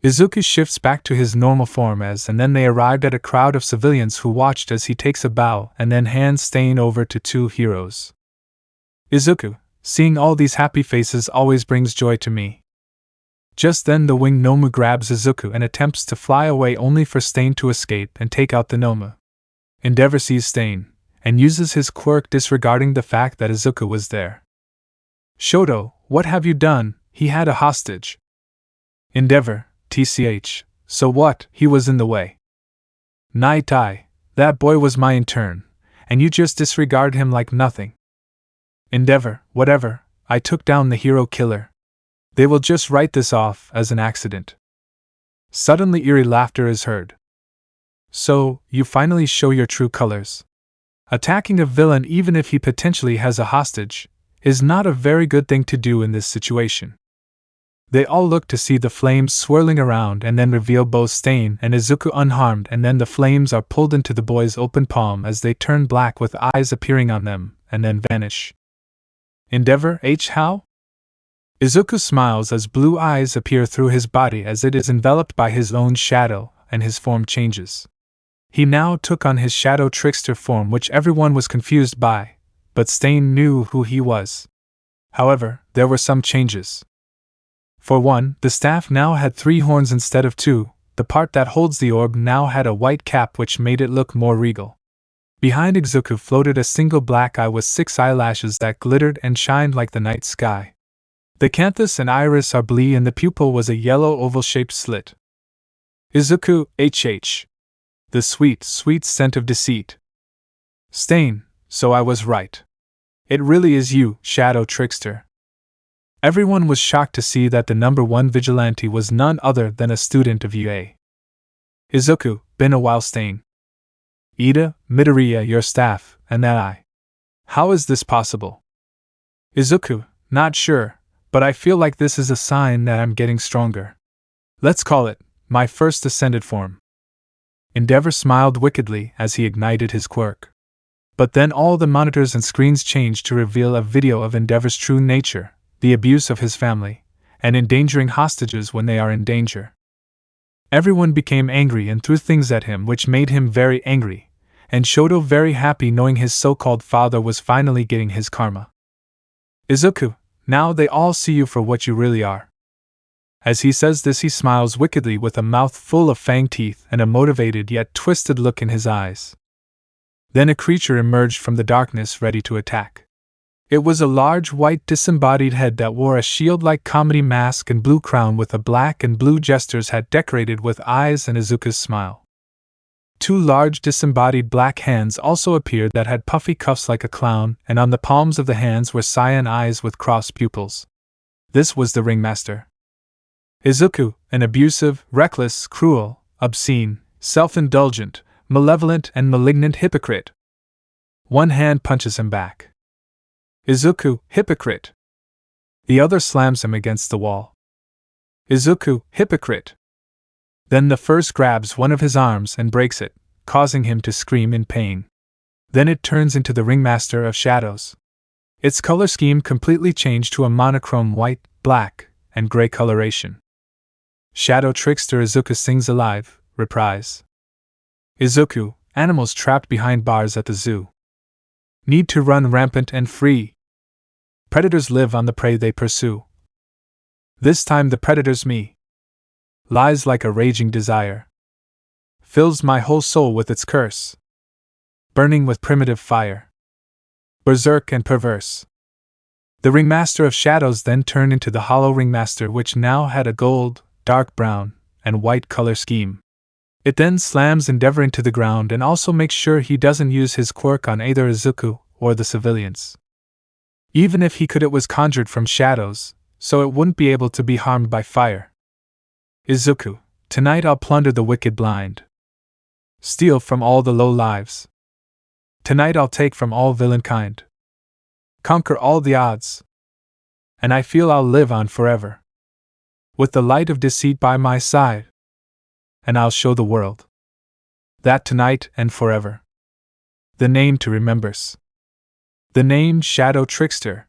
Izuku shifts back to his normal form and then they arrived at a crowd of civilians who watched as he takes a bow and then hands Stain over to two heroes. Izuku, seeing all these happy faces always brings joy to me. Just then the winged Nomu grabs Izuku and attempts to fly away only for Stain to escape and take out the Nomu. Endeavor sees Stain, and uses his quirk disregarding the fact that Izuku was there. Shoto, what have you done? He had a hostage. Endeavor, TCH, so what? He was in the way. Nighteye, that boy was my intern, and you just disregard him like nothing. Endeavor, whatever, I took down the hero killer. They will just write this off as an accident. Suddenly eerie laughter is heard. So, you finally show your true colors. Attacking a villain even if he potentially has a hostage is not a very good thing to do in this situation. They all look to see the flames swirling around and then reveal both Stain and Izuku unharmed, and then the flames are pulled into the boy's open palm as they turn black with eyes appearing on them and then vanish. Endeavor, how? Izuku smiles as blue eyes appear through his body as it is enveloped by his own shadow, and his form changes. He now took on his shadow trickster form, which everyone was confused by, but Stain knew who he was. However, there were some changes. For one, the staff now had 3 horns instead of 2, the part that holds the orb now had a white cap which made it look more regal. Behind Izuku floated a single black eye with 6 eyelashes that glittered and shined like the night sky. The canthus and iris are blue and the pupil was a yellow oval-shaped slit. Izuku, the sweet, sweet scent of deceit. Stain, so I was right. It really is you, Shadow Trickster. Everyone was shocked to see that the number 1 vigilante was none other than a student of UA. Izuku, been a while, Stain. Ida, Midoriya, your staff, and that eye. How is this possible? Izuku, not sure, but I feel like this is a sign that I'm getting stronger. Let's call it my first ascended form. Endeavor smiled wickedly as he ignited his quirk. But then all the monitors and screens changed to reveal a video of Endeavor's true nature, the abuse of his family, and endangering hostages when they are in danger. Everyone became angry and threw things at him, which made him very angry, and Shoto very happy knowing his so-called father was finally getting his karma. Izuku, now they all see you for what you really are. As he says this, he smiles wickedly with a mouth full of fang teeth and a motivated yet twisted look in his eyes. Then a creature emerged from the darkness ready to attack. It was a large white disembodied head that wore a shield-like comedy mask and blue crown with a black and blue jester's hat decorated with eyes and Izuku's smile. 2 large disembodied black hands also appeared that had puffy cuffs like a clown, and on the palms of the hands were cyan eyes with crossed pupils. This was the ringmaster. Izuku, an abusive, reckless, cruel, obscene, self-indulgent, malevolent and malignant hypocrite. One hand punches him back. Izuku, hypocrite. The other slams him against the wall. Izuku, hypocrite. Then the first grabs one of his arms and breaks it, causing him to scream in pain. Then it turns into the Ringmaster of Shadows. Its color scheme completely changed to a monochrome white, black, and gray coloration. Shadow Trickster Izuku sings alive, reprise. Izuku, animals trapped behind bars at the zoo. Need to run rampant and free. Predators live on the prey they pursue. This time the predator's me. Lies like a raging desire. Fills my whole soul with its curse. Burning with primitive fire. Berserk and perverse. The Ringmaster of Shadows then turned into the Hollow Ringmaster, which now had a gold, dark brown, and white color scheme. It then slams Endeavor into the ground and also makes sure he doesn't use his quirk on either Izuku or the civilians. Even if he could, it was conjured from shadows, so it wouldn't be able to be harmed by fire. Izuku, tonight I'll plunder the wicked blind. Steal from all the low lives. Tonight I'll take from all villainkind. Conquer all the odds. And I feel I'll live on forever. With the light of deceit by my side. And I'll show the world. That tonight and forever. The name to remembers. The name Shadow Trickster.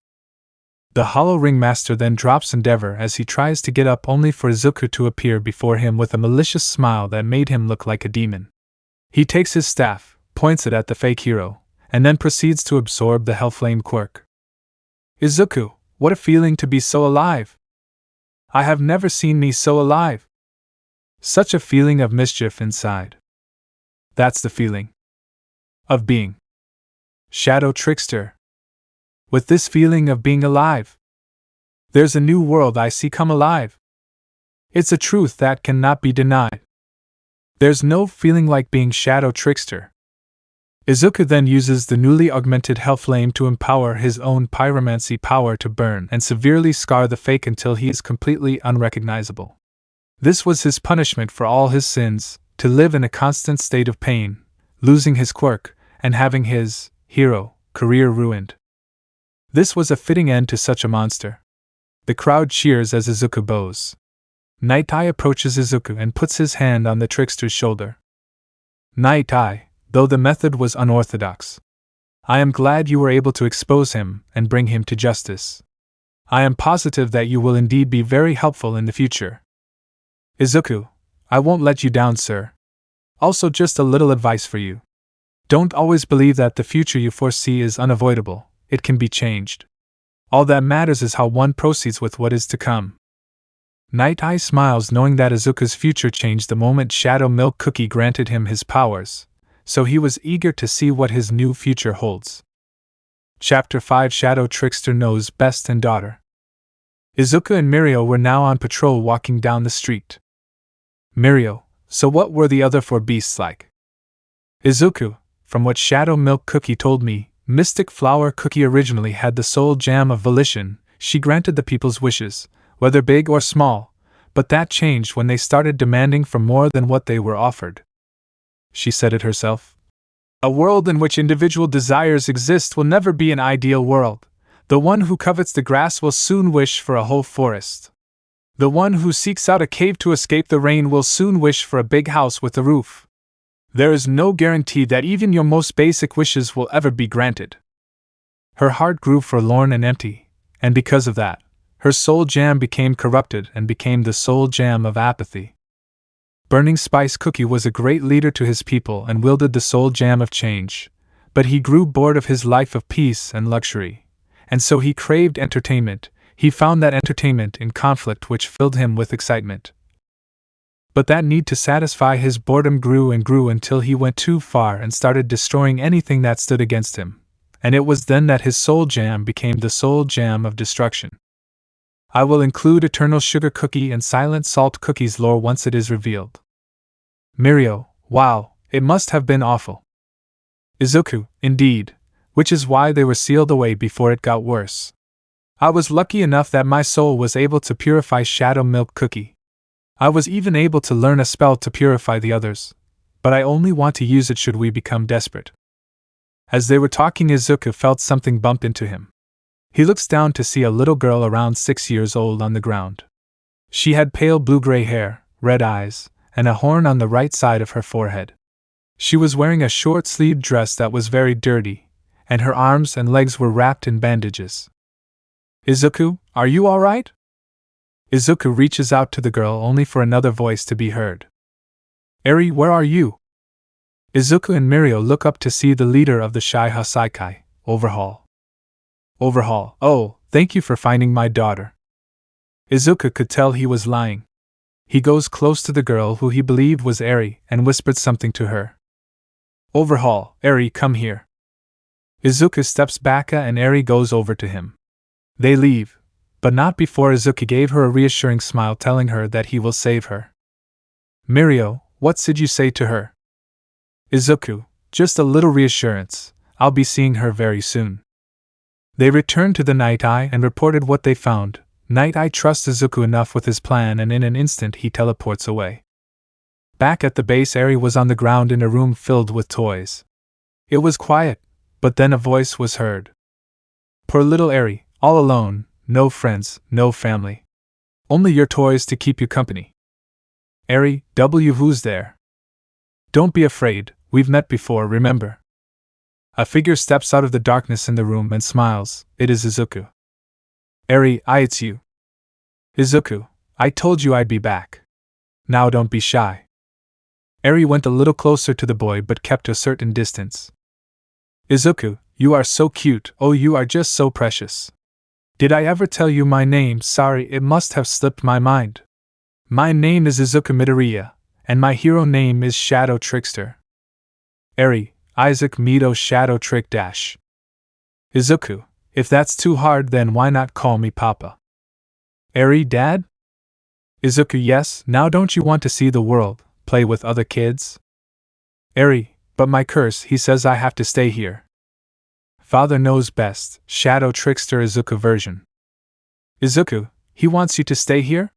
The Hollow Ringmaster then drops Endeavor as he tries to get up, only for Izuku to appear before him with a malicious smile that made him look like a demon. He takes his staff, points it at the fake hero, and then proceeds to absorb the Hellflame quirk. Izuku, what a feeling to be so alive! I have never seen me so alive! Such a feeling of mischief inside. That's the feeling of being Shadow Trickster. With this feeling of being alive, there's a new world I see come alive. It's a truth that cannot be denied. There's no feeling like being Shadow Trickster. Izuku then uses the newly augmented Hellflame to empower his own pyromancy power to burn and severely scar the fake until he is completely unrecognizable. This was his punishment for all his sins, to live in a constant state of pain, losing his quirk, and having his hero career ruined. This was a fitting end to such a monster. The crowd cheers as Izuku bows. Nighteye approaches Izuku and puts his hand on the trickster's shoulder. Nighteye, though the method was unorthodox, I am glad you were able to expose him and bring him to justice. I am positive that you will indeed be very helpful in the future. Izuku, I won't let you down, sir. Also, just a little advice for you. Don't always believe that the future you foresee is unavoidable. It can be changed. All that matters is how one proceeds with what is to come. Nighteye smiles, knowing that Izuku's future changed the moment Shadow Milk Cookie granted him his powers, so he was eager to see what his new future holds. Chapter 5 Shadow Trickster Knows Best and Daughter. Izuku and Mirio were now on patrol walking down the street. Mirio, so what were the other four beasts like? Izuku, from what Shadow Milk Cookie told me, Mystic Flower Cookie originally had the soul gem of volition. She granted the people's wishes, whether big or small, but that changed when they started demanding for more than what they were offered. She said it herself. A world in which individual desires exist will never be an ideal world. The one who covets the grass will soon wish for a whole forest. The one who seeks out a cave to escape the rain will soon wish for a big house with a roof. There is no guarantee that even your most basic wishes will ever be granted. Her heart grew forlorn and empty, and because of that, her soul jam became corrupted and became the soul jam of apathy. Burning Spice Cookie was a great leader to his people and wielded the soul jam of change, but he grew bored of his life of peace and luxury, and so he craved entertainment. He found that entertainment in conflict which filled him with excitement. But that need to satisfy his boredom grew and grew until he went too far and started destroying anything that stood against him, and it was then that his soul jam became the soul jam of destruction. I will include Eternal Sugar Cookie and Silent Salt Cookie's lore once it is revealed. Mirio, wow, it must have been awful. Izuku, indeed, which is why they were sealed away before it got worse. I was lucky enough that my soul was able to purify Shadow Milk Cookie. I was even able to learn a spell to purify the others, but I only want to use it should we become desperate. As they were talking, Izuku felt something bump into him. He looks down to see a little girl around 6 years old on the ground. She had pale blue-gray hair, red eyes, and a horn on the right side of her forehead. She was wearing a short-sleeved dress that was very dirty, and her arms and legs were wrapped in bandages. Izuku, are you all right? Izuku reaches out to the girl only for another voice to be heard. Eri, where are you? Izuku and Mirio look up to see the leader of the Shai Hasaikai, Overhaul. Overhaul, oh, thank you for finding my daughter. Izuku could tell he was lying. He goes close to the girl who he believed was Eri and whispered something to her. Overhaul, Eri, come here. Izuku steps back and Eri goes over to him. They leave, but not before Izuku gave her a reassuring smile telling her that he will save her. Mirio, what did you say to her? Izuku, just a little reassurance. I'll be seeing her very soon. They returned to the Nighteye and reported what they found. Nighteye trusts Izuku enough with his plan, and in an instant he teleports away. Back at the base, Eri was on the ground in a room filled with toys. It was quiet, but then a voice was heard. Poor little Eri, all alone, no friends, no family. Only your toys to keep you company. Eri, who's there? Don't be afraid, we've met before, remember? A figure steps out of the darkness in the room and smiles. It is Izuku. Eri, it's you. Izuku, I told you I'd be back. Now don't be shy. Eri went a little closer to the boy but kept a certain distance. Izuku, you are so cute, oh you are just so precious. Did I ever tell you my name? Sorry, it must have slipped my mind. My name is Izuku Midoriya, and my hero name is Shadow Trickster. Eri, Isaac Mito Shadow Trick Dash. Izuku, if that's too hard then why not call me Papa? Eri, Dad? Izuku, yes, now don't you want to see the world, play with other kids? Eri, but my curse, he says I have to stay here. Father knows best, Shadow Trickster Izuku version. Izuku, he wants you to stay here?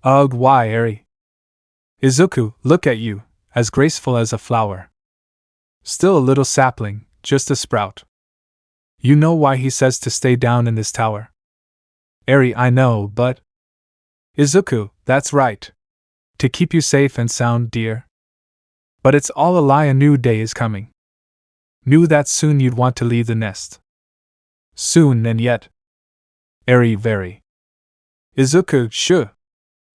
Ugh, why, Eri? Izuku, look at you, as graceful as a flower. Still a little sapling, just a sprout. You know why he says to stay down in this tower? Eri, I know, but… Izuku, that's right. To keep you safe and sound, dear. But it's all a lie, a new day is coming. Knew that soon you'd want to leave the nest. Soon, and yet. Eri, very. Izuku, shoo.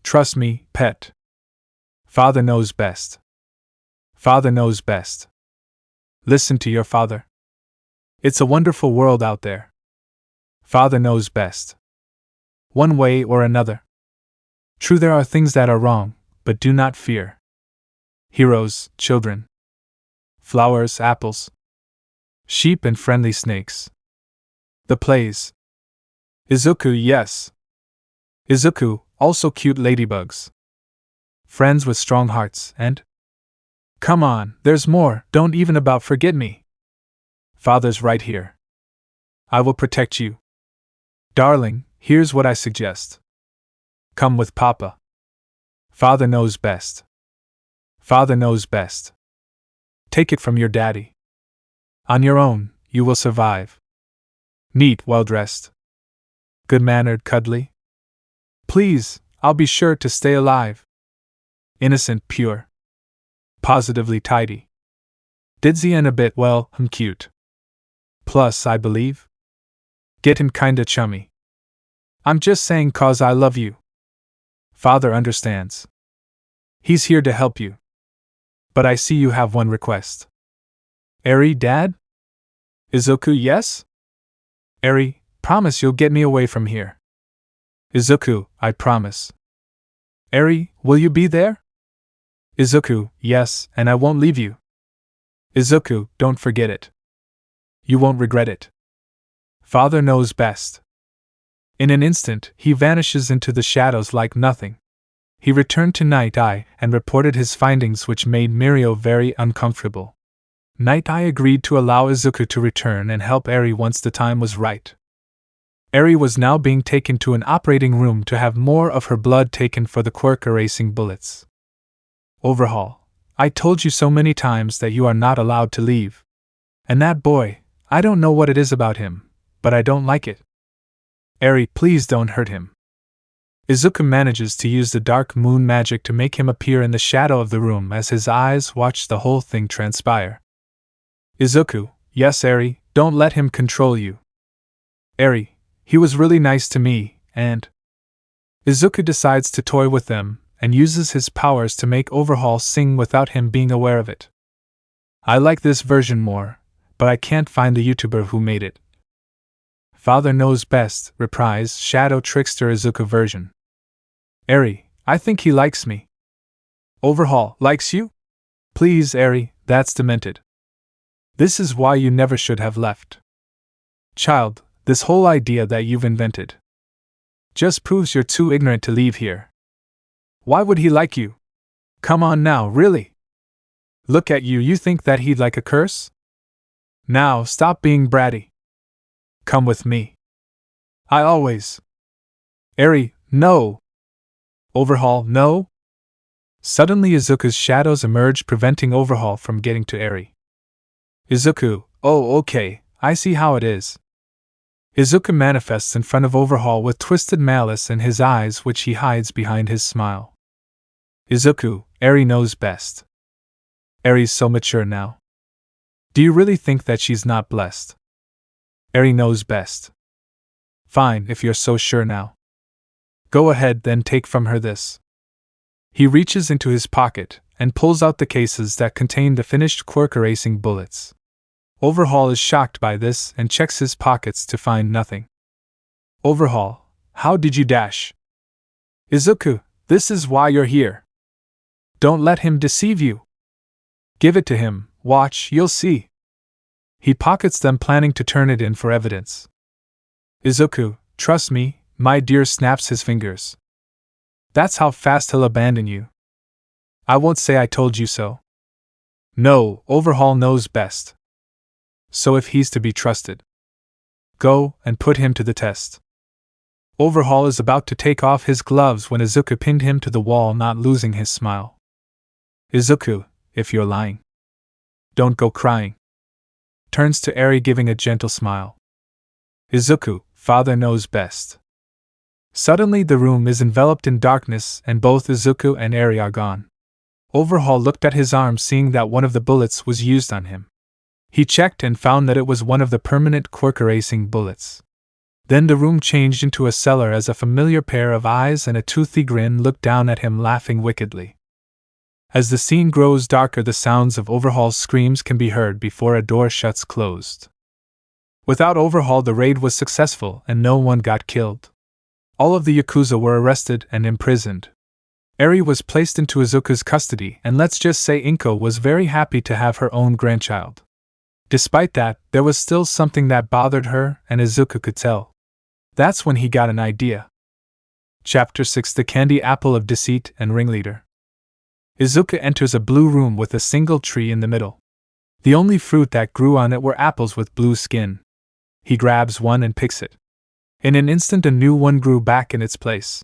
Trust me, pet. Father knows best. Father knows best. Listen to your father. It's a wonderful world out there. Father knows best. One way or another. True, there are things that are wrong, but do not fear. Heroes, children. Flowers, apples. Sheep and friendly snakes. The plays. Izuku, yes. Izuku, also cute ladybugs. Friends with strong hearts, and… Come on, there's more, don't even about forget me. Father's right here. I will protect you. Darling, here's what I suggest. Come with Papa. Father knows best. Father knows best. Take it from your daddy. On your own, you will survive. Neat, well-dressed. Good-mannered, cuddly. Please, I'll be sure to stay alive. Innocent, pure. Positively tidy. Ditzy and a bit, well, cute. Plus, I believe. Getting kinda chummy. I'm just saying 'cause I love you. Father understands. He's here to help you. But I see you have one request. Eri, Dad? Izuku, yes? Eri, promise you'll get me away from here. Izuku, I promise. Eri, will you be there? Izuku, yes, and I won't leave you. Izuku, don't forget it. You won't regret it. Father knows best. In an instant, he vanishes into the shadows like nothing. He returned to Nighteye and reported his findings, which made Mirio very uncomfortable. Nighteye agreed to allow Izuku to return and help Eri once the time was right. Eri was now being taken to an operating room to have more of her blood taken for the quirk erasing bullets. Overhaul, I told you so many times that you are not allowed to leave. And that boy, I don't know what it is about him, but I don't like it. Eri, please don't hurt him. Izuku manages to use the dark moon magic to make him appear in the shadow of the room as his eyes watch the whole thing transpire. Izuku, yes, Eri, don't let him control you. Eri, he was really nice to me, and… Izuku decides to toy with them and uses his powers to make Overhaul sing without him being aware of it. I like this version more, but I can't find the YouTuber who made it. Father knows best, reprise Shadow Trickster Izuku version. Eri, I think he likes me. Overhaul, likes you? Please, Eri, that's demented. This is why you never should have left. Child, this whole idea that you've invented just proves you're too ignorant to leave here. Why would he like you? Come on now, really? Look at you, you think that he'd like a curse? Now, stop being bratty. Come with me. I always. Eri, no. Overhaul, no? Suddenly Izuku's shadows emerged, preventing Overhaul from getting to Eri. Izuku, oh okay, I see how it is. Izuku manifests in front of Overhaul with twisted malice in his eyes, which he hides behind his smile. Izuku, Eri knows best. Eri's so mature now. Do you really think that she's not blessed? Eri knows best. Fine, if you're so sure now. Go ahead, then take from her this. He reaches into his pocket and pulls out the cases that contain the finished Quirk erasing bullets. Overhaul is shocked by this and checks his pockets to find nothing. Overhaul, how did you dash? Izuku, this is why you're here. Don't let him deceive you. Give it to him, watch, you'll see. He pockets them, planning to turn it in for evidence. Izuku, trust me, my dear, snaps his fingers. That's how fast he'll abandon you. I won't say I told you so. No, Overhaul knows best. So if he's to be trusted, go and put him to the test. Overhaul is about to take off his gloves when Izuku pinned him to the wall, not losing his smile. Izuku, if you're lying, don't go crying. Turns to Eri, giving a gentle smile. Izuku, father knows best. Suddenly the room is enveloped in darkness and both Izuku and Eri are gone. Overhaul looked at his arm, seeing that one of the bullets was used on him. He checked and found that it was one of the permanent Quirk erasing bullets. Then the room changed into a cellar as a familiar pair of eyes and a toothy grin looked down at him, laughing wickedly. As the scene grows darker, the sounds of Overhaul's screams can be heard before a door shuts closed. Without Overhaul, the raid was successful and no one got killed. All of the Yakuza were arrested and imprisoned. Eri was placed into Izuku's custody, and let's just say Inko was very happy to have her own grandchild. Despite that, there was still something that bothered her, and Izuku could tell. That's when he got an idea. Chapter 6: The Candy Apple of Deceit and Ringleader. Izuku enters a blue room with a single tree in the middle. The only fruit that grew on it were apples with blue skin. He grabs one and picks it. In an instant, a new one grew back in its place.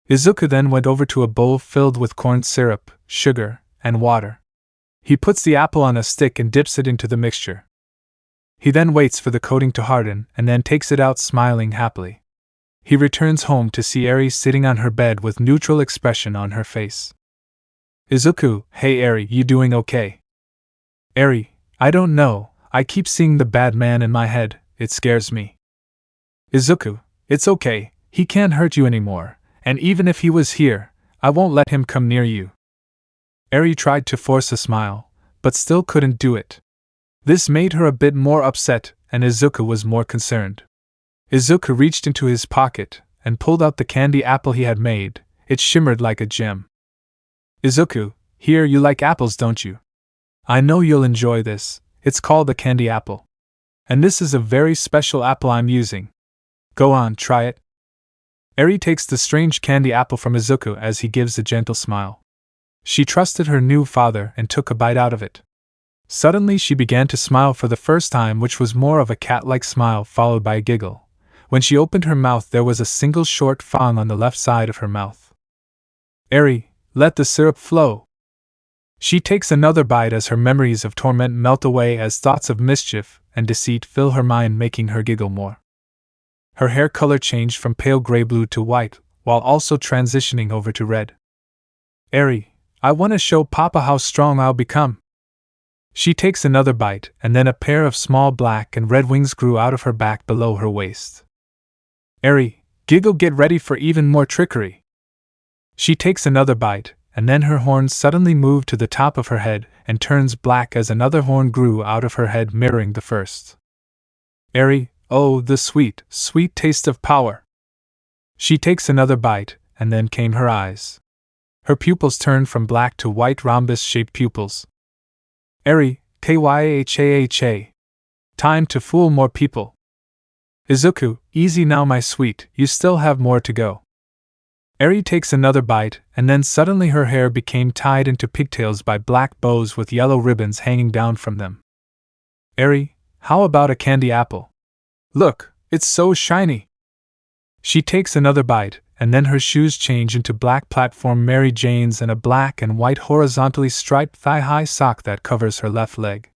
Izuku then went over to a bowl filled with corn syrup, sugar, and water. He puts the apple on a stick and dips it into the mixture. He then waits for the coating to harden and then takes it out, smiling happily. He returns home to see Eri sitting on her bed with neutral expression on her face. Izuku, hey Eri, you doing okay? Eri, I don't know, I keep seeing the bad man in my head, it scares me. Izuku, it's okay, he can't hurt you anymore, and even if he was here, I won't let him come near you. Eri tried to force a smile, but still couldn't do it. This made her a bit more upset, and Izuku was more concerned. Izuku reached into his pocket and pulled out the candy apple he had made. It shimmered like a gem. Izuku, here, you like apples, don't you? I know you'll enjoy this. It's called a candy apple. And this is a very special apple I'm using. Go on, try it. Eri takes the strange candy apple from Izuku as he gives a gentle smile. She trusted her new father and took a bite out of it. Suddenly she began to smile for the first time, which was more of a cat-like smile followed by a giggle. When she opened her mouth, there was a single short fang on the left side of her mouth. Eri, let the syrup flow. She takes another bite as her memories of torment melt away as thoughts of mischief and deceit fill her mind, making her giggle more. Her hair color changed from pale gray-blue to white, while also transitioning over to red. Eri, I want to show Papa how strong I'll become. She takes another bite, and then a pair of small black and red wings grew out of her back below her waist. Eri, giggle, get ready for even more trickery. She takes another bite, and then her horns suddenly move to the top of her head and turns black as another horn grew out of her head, mirroring the first. Eri, oh, the sweet, sweet taste of power. She takes another bite, and then came her eyes. Her pupils turned from black to white rhombus-shaped pupils. Eri, kyhaha. Time to fool more people. Izuku, easy now my sweet, you still have more to go. Eri takes another bite, and then suddenly her hair became tied into pigtails by black bows with yellow ribbons hanging down from them. Eri, how about a candy apple? Look, it's so shiny! She takes another bite, and then her shoes change into black platform Mary Janes and a black and white horizontally striped thigh-high sock that covers her left leg.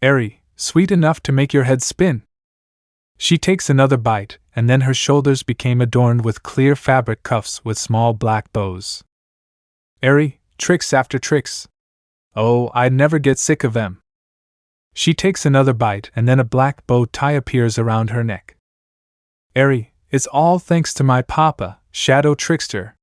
Eri, sweet enough to make your head spin. She takes another bite, and then her shoulders became adorned with clear fabric cuffs with small black bows. Eri, tricks after tricks. Oh, I'd never get sick of them. She takes another bite, and then a black bow tie appears around her neck. Eri, it's all thanks to my papa, Shadow Trickster.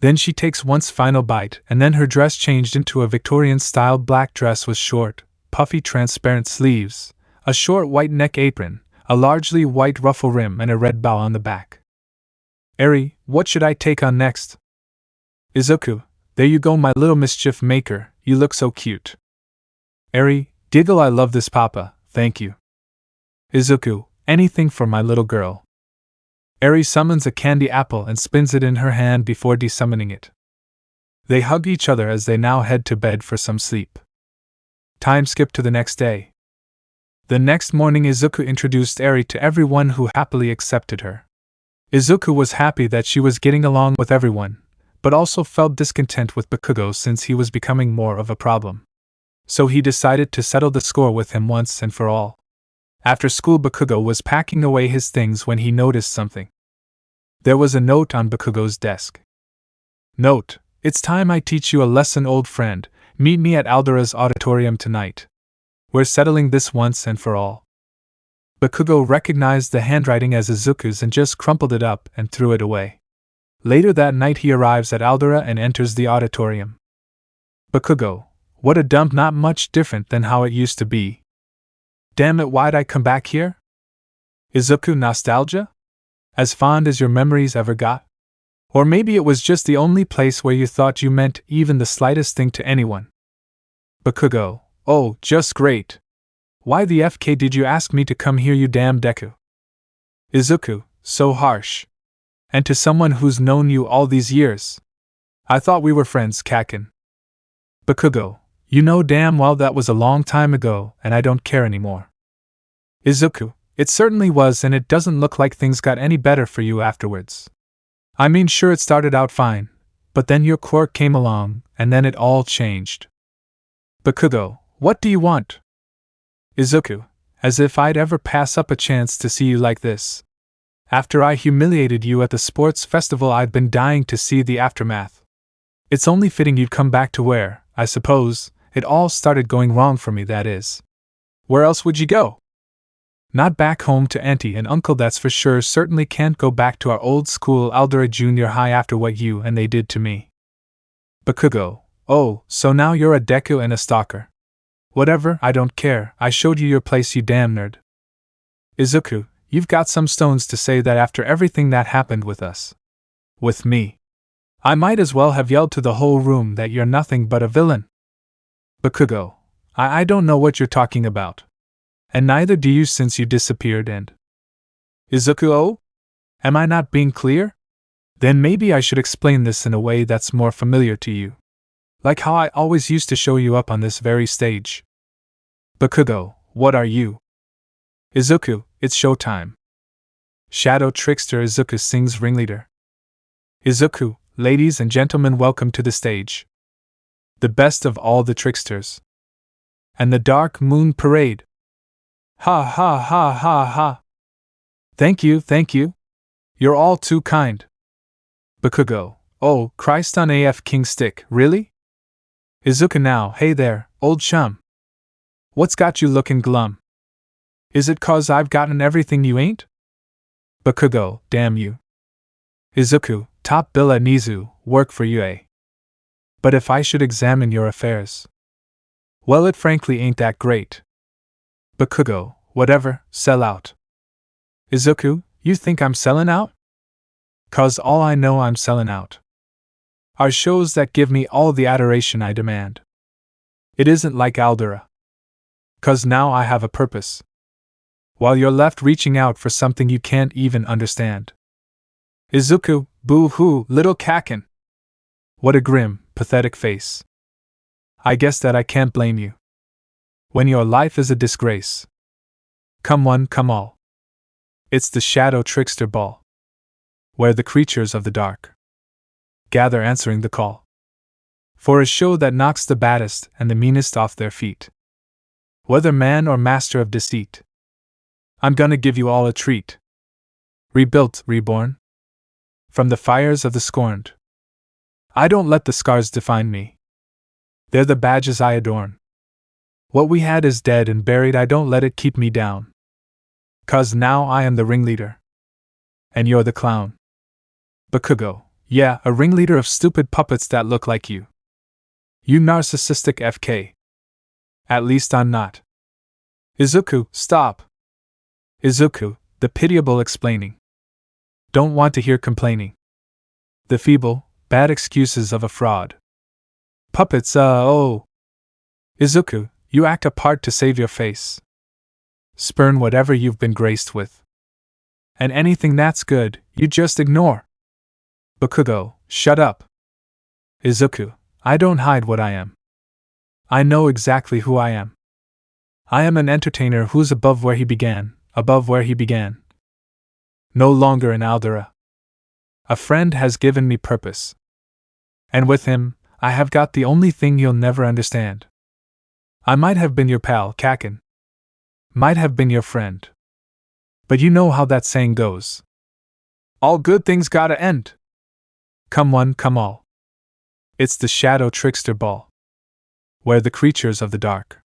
Then she takes one final bite, and then her dress changed into a Victorian-style black dress with short, puffy transparent sleeves, a short white neck apron, a largely white ruffle rim and a red bow on the back. Eri, what should I take on next? Izuku, there you go my little mischief maker, you look so cute. Eri, giggle I love this papa, thank you. Izuku, anything for my little girl. Eri summons a candy apple and spins it in her hand before desummoning it. They hug each other as they now head to bed for some sleep. Time skip to the next day. The next morning Izuku introduced Eri to everyone who happily accepted her. Izuku was happy that she was getting along with everyone, but also felt discontent with Bakugo since he was becoming more of a problem. So he decided to settle the score with him once and for all. After school Bakugo was packing away his things when he noticed something. There was a note on Bakugo's desk. Note, it's time I teach you a lesson old friend, meet me at Aldera's auditorium tonight. We're settling this once and for all. Bakugo recognized the handwriting as Izuku's and just crumpled it up and threw it away. Later that night he arrives at Aldera and enters the auditorium. Bakugo, what a dump, not much different than how it used to be. Damn it, why'd I come back here? Izuku, nostalgia? As fond as your memories ever got? Or maybe it was just the only place where you thought you meant even the slightest thing to anyone. Bakugo, oh, just great. Why the FK did you ask me to come here, you damn Deku? Izuku, so harsh. And to someone who's known you all these years. I thought we were friends, Kaken. Bakugo, you know damn well that was a long time ago and I don't care anymore. Izuku, it certainly was, and it doesn't look like things got any better for you afterwards. I mean, sure, it started out fine, but then your quirk came along, and then it all changed. Bakugo, what do you want? Izuku, as if I'd ever pass up a chance to see you like this. After I humiliated you at the sports festival, I'd been dying to see the aftermath. It's only fitting you'd come back to where, I suppose, it all started going wrong for me, that is. Where else would you go? Not back home to Auntie and Uncle, that's for sure. Certainly can't go back to our old school Aldera Junior High after what you and they did to me. Bakugo, oh, so now you're a Deku and a stalker. Whatever, I don't care, I showed you your place, you damn nerd. Izuku, you've got some stones to say that after everything that happened with us. With me. I might as well have yelled to the whole room that you're nothing but a villain. Bakugo, I don't know what you're talking about. And neither do you since you disappeared and… Izuku, oh? Am I not being clear? Then maybe I should explain this in a way that's more familiar to you. Like how I always used to show you up on this very stage. Bakugo, what are you? Izuku, it's showtime. Shadow Trickster Izuku sings ringleader. Izuku, ladies and gentlemen, welcome to the stage. The best of all the tricksters. And the Dark Moon Parade. Ha ha ha ha ha. Thank you, thank you. You're all too kind. Bakugo, oh, Christ on AF King Stick, really? Izuku, now, hey there, old chum. What's got you looking glum? Is it 'cause I've gotten everything you ain't? Bakugo, damn you. Izuku, top bill at Nizu, work for you, eh? But if I should examine your affairs, well, it frankly ain't that great. Bakugo, whatever, sell out. Izuku, you think I'm selling out? 'Cause all I know I'm selling out are shows that give me all the adoration I demand. It isn't like Aldera. 'Cause now I have a purpose, while you're left reaching out for something you can't even understand. Izuku, Boo-hoo, little Kaken! What a grim, pathetic face. I guess that I can't blame you. When your life is a disgrace. Come one, come all. It's the Shadow Trickster Ball, where the creatures of the dark gather answering the call. For a show that knocks the baddest and the meanest off their feet. Whether man or master of deceit, I'm gonna give you all a treat. Rebuilt, reborn, from the fires of the scorned. I don't let the scars define me. They're the badges I adorn. What we had is dead and buried, I don't let it keep me down. 'Cause now I am the ringleader. And you're the clown. Bakugo, yeah, a ringleader of stupid puppets that look like you. You narcissistic FK. At least I'm not. Izuku, stop. Izuku, the pitiable explaining. Don't want to hear complaining. The feeble, bad excuses of a fraud. Puppets, oh. Izuku, you act a part to save your face. Spurn whatever you've been graced with. And anything that's good, you just ignore. Bakugo, shut up. Izuku, I don't hide what I am. I know exactly who I am. I am an entertainer who's above where he began, above where he began. No longer an Aldera. A friend has given me purpose. And with him, I have got the only thing you'll never understand. I might have been your pal, Kaken. Might have been your friend. But you know how that saying goes. All good things gotta end. Come one, come all. It's the Shadow Trickster Ball, where the creatures of the dark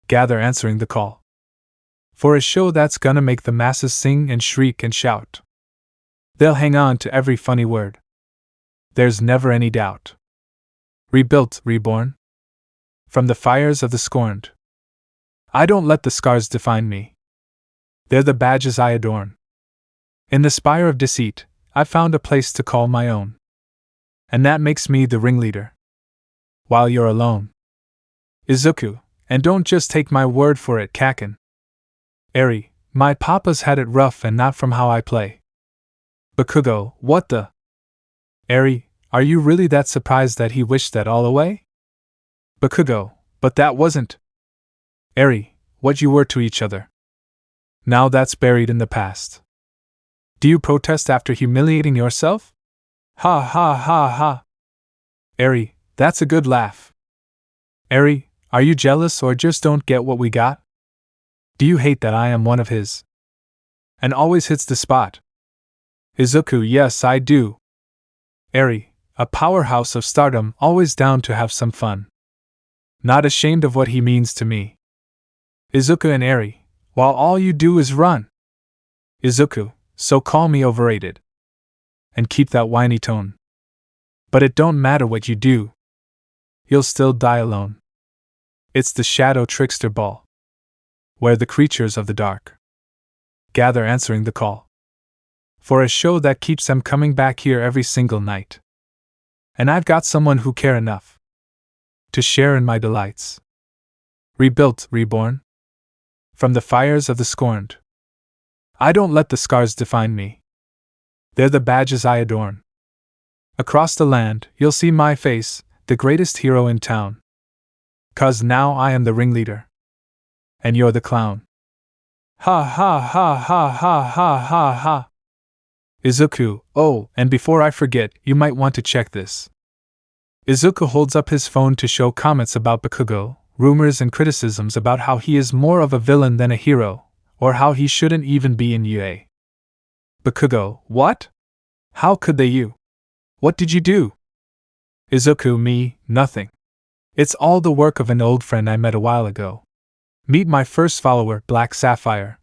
gather answering the call. For a show that's gonna make the masses sing and shriek and shout. They'll hang on to every funny word. There's never any doubt. Rebuilt, reborn, from the fires of the scorned. I don't let the scars define me. They're the badges I adorn. In the spire of deceit, I've found a place to call my own. And that makes me the ringleader. While you're alone. Izuku, and don't just take my word for it, Kaken. Eri, my papa's had it rough and not from how I play. Bakugo, what the? Eri, are you really that surprised that he wished that all away? Bakugo, but that wasn't. Eri, what you were to each other. Now that's buried in the past. Do you protest after humiliating yourself? Ha ha ha ha. Eri, that's a good laugh. Eri, are you jealous or just don't get what we got? Do you hate that I am one of his? And always hits the spot. Izuku, yes, I do. Eri, a powerhouse of stardom, always down to have some fun. Not ashamed of what he means to me. Izuku and Eri, while all you do is run. Izuku, so call me overrated. And keep that whiny tone. But it don't matter what you do. You'll still die alone. It's the Shadow Trickster Ball, where the creatures of the dark gather answering the call. For a show that keeps them coming back here every single night. And I've got someone who care enough to share in my delights. Rebuilt, reborn, from the fires of the scorned. I don't let the scars define me. They're the badges I adorn. Across the land, you'll see my face, the greatest hero in town. 'Cause now I am the ringleader. And you're the clown. Ha ha ha ha ha ha ha ha. Izuku, oh, and before I forget, you might want to check this. Izuku holds up his phone to show comments about Bakugo, rumors and criticisms about how he is more of a villain than a hero, or how he shouldn't even be in UA. Bakugo, what? How could they you? What did you do? Izuku, me, nothing. It's all the work of an old friend I met a while ago. Meet my first follower, Black Sapphire.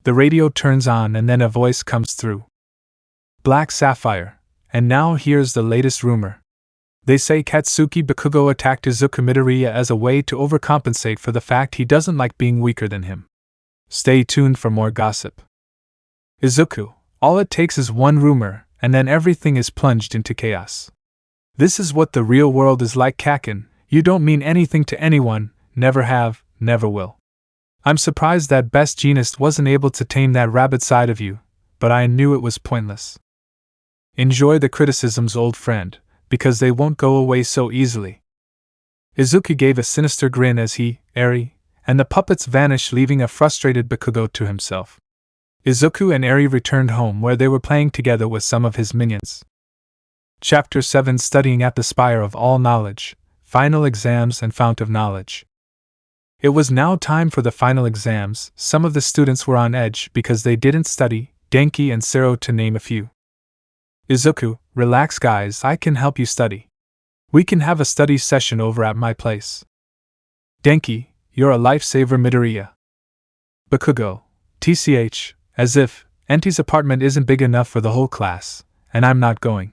The radio turns on and then a voice comes through. Black Sapphire, and now here's the latest rumor. They say Katsuki Bakugo attacked Izuku Midoriya as a way to overcompensate for the fact he doesn't like being weaker than him. Stay tuned for more gossip. Izuku, all it takes is one rumor, and then everything is plunged into chaos. This is what the real world is like, Kaken. You don't mean anything to anyone, never have, never will. I'm surprised that Best Jeanist wasn't able to tame that rabbit side of you, but I knew it was pointless. Enjoy the criticisms, old friend, because they won't go away so easily. Izuku gave a sinister grin as he, Eri, and the puppets vanished, leaving a frustrated Bakugo to himself. Izuku and Eri returned home, where they were playing together with some of his minions. Chapter 7: Studying at the Spire of All Knowledge, Final Exams and Fount of Knowledge. It was now time for the final exams. Some of the students were on edge because they didn't study, Denki and Sero to name a few. Izuku, relax guys, I can help you study. We can have a study session over at my place. Denki, you're a lifesaver, Midoriya. Bakugo, TCH, as if, Enti's apartment isn't big enough for the whole class, and I'm not going.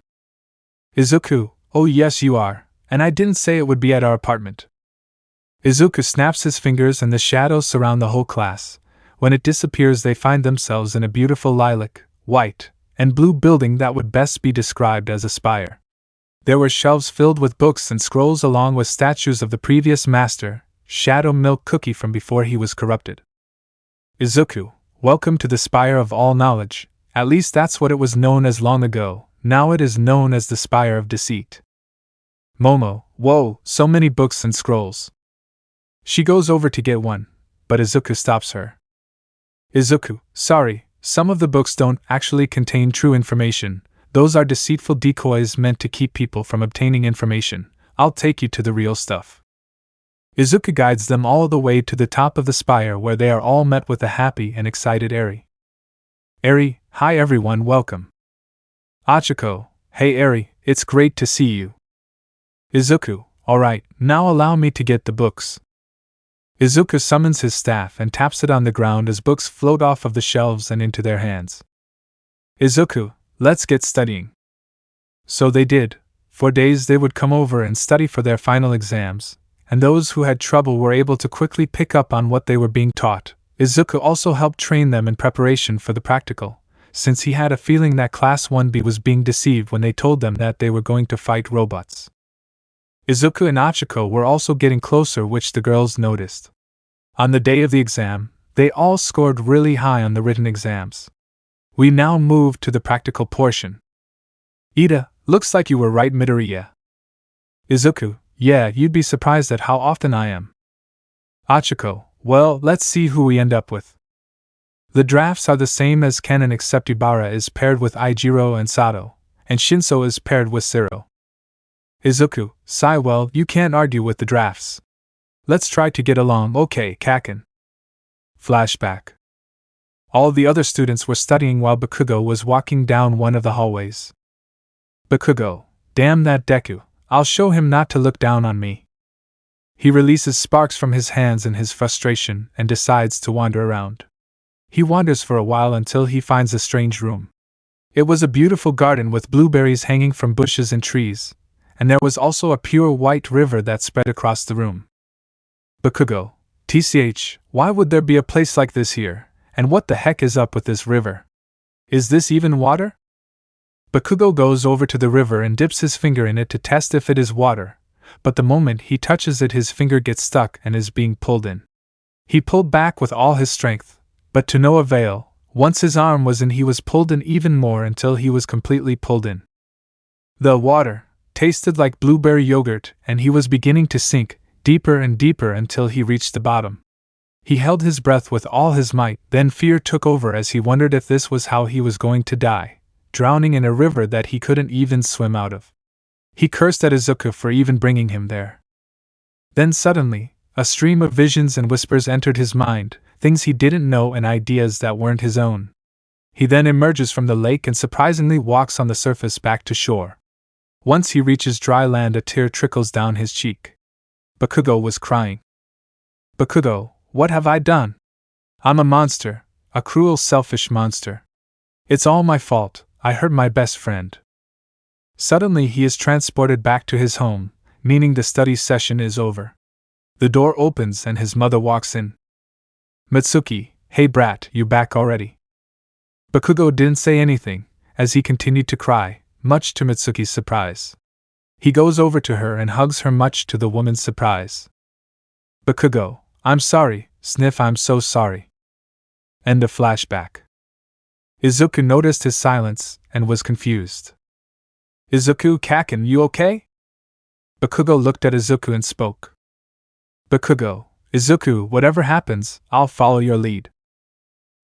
Izuku, oh yes you are, and I didn't say it would be at our apartment. Izuku snaps his fingers and the shadows surround the whole class. When it disappears, they find themselves in a beautiful lilac, white, and blue building that would best be described as a spire. There were shelves filled with books and scrolls along with statues of the previous master, Shadow Milk Cookie from before he was corrupted. Izuku, welcome to the Spire of All Knowledge. At least that's what it was known as long ago. Now it is known as the Spire of Deceit. Momo, whoa, so many books and scrolls. She goes over to get one, but Izuku stops her. Izuku, sorry, some of the books don't actually contain true information. Those are deceitful decoys meant to keep people from obtaining information. I'll take you to the real stuff. Izuku guides them all the way to the top of the spire, where they are all met with a happy and excited Eri. Eri, hi everyone, welcome. Achiko, hey Eri, it's great to see you. Izuku, alright, now allow me to get the books. Izuku summons his staff and taps it on the ground as books float off of the shelves and into their hands. Izuku, let's get studying. So they did. For days they would come over and study for their final exams, and those who had trouble were able to quickly pick up on what they were being taught. Izuku also helped train them in preparation for the practical, since he had a feeling that Class 1B was being deceived when they told them that they were going to fight robots. Izuku and Achiko were also getting closer, which the girls noticed. On the day of the exam, they all scored really high on the written exams. We now move to the practical portion. Ida, looks like you were right, Midoriya. Izuku, yeah, you'd be surprised at how often I am. Achiko, well, let's see who we end up with. The drafts are the same as canon except Ibara is paired with Eijiro and Sato, and Shinso is paired with Sero. Izuku, sigh, well, you can't argue with the drafts. Let's try to get along, okay, Kaken. Flashback. All the other students were studying while Bakugo was walking down one of the hallways. Bakugo, damn that Deku, I'll show him not to look down on me. He releases sparks from his hands in his frustration and decides to wander around. He wanders for a while until he finds a strange room. It was a beautiful garden with blueberries hanging from bushes and trees, and there was also a pure white river that spread across the room. Bakugo, TCH, why would there be a place like this here, and what the heck is up with this river? Is this even water? Bakugo goes over to the river and dips his finger in it to test if it is water, but the moment he touches it his finger gets stuck and is being pulled in. He pulled back with all his strength, but to no avail. Once his arm was in, he was pulled in even more until he was completely pulled in. The water tasted like blueberry yogurt, and he was beginning to sink deeper and deeper until he reached the bottom. He held his breath with all his might, then fear took over as he wondered if this was how he was going to die, drowning in a river that he couldn't even swim out of. He cursed at Izuku for even bringing him there. Then suddenly, a stream of visions and whispers entered his mind, things he didn't know and ideas that weren't his own. He then emerges from the lake and surprisingly walks on the surface back to shore. Once he reaches dry land, a tear trickles down his cheek. Bakugo was crying. Bakugo, what have I done? I'm a monster, a cruel, selfish monster. It's all my fault, I hurt my best friend. Suddenly he is transported back to his home, meaning the study session is over. The door opens and his mother walks in. Mitsuki, hey brat, you back already? Bakugo didn't say anything, as he continued to cry, much to Mitsuki's surprise. He goes over to her and hugs her, much to the woman's surprise. Bakugo, I'm sorry, sniff, I'm so sorry. End of flashback. Izuku noticed his silence and was confused. Izuku, Kaken, you okay? Bakugo looked at Izuku and spoke. Bakugo, Izuku, whatever happens, I'll follow your lead.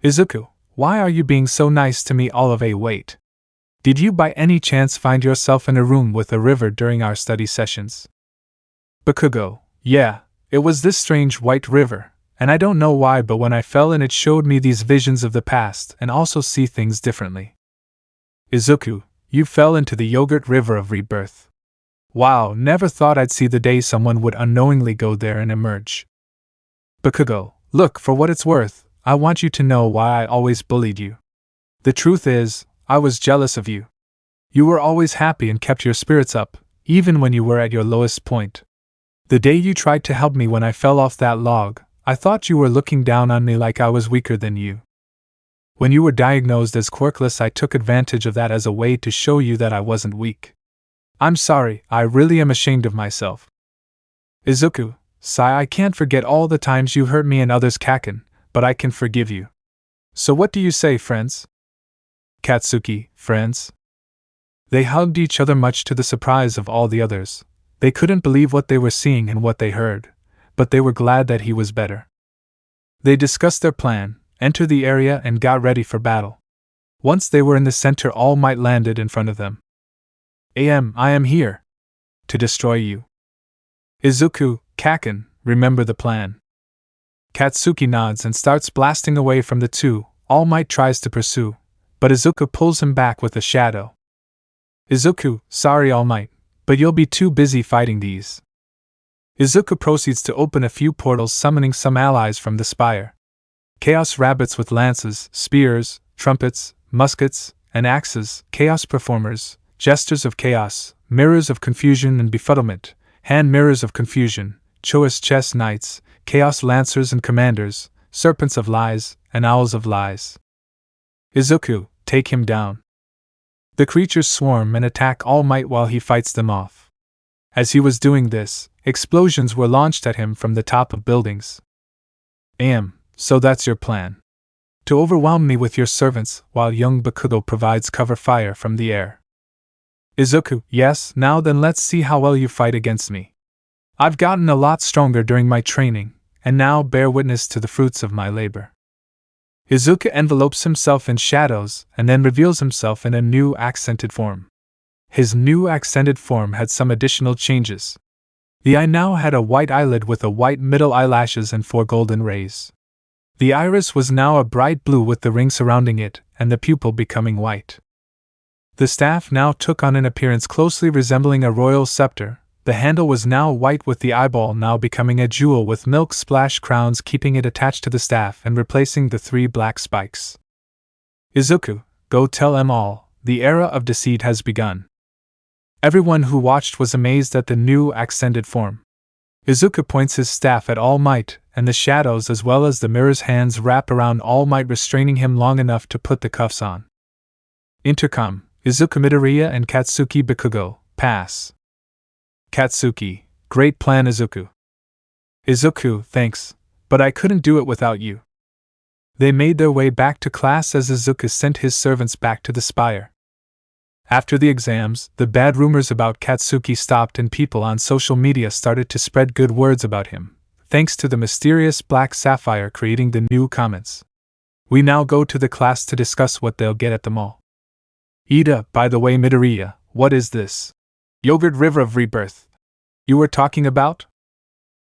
Izuku, why are you being so nice to me all of a wait? Did you by any chance find yourself in a room with a river during our study sessions? Bakugo, yeah, it was this strange white river, and I don't know why, but when I fell in it showed me these visions of the past and also see things differently. Izuku, you fell into the yogurt river of rebirth. Wow, never thought I'd see the day someone would unknowingly go there and emerge. Bakugo, look, for what it's worth, I want you to know why I always bullied you. The truth is, I was jealous of you. You were always happy and kept your spirits up, even when you were at your lowest point. The day you tried to help me when I fell off that log, I thought you were looking down on me like I was weaker than you. When you were diagnosed as quirkless, I took advantage of that as a way to show you that I wasn't weak. I'm sorry, I really am ashamed of myself. Izuku, Sai, I can't forget all the times you hurt me and others, Kaken, but I can forgive you. So what do you say, friends? Katsuki, friends? They hugged each other, much to the surprise of all the others. They couldn't believe what they were seeing and what they heard, but they were glad that he was better. They discussed their plan, entered the area, and got ready for battle. Once they were in the center, All Might landed in front of them. I am here. To destroy you. Izuku, Kaken, remember the plan. Katsuki nods and starts blasting away from the two. All Might tries to pursue, but Izuku pulls him back with a shadow. Izuku, sorry All Might, but you'll be too busy fighting these. Izuku proceeds to open a few portals, summoning some allies from the spire. Chaos rabbits with lances, spears, trumpets, muskets, and axes, chaos performers, jesters of chaos, mirrors of confusion and befuddlement, hand mirrors of confusion, choice chess knights, chaos lancers and commanders, serpents of lies, and owls of lies. Izuku, take him down. The creatures swarm and attack All Might while he fights them off. As he was doing this, explosions were launched at him from the top of buildings. So that's your plan. To overwhelm me with your servants while young Bakugo provides cover fire from the air. Izuku, yes, now then let's see how well you fight against me. I've gotten a lot stronger during my training, and now bear witness to the fruits of my labor. Izuku envelopes himself in shadows and then reveals himself in a new accented form. His new accented form had some additional changes. The eye now had a white eyelid with a white middle eyelashes and 4 golden rays. The iris was now a bright blue with the ring surrounding it, and the pupil becoming white. The staff now took on an appearance closely resembling a royal scepter. The handle was now white with the eyeball now becoming a jewel with milk splash crowns keeping it attached to the staff and replacing the 3 black spikes. Izuku, go tell them all, the era of deceit has begun. Everyone who watched was amazed at the new accented form. Izuku points his staff at All Might, and the shadows as well as the mirror's hands wrap around All Might, restraining him long enough to put the cuffs on. Intercom, Izuku Midoriya and Katsuki Bakugo, pass. Katsuki, great plan Izuku. Izuku, thanks, but I couldn't do it without you. They made their way back to class as Izuku sent his servants back to the spire. After the exams, the bad rumors about Katsuki stopped and people on social media started to spread good words about him, thanks to the mysterious Black Sapphire creating the new comments. We now go to the class to discuss what they'll get at the mall. Ida, by the way Midoriya, what is this? Yogurt River of Rebirth. You were talking about?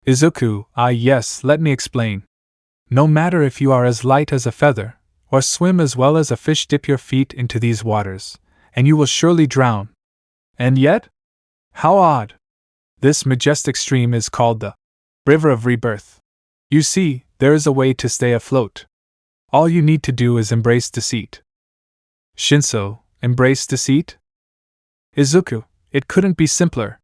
Izuku, yes, let me explain. No matter if you are as light as a feather, or swim as well as a fish, dip your feet into these waters, and you will surely drown. And yet? How odd! This majestic stream is called the River of Rebirth. You see, there is a way to stay afloat. All you need to do is embrace deceit. Shinso, embrace deceit? Izuku, it couldn't be simpler.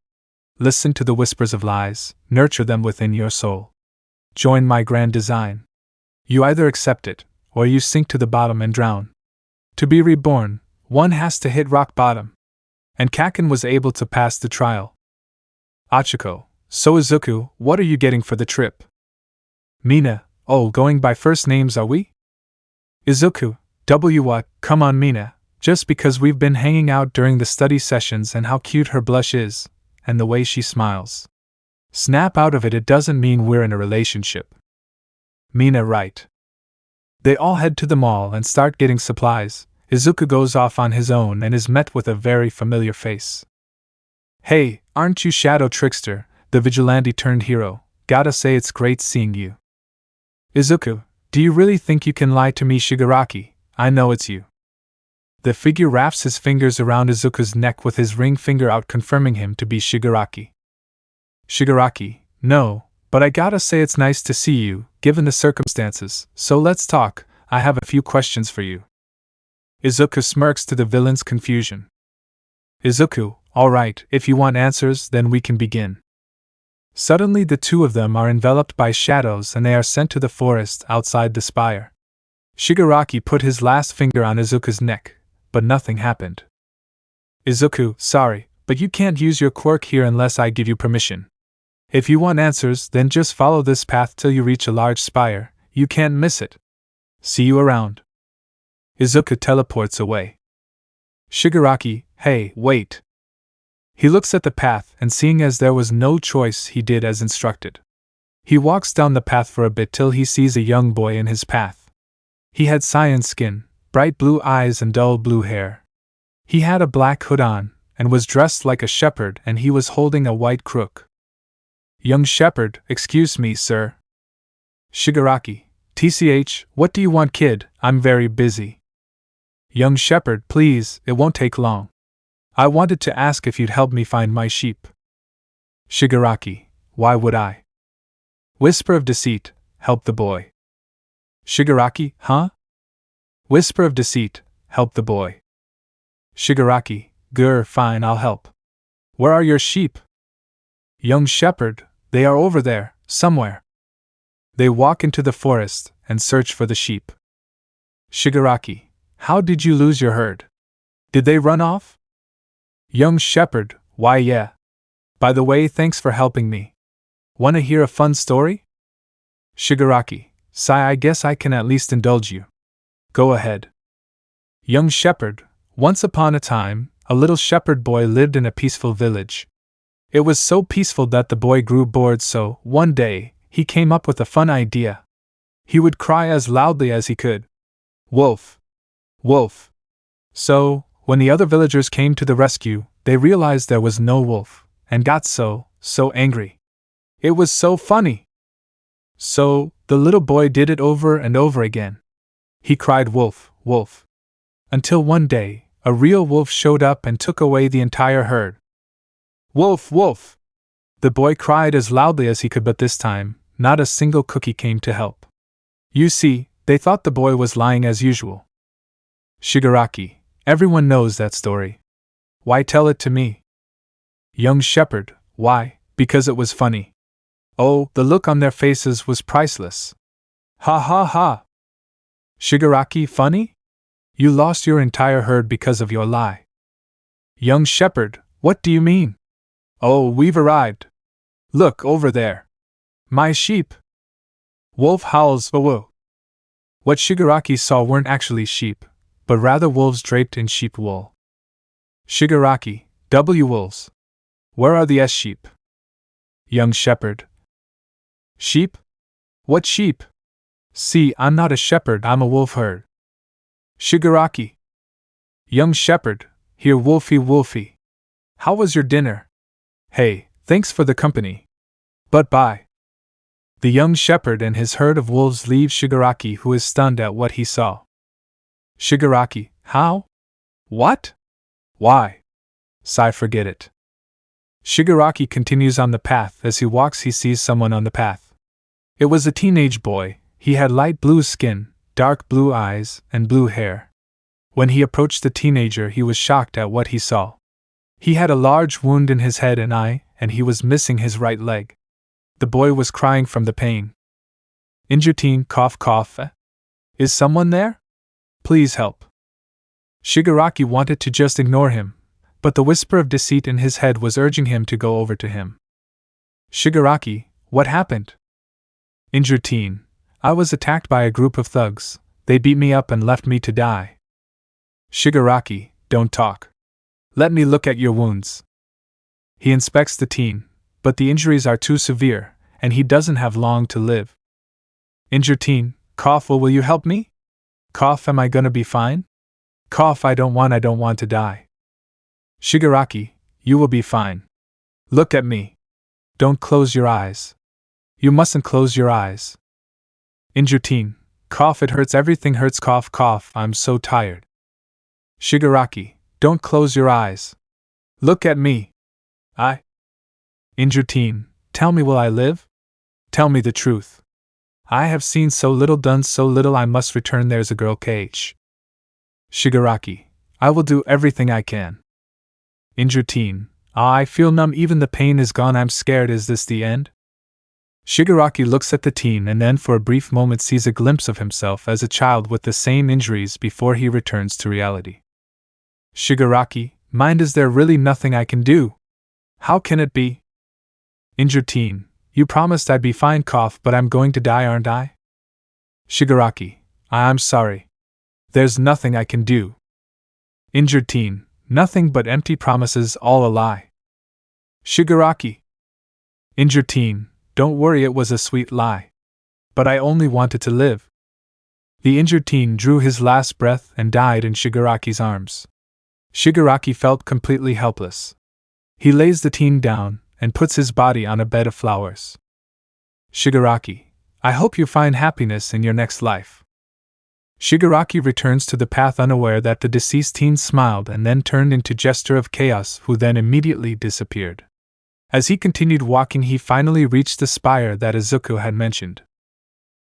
Listen to the whispers of lies, nurture them within your soul. Join my grand design. You either accept it, or you sink to the bottom and drown. To be reborn, one has to hit rock bottom. And Kaken was able to pass the trial. Achiko, so Izuku, what are you getting for the trip? Mina, going by first names are we? Izuku, what, come on Mina, Just because we've been hanging out during the study sessions and how cute her blush is, and the way she smiles. Snap out of it, it doesn't mean we're in a relationship. Mean it right. They all head to the mall and start getting supplies. Izuku goes off on his own and is met with a very familiar face. Hey, aren't you Shadow Trickster, the vigilante turned hero? Gotta say it's great seeing you. Izuku, do you really think you can lie to me, Shigaraki? I know it's you. The figure wraps his fingers around Izuku's neck with his ring finger out, confirming him to be Shigaraki. Shigaraki, no, but I gotta say it's nice to see you, given the circumstances, so let's talk. I have a few questions for you. Izuku smirks to the villain's confusion. Izuku, alright, if you want answers, then we can begin. Suddenly the two of them are enveloped by shadows and they are sent to the forest outside the spire. Shigaraki put his last finger on Izuku's neck, but nothing happened. Izuku, sorry, but you can't use your quirk here unless I give you permission. If you want answers, then just follow this path till you reach a large spire. You can't miss it. See you around. Izuku teleports away. Shigaraki, hey, wait. He looks at the path and seeing as there was no choice, he did as instructed. He walks down the path for a bit till he sees a young boy in his path. He had cyan skin, bright blue eyes and dull blue hair. He had a black hood on, and was dressed like a shepherd, and he was holding a white crook. Young shepherd, excuse me, sir. Shigaraki, TCH, what do you want, kid? I'm very busy. Young shepherd, please, it won't take long. I wanted to ask if you'd help me find my sheep. Shigaraki, why would I? Whisper of deceit, help the boy. Shigaraki, huh? Whisper of deceit, help the boy. Shigaraki, grr, fine, I'll help. Where are your sheep? Young shepherd, they are over there, somewhere. They walk into the forest and search for the sheep. Shigaraki, how did you lose your herd? Did they run off? Young shepherd, why yeah. By the way, thanks for helping me. Wanna hear a fun story? Shigaraki, sigh, I guess I can at least indulge you. Go ahead. Young shepherd, once upon a time, a little shepherd boy lived in a peaceful village. It was so peaceful that the boy grew bored, so, one day, he came up with a fun idea. He would cry as loudly as he could. Wolf! Wolf! So, when the other villagers came to the rescue, they realized there was no wolf, and got so angry. It was so funny! So, the little boy did it over and over again. He cried wolf, wolf. Until one day, a real wolf showed up and took away the entire herd. Wolf, wolf! The boy cried as loudly as he could, but this time, not a single cookie came to help. You see, they thought the boy was lying as usual. Shigaraki, everyone knows that story. Why tell it to me? Young shepherd, why? Because it was funny. Oh, the look on their faces was priceless. Ha ha ha! Shigaraki, funny? You lost your entire herd because of your lie. Young shepherd, what do you mean? Oh, we've arrived. Look over there. My sheep. Wolf howls, whoa. What Shigaraki saw weren't actually sheep, but rather wolves draped in sheep wool. Shigaraki, W wolves. Where are the S sheep? Young shepherd. Sheep? What sheep? See, I'm not a shepherd, I'm a wolf herd. Shigaraki. Young shepherd, here wolfie wolfie. How was your dinner? Hey, thanks for the company. But bye. The young shepherd and his herd of wolves leave Shigaraki, who is stunned at what he saw. Shigaraki, how? What? Why? Sigh, forget it. Shigaraki continues on the path. As he walks, he sees someone on the path. It was a teenage boy. He had light blue skin, dark blue eyes, and blue hair. When he approached the teenager, he was shocked at what he saw. He had a large wound in his head and eye, and he was missing his right leg. The boy was crying from the pain. Injured teen, cough cough. Is someone there? Please help. Shigaraki wanted to just ignore him, but the whisper of deceit in his head was urging him to go over to him. Shigaraki, what happened? Injured teen, I was attacked by a group of thugs. They beat me up and left me to die. Shigaraki, don't talk. Let me look at your wounds. He inspects the teen, but the injuries are too severe, and he doesn't have long to live. Injured teen, cough, will you help me? Cough, am I gonna be fine? Cough, I don't want to die. Shigaraki, you will be fine. Look at me. Don't close your eyes. You mustn't close your eyes. Injured teen, cough, it hurts, everything hurts, cough, cough, I'm so tired. Shigaraki, don't close your eyes. Look at me. Injured teen, tell me, will I live? Tell me the truth. I have seen so little, done so little, I must return, there's a girl cage. Shigaraki, I will do everything I can. Injured teen, I feel numb, even the pain is gone, I'm scared, is this the end? Shigaraki looks at the teen and then for a brief moment sees a glimpse of himself as a child with the same injuries before he returns to reality. Shigaraki, mind, is there really nothing I can do? How can it be? Injured teen, you promised I'd be fine, cough, but I'm going to die, aren't I? Shigaraki, I'm sorry. There's nothing I can do. Injured teen, nothing but empty promises, all a lie. Shigaraki. Injured teen, don't worry, it was a sweet lie. But I only wanted to live. The injured teen drew his last breath and died in Shigaraki's arms. Shigaraki felt completely helpless. He lays the teen down and puts his body on a bed of flowers. Shigaraki, I hope you find happiness in your next life. Shigaraki returns to the path unaware that the deceased teen smiled and then turned into Jester of Chaos, who then immediately disappeared. As he continued walking, he finally reached the spire that Izuku had mentioned.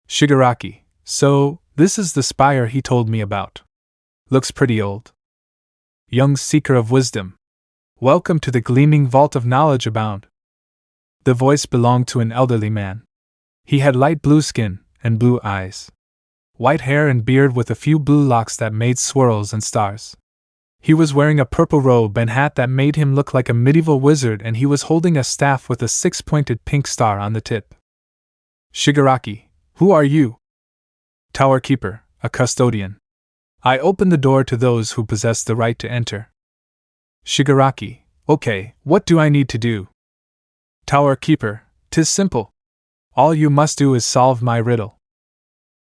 Shigaraki, so, this is the spire he told me about. Looks pretty old. Young seeker of wisdom. Welcome to the gleaming vault of knowledge abound. The voice belonged to an elderly man. He had light blue skin and blue eyes, white hair and beard with a few blue locks that made swirls and stars. He was wearing a purple robe and hat that made him look like a medieval wizard, and he was holding a staff with a six-pointed pink star on the tip. Shigaraki, who are you? Tower Keeper, a custodian. I open the door to those who possess the right to enter. Shigaraki, okay, what do I need to do? Tower Keeper, 'tis simple. All you must do is solve my riddle.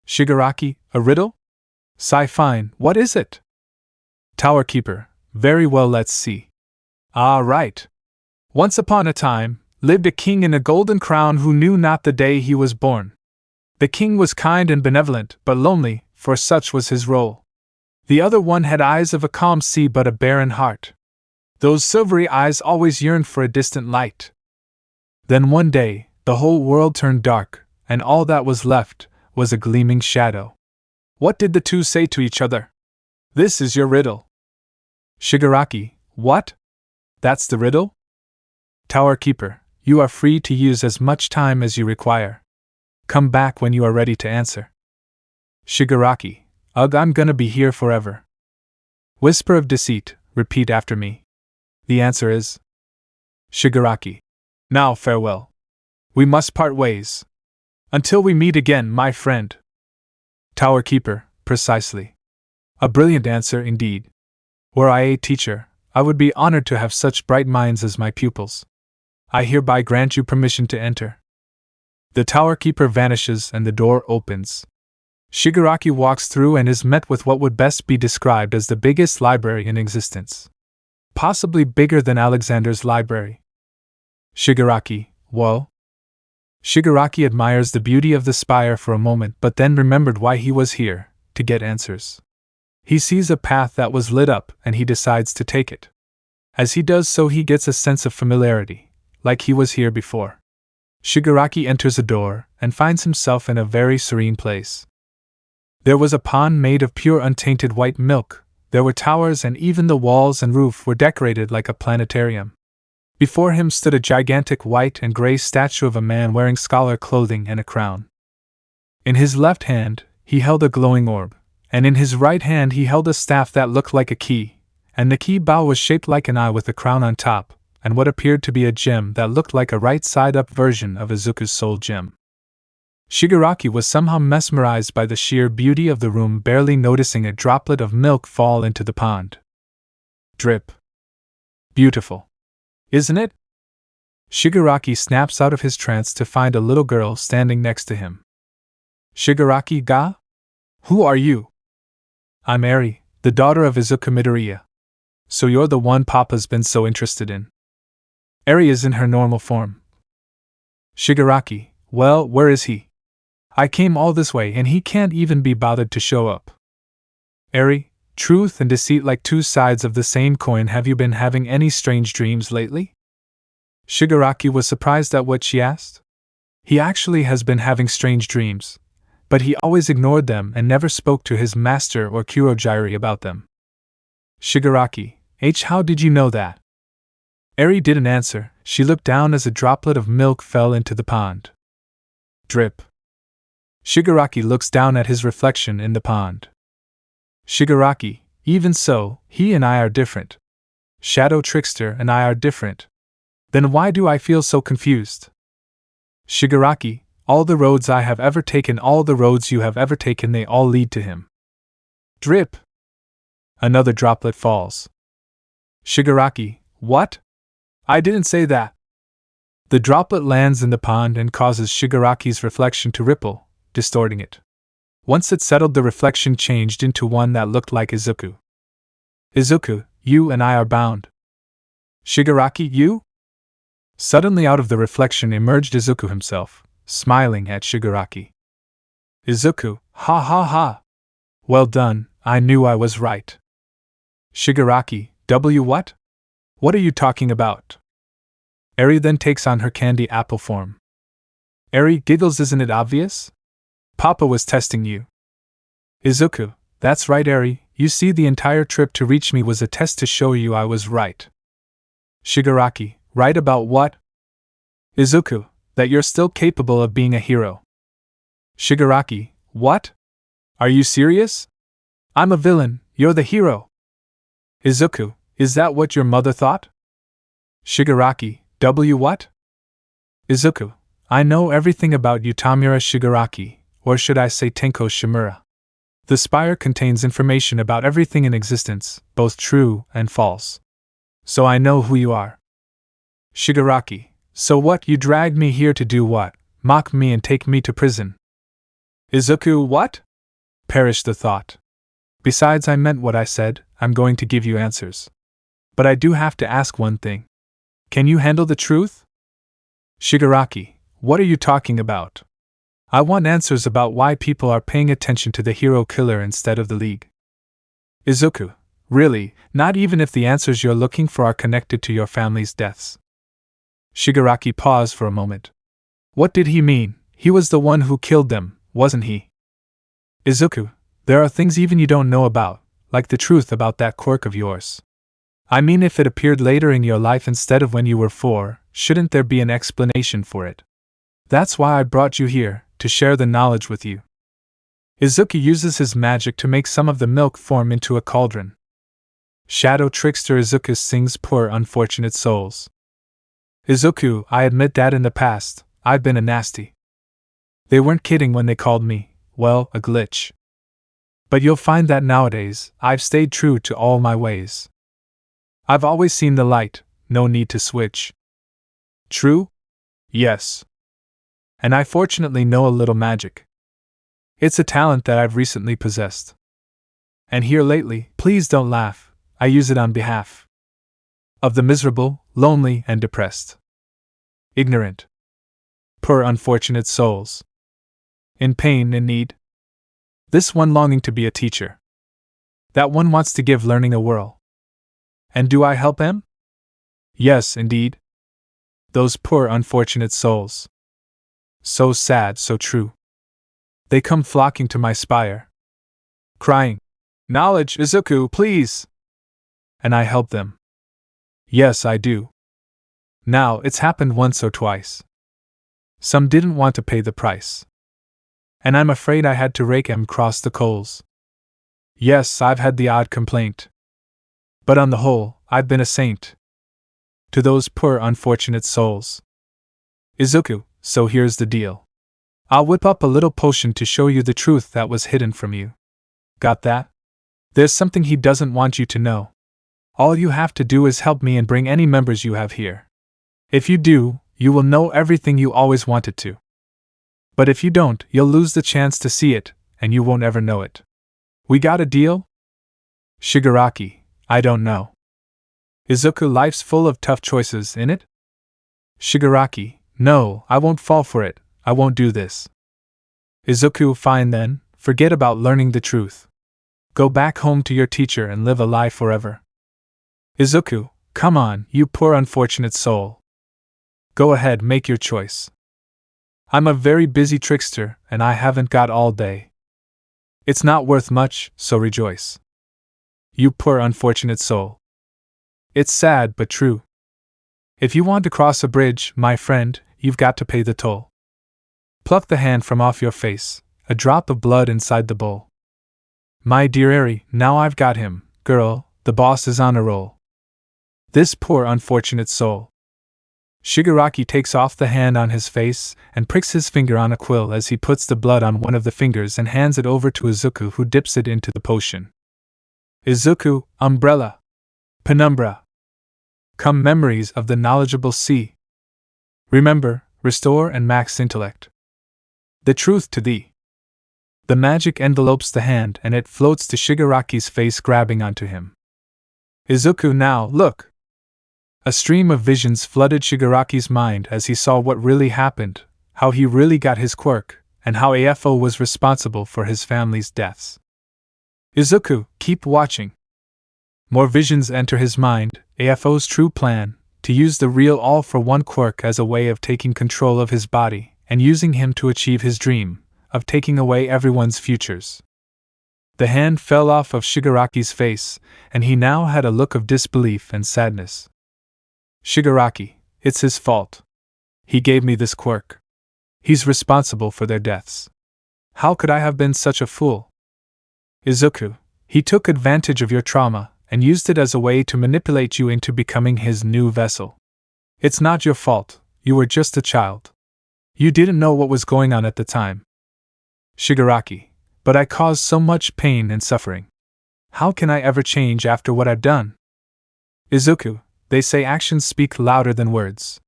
Shigaraki, a riddle? Fine, what is it? Tower Keeper, very well, let's see. Ah, right. Once upon a time, lived a king in a golden crown who knew not the day he was born. The king was kind and benevolent, but lonely, for such was his role. The other one had eyes of a calm sea but a barren heart. Those silvery eyes always yearned for a distant light. Then one day, the whole world turned dark, and all that was left was a gleaming shadow. What did the two say to each other? This is your riddle. Shigaraki, what? That's the riddle? Tower Keeper, you are free to use as much time as you require. Come back when you are ready to answer. Shigaraki, ugh, I'm gonna be here forever. Whisper of deceit, repeat after me. The answer is Shigaraki. Now farewell. We must part ways. Until we meet again, my friend. Tower Keeper, precisely. A brilliant answer indeed. Were I a teacher, I would be honored to have such bright minds as my pupils. I hereby grant you permission to enter. The Tower Keeper vanishes and the door opens. Shigaraki walks through and is met with what would best be described as the biggest library in existence. Possibly bigger than Alexander's library. Shigaraki, whoa. Shigaraki admires the beauty of the spire for a moment, but then remembered why he was here, to get answers. He sees a path that was lit up and he decides to take it. As he does so, he gets a sense of familiarity, like he was here before. Shigaraki enters a door and finds himself in a very serene place. There was a pond made of pure untainted white milk, there were towers, and even the walls and roof were decorated like a planetarium. Before him stood a gigantic white and gray statue of a man wearing scholar clothing and a crown. In his left hand, he held a glowing orb, and in his right hand he held a staff that looked like a key, and the key bow was shaped like an eye with a crown on top, and what appeared to be a gem that looked like a right-side-up version of Izuku's soul gem. Shigaraki was somehow mesmerized by the sheer beauty of the room, barely noticing a droplet of milk fall into the pond. Drip. Beautiful. Isn't it? Shigaraki snaps out of his trance to find a little girl standing next to him. Shigaraki-ga? Who are you? I'm Eri, the daughter of Izuku Midoriya. So you're the one Papa's been so interested in. Eri is in her normal form. Shigaraki, well, where is he? I came all this way and he can't even be bothered to show up. Eri, truth and deceit like two sides of the same coin. Have you been having any strange dreams lately? Shigaraki was surprised at what she asked. He actually has been having strange dreams, but he always ignored them and never spoke to his master or Kurogiri about them. Shigaraki, how did you know that? Eri didn't answer. She looked down as a droplet of milk fell into the pond. Drip. Shigaraki looks down at his reflection in the pond. Shigaraki, even so, he and I are different. Shadow Trickster and I are different. Then why do I feel so confused? Shigaraki, all the roads I have ever taken, all the roads you have ever taken, they all lead to him. Drip. Another droplet falls. Shigaraki, what? I didn't say that. The droplet lands in the pond and causes Shigaraki's reflection to ripple, distorting it. Once it settled, the reflection changed into one that looked like Izuku. Izuku, you and I are bound. Shigaraki, you? Suddenly out of the reflection emerged Izuku himself, smiling at Shigaraki. Izuku, ha ha ha. Well done, I knew I was right. Shigaraki, what? What are you talking about? Eri then takes on her candy apple form. Eri giggles, isn't it obvious? Papa was testing you. Izuku, that's right Eri, you see the entire trip to reach me was a test to show you I was right. Shigaraki, right about what? Izuku, that you're still capable of being a hero. Shigaraki, what? Are you serious? I'm a villain, you're the hero. Izuku, is that what your mother thought? Shigaraki, what? Izuku, I know everything about you, Tamura Shigaraki, or should I say Tenko Shimura. The spire contains information about everything in existence, both true and false. So I know who you are. Shigaraki, so what? You dragged me here to do what? Mock me and take me to prison. Izuku, what? Perish the thought. Besides, I meant what I said. I'm going to give you answers. But I do have to ask one thing. Can you handle the truth? Shigaraki, what are you talking about? I want answers about why people are paying attention to the hero killer instead of the League. Izuku, really, not even if the answers you're looking for are connected to your family's deaths. Shigaraki paused for a moment. What did he mean? He was the one who killed them, wasn't he? Izuku, there are things even you don't know about, like the truth about that quirk of yours. I mean, if it appeared later in your life instead of when you were 4, shouldn't there be an explanation for it? That's why I brought you here, to share the knowledge with you. Izuku uses his magic to make some of the milk form into a cauldron. Shadow Trickster Izuku sings poor unfortunate souls. Izuku, I admit that in the past, I've been a nasty. They weren't kidding when they called me, well, a glitch. But you'll find that nowadays, I've stayed true to all my ways. I've always seen the light, no need to switch. True? Yes. And I fortunately know a little magic. It's a talent that I've recently possessed. And here lately, please don't laugh, I use it on behalf of the miserable, lonely, and depressed. Ignorant. Poor unfortunate souls. In pain and need. This one longing to be a teacher. That one wants to give learning a whirl. And do I help them? Yes, indeed. Those poor unfortunate souls. So sad, so true. They come flocking to my spire, crying, "Knowledge, Izuku, please!" And I help them. Yes, I do. Now, it's happened once or twice. Some didn't want to pay the price. And I'm afraid I had to rake 'em across the coals. Yes, I've had the odd complaint. But on the whole, I've been a saint. To those poor unfortunate souls. Izuku, so here's the deal. I'll whip up a little potion to show you the truth that was hidden from you. Got that? There's something he doesn't want you to know. All you have to do is help me and bring any members you have here. If you do, you will know everything you always wanted to. But if you don't, you'll lose the chance to see it, and you won't ever know it. We got a deal? Shigaraki, I don't know. Izuku, life's full of tough choices, innit? Shigaraki, no, I won't fall for it, I won't do this. Izuku, fine then, forget about learning the truth. Go back home to your teacher and live a lie forever. Izuku, come on, you poor unfortunate soul. Go ahead, make your choice. I'm a very busy trickster, and I haven't got all day. It's not worth much, so rejoice. You poor unfortunate soul. It's sad but true. If you want to cross a bridge, my friend, you've got to pay the toll. Pluck the hand from off your face, a drop of blood inside the bowl. My dear Eri, now I've got him, girl, the boss is on a roll. This poor unfortunate soul. Shigaraki takes off the hand on his face and pricks his finger on a quill as he puts the blood on one of the fingers and hands it over to Izuku, who dips it into the potion. Izuku, umbrella. Penumbra. Come memories of the knowledgeable sea. Remember, restore and max intellect. The truth to thee. The magic envelopes the hand and it floats to Shigaraki's face, grabbing onto him. Izuku, now, look! A stream of visions flooded Shigaraki's mind as he saw what really happened, how he really got his quirk, and how AFO was responsible for his family's deaths. Izuku, keep watching. More visions enter his mind, AFO's true plan, to use the real all-for-one quirk as a way of taking control of his body, and using him to achieve his dream, of taking away everyone's futures. The hand fell off of Shigaraki's face, and he now had a look of disbelief and sadness. Shigaraki, it's his fault. He gave me this quirk. He's responsible for their deaths. How could I have been such a fool? Izuku, he took advantage of your trauma and used it as a way to manipulate you into becoming his new vessel. It's not your fault, you were just a child. You didn't know what was going on at the time. Shigaraki, but I caused so much pain and suffering. How can I ever change after what I've done? Izuku, they say actions speak louder than words.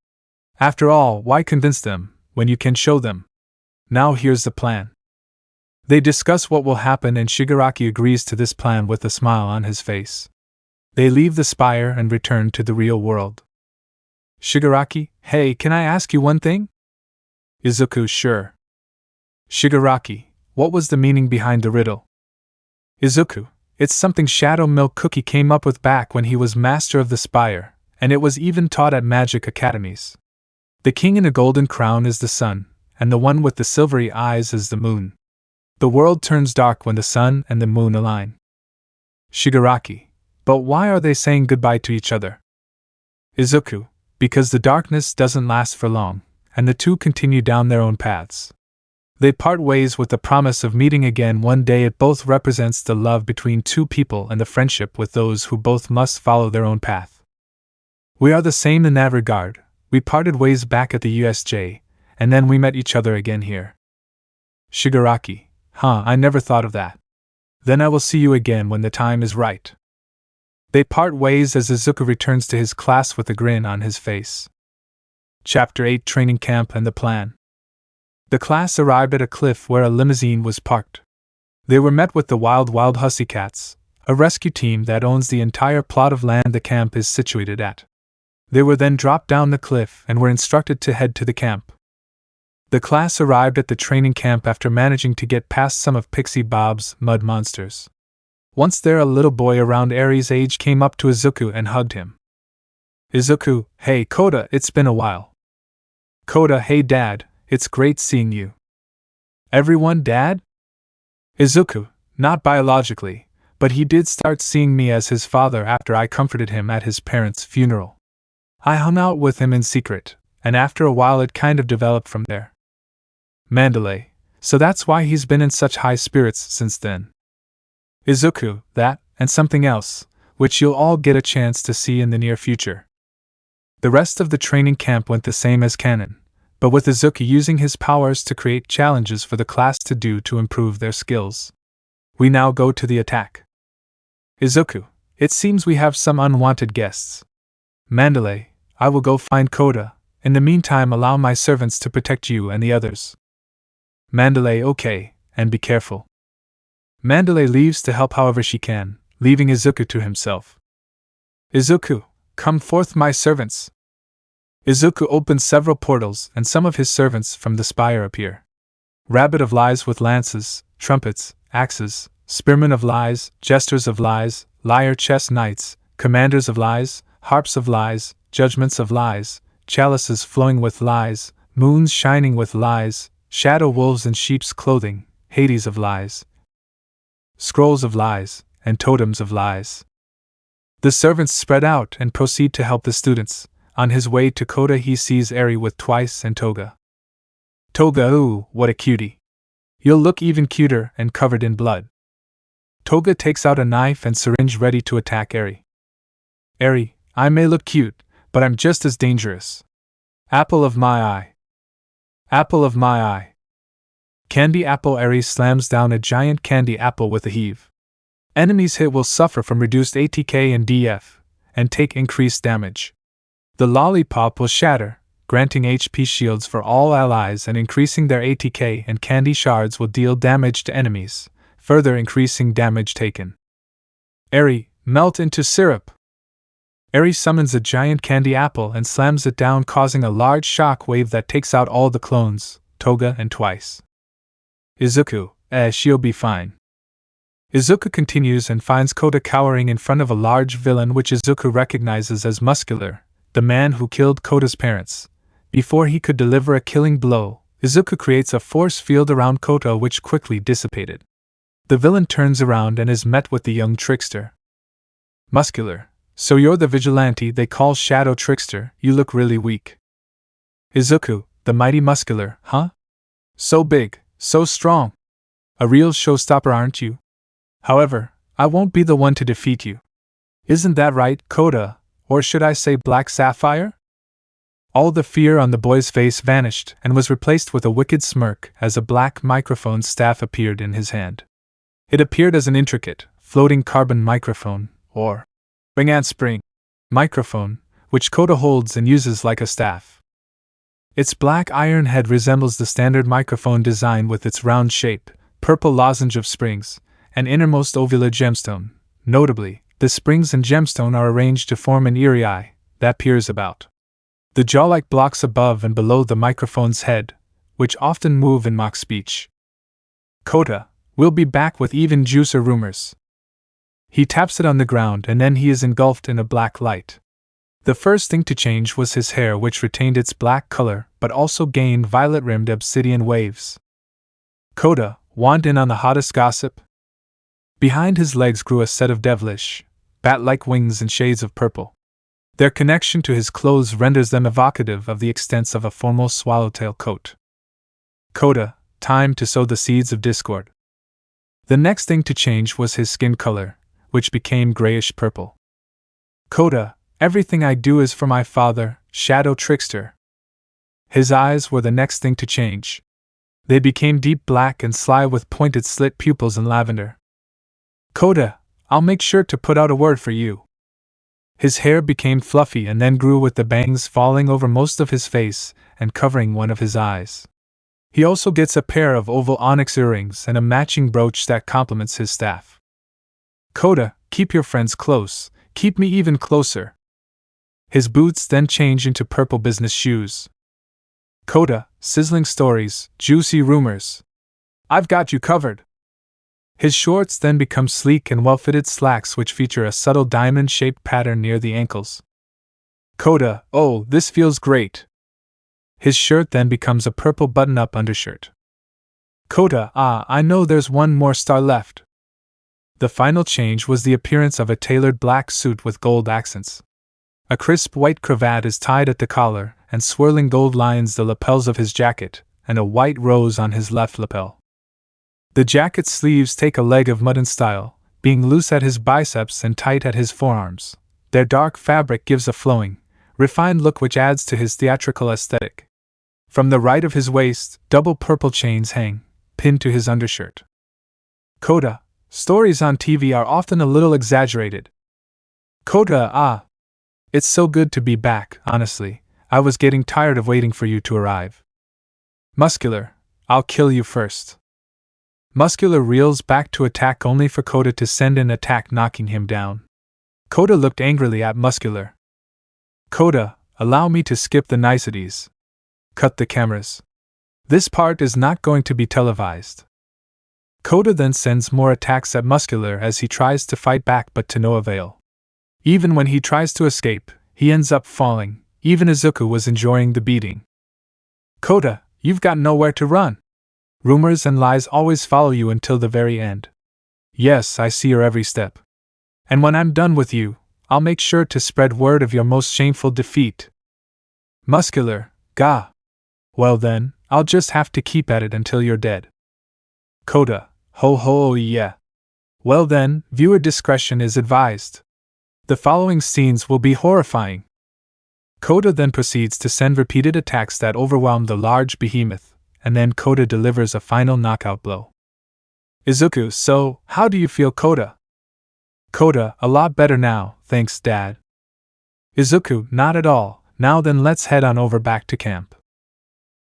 After all, why convince them, when you can show them? Now here's the plan. They discuss what will happen and Shigaraki agrees to this plan with a smile on his face. They leave the spire and return to the real world. Shigaraki, hey, can I ask you one thing? Izuku, sure. Shigaraki, what was the meaning behind the riddle? Izuku, it's something Shadow Milk Cookie came up with back when he was master of the spire, and it was even taught at magic academies. The king in a golden crown is the sun, and the one with the silvery eyes is the moon. The world turns dark when the sun and the moon align. Shigaraki, but why are they saying goodbye to each other? Izuku, because the darkness doesn't last for long, and the two continue down their own paths. They part ways with the promise of meeting again one day. It both represents the love between two people and the friendship with those who both must follow their own path. We are the same in that regard. We parted ways back at the USJ, and then we met each other again here. Shigaraki, I never thought of that. Then I will see you again when the time is right. They part ways as Izuku returns to his class with a grin on his face. Chapter 8, Training Camp and the Plan. The class arrived at a cliff where a limousine was parked. They were met with the Wild Hussycats, a rescue team that owns the entire plot of land the camp is situated at. They were then dropped down the cliff and were instructed to head to the camp. The class arrived at the training camp after managing to get past some of Pixie Bob's mud monsters. Once there, a little boy around Eri's age came up to Izuku and hugged him. Izuku, hey Koda, it's been a while. Koda, hey Dad, it's great seeing you. Everyone, Dad? Izuku, not biologically, but he did start seeing me as his father after I comforted him at his parents' funeral. I hung out with him in secret, and after a while it kind of developed from there. Mandalay, so that's why he's been in such high spirits since then. Izuku, that, and something else, which you'll all get a chance to see in the near future. The rest of the training camp went the same as canon. but with Izuku using his powers to create challenges for the class to do to improve their skills. We now go to the attack. Izuku, it seems we have some unwanted guests. Mandalay, I will go find Koda. In the meantime, allow my servants to protect you and the others. Mandalay, okay, and be careful. Mandalay leaves to help however she can, leaving Izuku to himself. Izuku, come forth, my servants. Izuku opens several portals, and some of his servants from the spire appear. Rabbit of Lies with lances, trumpets, axes, spearmen of lies, jesters of lies, liar chess knights, commanders of lies, harps of lies, judgments of lies, chalices flowing with lies, moons shining with lies, shadow wolves in sheep's clothing, Hades of lies, scrolls of lies, and totems of lies. The servants spread out and proceed to help the students. On his way to Koda, he sees Eri with Twice and Toga. Toga, ooh, what a cutie. You'll look even cuter and covered in blood. Toga takes out a knife and syringe ready to attack Eri. Eri, I may look cute, but I'm just as dangerous. Apple of my eye. Apple of my eye. Candy apple. Eri slams down a giant candy apple with a heave. Enemies hit will suffer from reduced ATK and DF, and take increased damage. The lollipop will shatter, granting HP shields for all allies and increasing their ATK, and candy shards will deal damage to enemies, further increasing damage taken. Eri, melt into syrup. Eri summons a giant candy apple and slams it down, causing a large shock wave that takes out all the clones, Toga and Twice. Izuku, she'll be fine. Izuku continues and finds Koda cowering in front of a large villain which Izuku recognizes as Muscular, the man who killed Koda's parents. Before he could deliver a killing blow, Izuku creates a force field around Koda which quickly dissipated. The villain turns around and is met with the young Trickster. Muscular, so you're the vigilante they call Shadow Trickster, you look really weak. Izuku, the mighty Muscular, huh? So big, so strong. A real showstopper, aren't you? However, I won't be the one to defeat you. Isn't that right, Koda, or should I say Black Sapphire? All the fear on the boy's face vanished and was replaced with a wicked smirk as a black microphone staff appeared in his hand. It appeared as an intricate, floating carbon microphone, or Bang and Spring microphone, which Koda holds and uses like a staff. Its black iron head resembles the standard microphone design with its round shape, purple lozenge of springs, and innermost ovular gemstone. Notably, the springs and gemstone are arranged to form an eerie eye that peers about. The jaw-like blocks above and below the microphone's head, which often move in mock speech. Koda, we'll be back with even juicer rumors. He taps it on the ground and then he is engulfed in a black light. The first thing to change was his hair, which retained its black color but also gained violet-rimmed obsidian waves. Koda, want in on the hottest gossip? Behind his legs grew a set of devilish, bat-like wings in shades of purple. Their connection to his clothes renders them evocative of the extents of a formal swallowtail coat. Koda, time to sow the seeds of discord. The next thing to change was his skin color, which became grayish-purple. Koda, everything I do is for my father, Shadow Trickster. His eyes were the next thing to change. They became deep black and sly with pointed slit pupils in lavender. Koda, I'll make sure to put out a word for you. His hair became fluffy and then grew with the bangs falling over most of his face and covering one of his eyes. He also gets a pair of oval onyx earrings and a matching brooch that complements his staff. Koda, keep your friends close, keep me even closer. His boots then change into purple business shoes. Koda, sizzling stories, juicy rumors. I've got you covered. His shorts then become sleek and well-fitted slacks which feature a subtle diamond-shaped pattern near the ankles. Koda, oh, this feels great. His shirt then becomes a purple button-up undershirt. Koda, I know there's one more star left. The final change was the appearance of a tailored black suit with gold accents. A crisp white cravat is tied at the collar, and swirling gold lines the lapels of his jacket, and a white rose on his left lapel. The jacket's sleeves take a leg of mutton style, being loose at his biceps and tight at his forearms. Their dark fabric gives a flowing, refined look which adds to his theatrical aesthetic. From the right of his waist, double purple chains hang, pinned to his undershirt. Kota, stories on TV are often a little exaggerated. Kota, ah. It's so good to be back, honestly. I was getting tired of waiting for you to arrive. Muscular, I'll kill you first. Muscular reels back to attack only for Kota to send an attack knocking him down. Kota looked angrily at Muscular. Kota, allow me to skip the niceties. Cut the cameras. This part is not going to be televised. Kota then sends more attacks at Muscular as he tries to fight back but to no avail. Even when he tries to escape, he ends up falling. Even Izuku was enjoying the beating. Kota, you've got nowhere to run. Rumors and lies always follow you until the very end. Yes, I see your every step. And when I'm done with you, I'll make sure to spread word of your most shameful defeat. Muscular, gah. Well then, I'll just have to keep at it until you're dead. Kota, ho ho yeah. Well then, viewer discretion is advised. The following scenes will be horrifying. Kota then proceeds to send repeated attacks that overwhelm the large behemoth, and then Kota delivers a final knockout blow. Izuku, so, how do you feel, Kota? Kota, a lot better now, thanks Dad. Izuku, not at all. Now then let's head on over back to camp.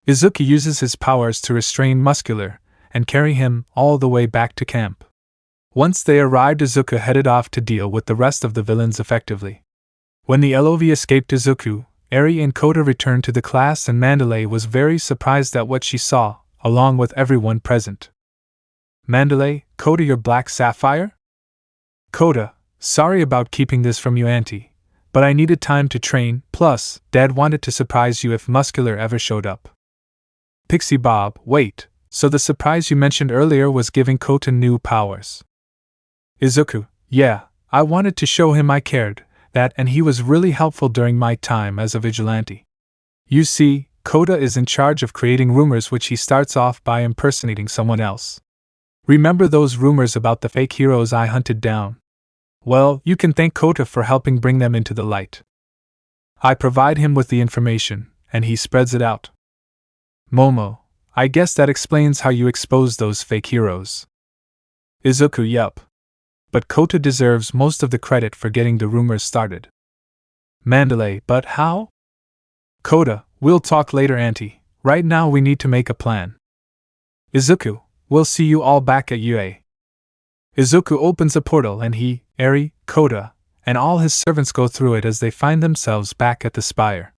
Izuku uses his powers to restrain Muscular, and carry him all the way back to camp. Once they arrived, Izuku headed off to deal with the rest of the villains effectively. When the LOV escaped Izuku, Eri and Kota returned to the class and Mandalay was very surprised at what she saw, along with everyone present. Mandalay, Kota, your black sapphire? Kota, sorry about keeping this from you, Auntie, but I needed time to train, plus, Dad wanted to surprise you if Muscular ever showed up. Pixie Bob, wait, so the surprise you mentioned earlier was giving Kota new powers. Izuku, yeah, I wanted to show him I cared, that and he was really helpful during my time as a vigilante. You see, Kota is in charge of creating rumors which he starts off by impersonating someone else. Remember those rumors about the fake heroes I hunted down? Well, you can thank Kota for helping bring them into the light. I provide him with the information, and he spreads it out. Momo, I guess that explains how you exposed those fake heroes. Izuku, yup. But Kota deserves most of the credit for getting the rumors started. Mandalay, but how? Kota, we'll talk later, Auntie. Right now we need to make a plan. Izuku, we'll see you all back at UA. Izuku opens a portal and he, Eri, Kota, and all his servants go through it as they find themselves back at the spire.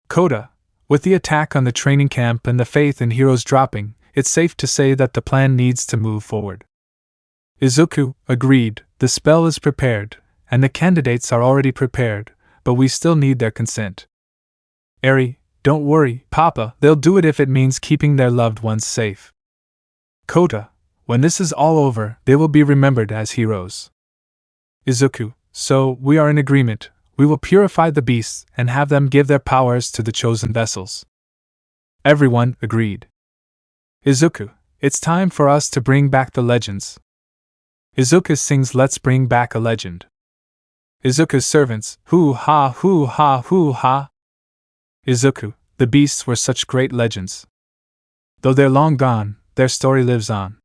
Kota, with the attack on the training camp and the faith in heroes dropping, it's safe to say that the plan needs to move forward. Izuku, agreed, the spell is prepared, and the candidates are already prepared, but we still need their consent. Eri, don't worry, Papa, they'll do it if it means keeping their loved ones safe. Kota, when this is all over, they will be remembered as heroes. Izuku, so, we are in agreement, we will purify the beasts and have them give their powers to the chosen vessels. Everyone agreed. Izuku, it's time for us to bring back the legends. Izuku sings Let's Bring Back a Legend. Izuku's servants, hoo-ha, hoo-ha, hoo-ha. Izuku, the beasts were such great legends. Though they're long gone, their story lives on.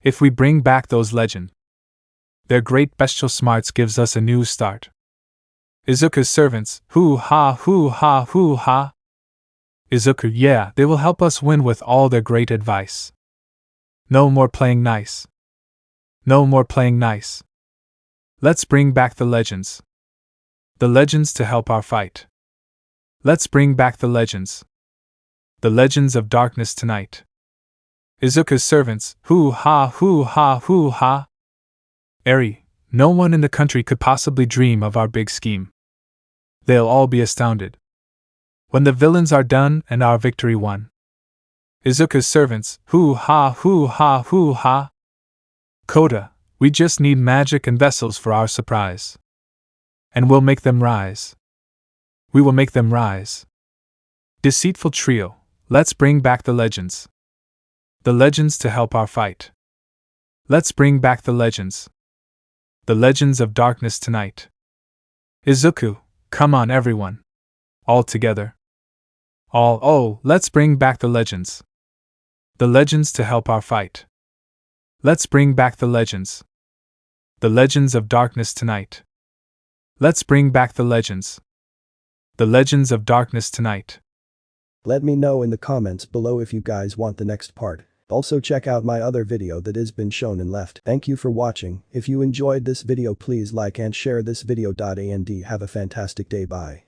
If we bring back those legends, their great bestial smarts gives us a new start. Izuku's servants, hoo-ha, hoo-ha, hoo-ha. Izuku, yeah, they will help us win with all their great advice. No more playing nice. No more playing nice. Let's bring back the legends. The legends to help our fight. Let's bring back the legends. The legends of darkness tonight. Izuku's servants, hoo-ha, hoo-ha, hoo-ha. Eri, no one in the country could possibly dream of our big scheme. They'll all be astounded when the villains are done and our victory won. Izuku's servants, hoo-ha, hoo-ha, hoo-ha. Kota, we just need magic and vessels for our surprise. And we'll make them rise. We will make them rise. Deceitful trio, let's bring back the legends. The legends to help our fight. Let's bring back the legends. The legends of darkness tonight. Izuku, come on everyone. All together. Let's bring back the legends. The legends to help our fight. Let's bring back the legends. The legends of darkness tonight. Let's bring back the legends. The legends of darkness tonight. Let me know in the comments below if you guys want the next part. Also check out my other video that has been shown and left. Thank you for watching. If you enjoyed this video please like and share this video. And have a fantastic day. Bye.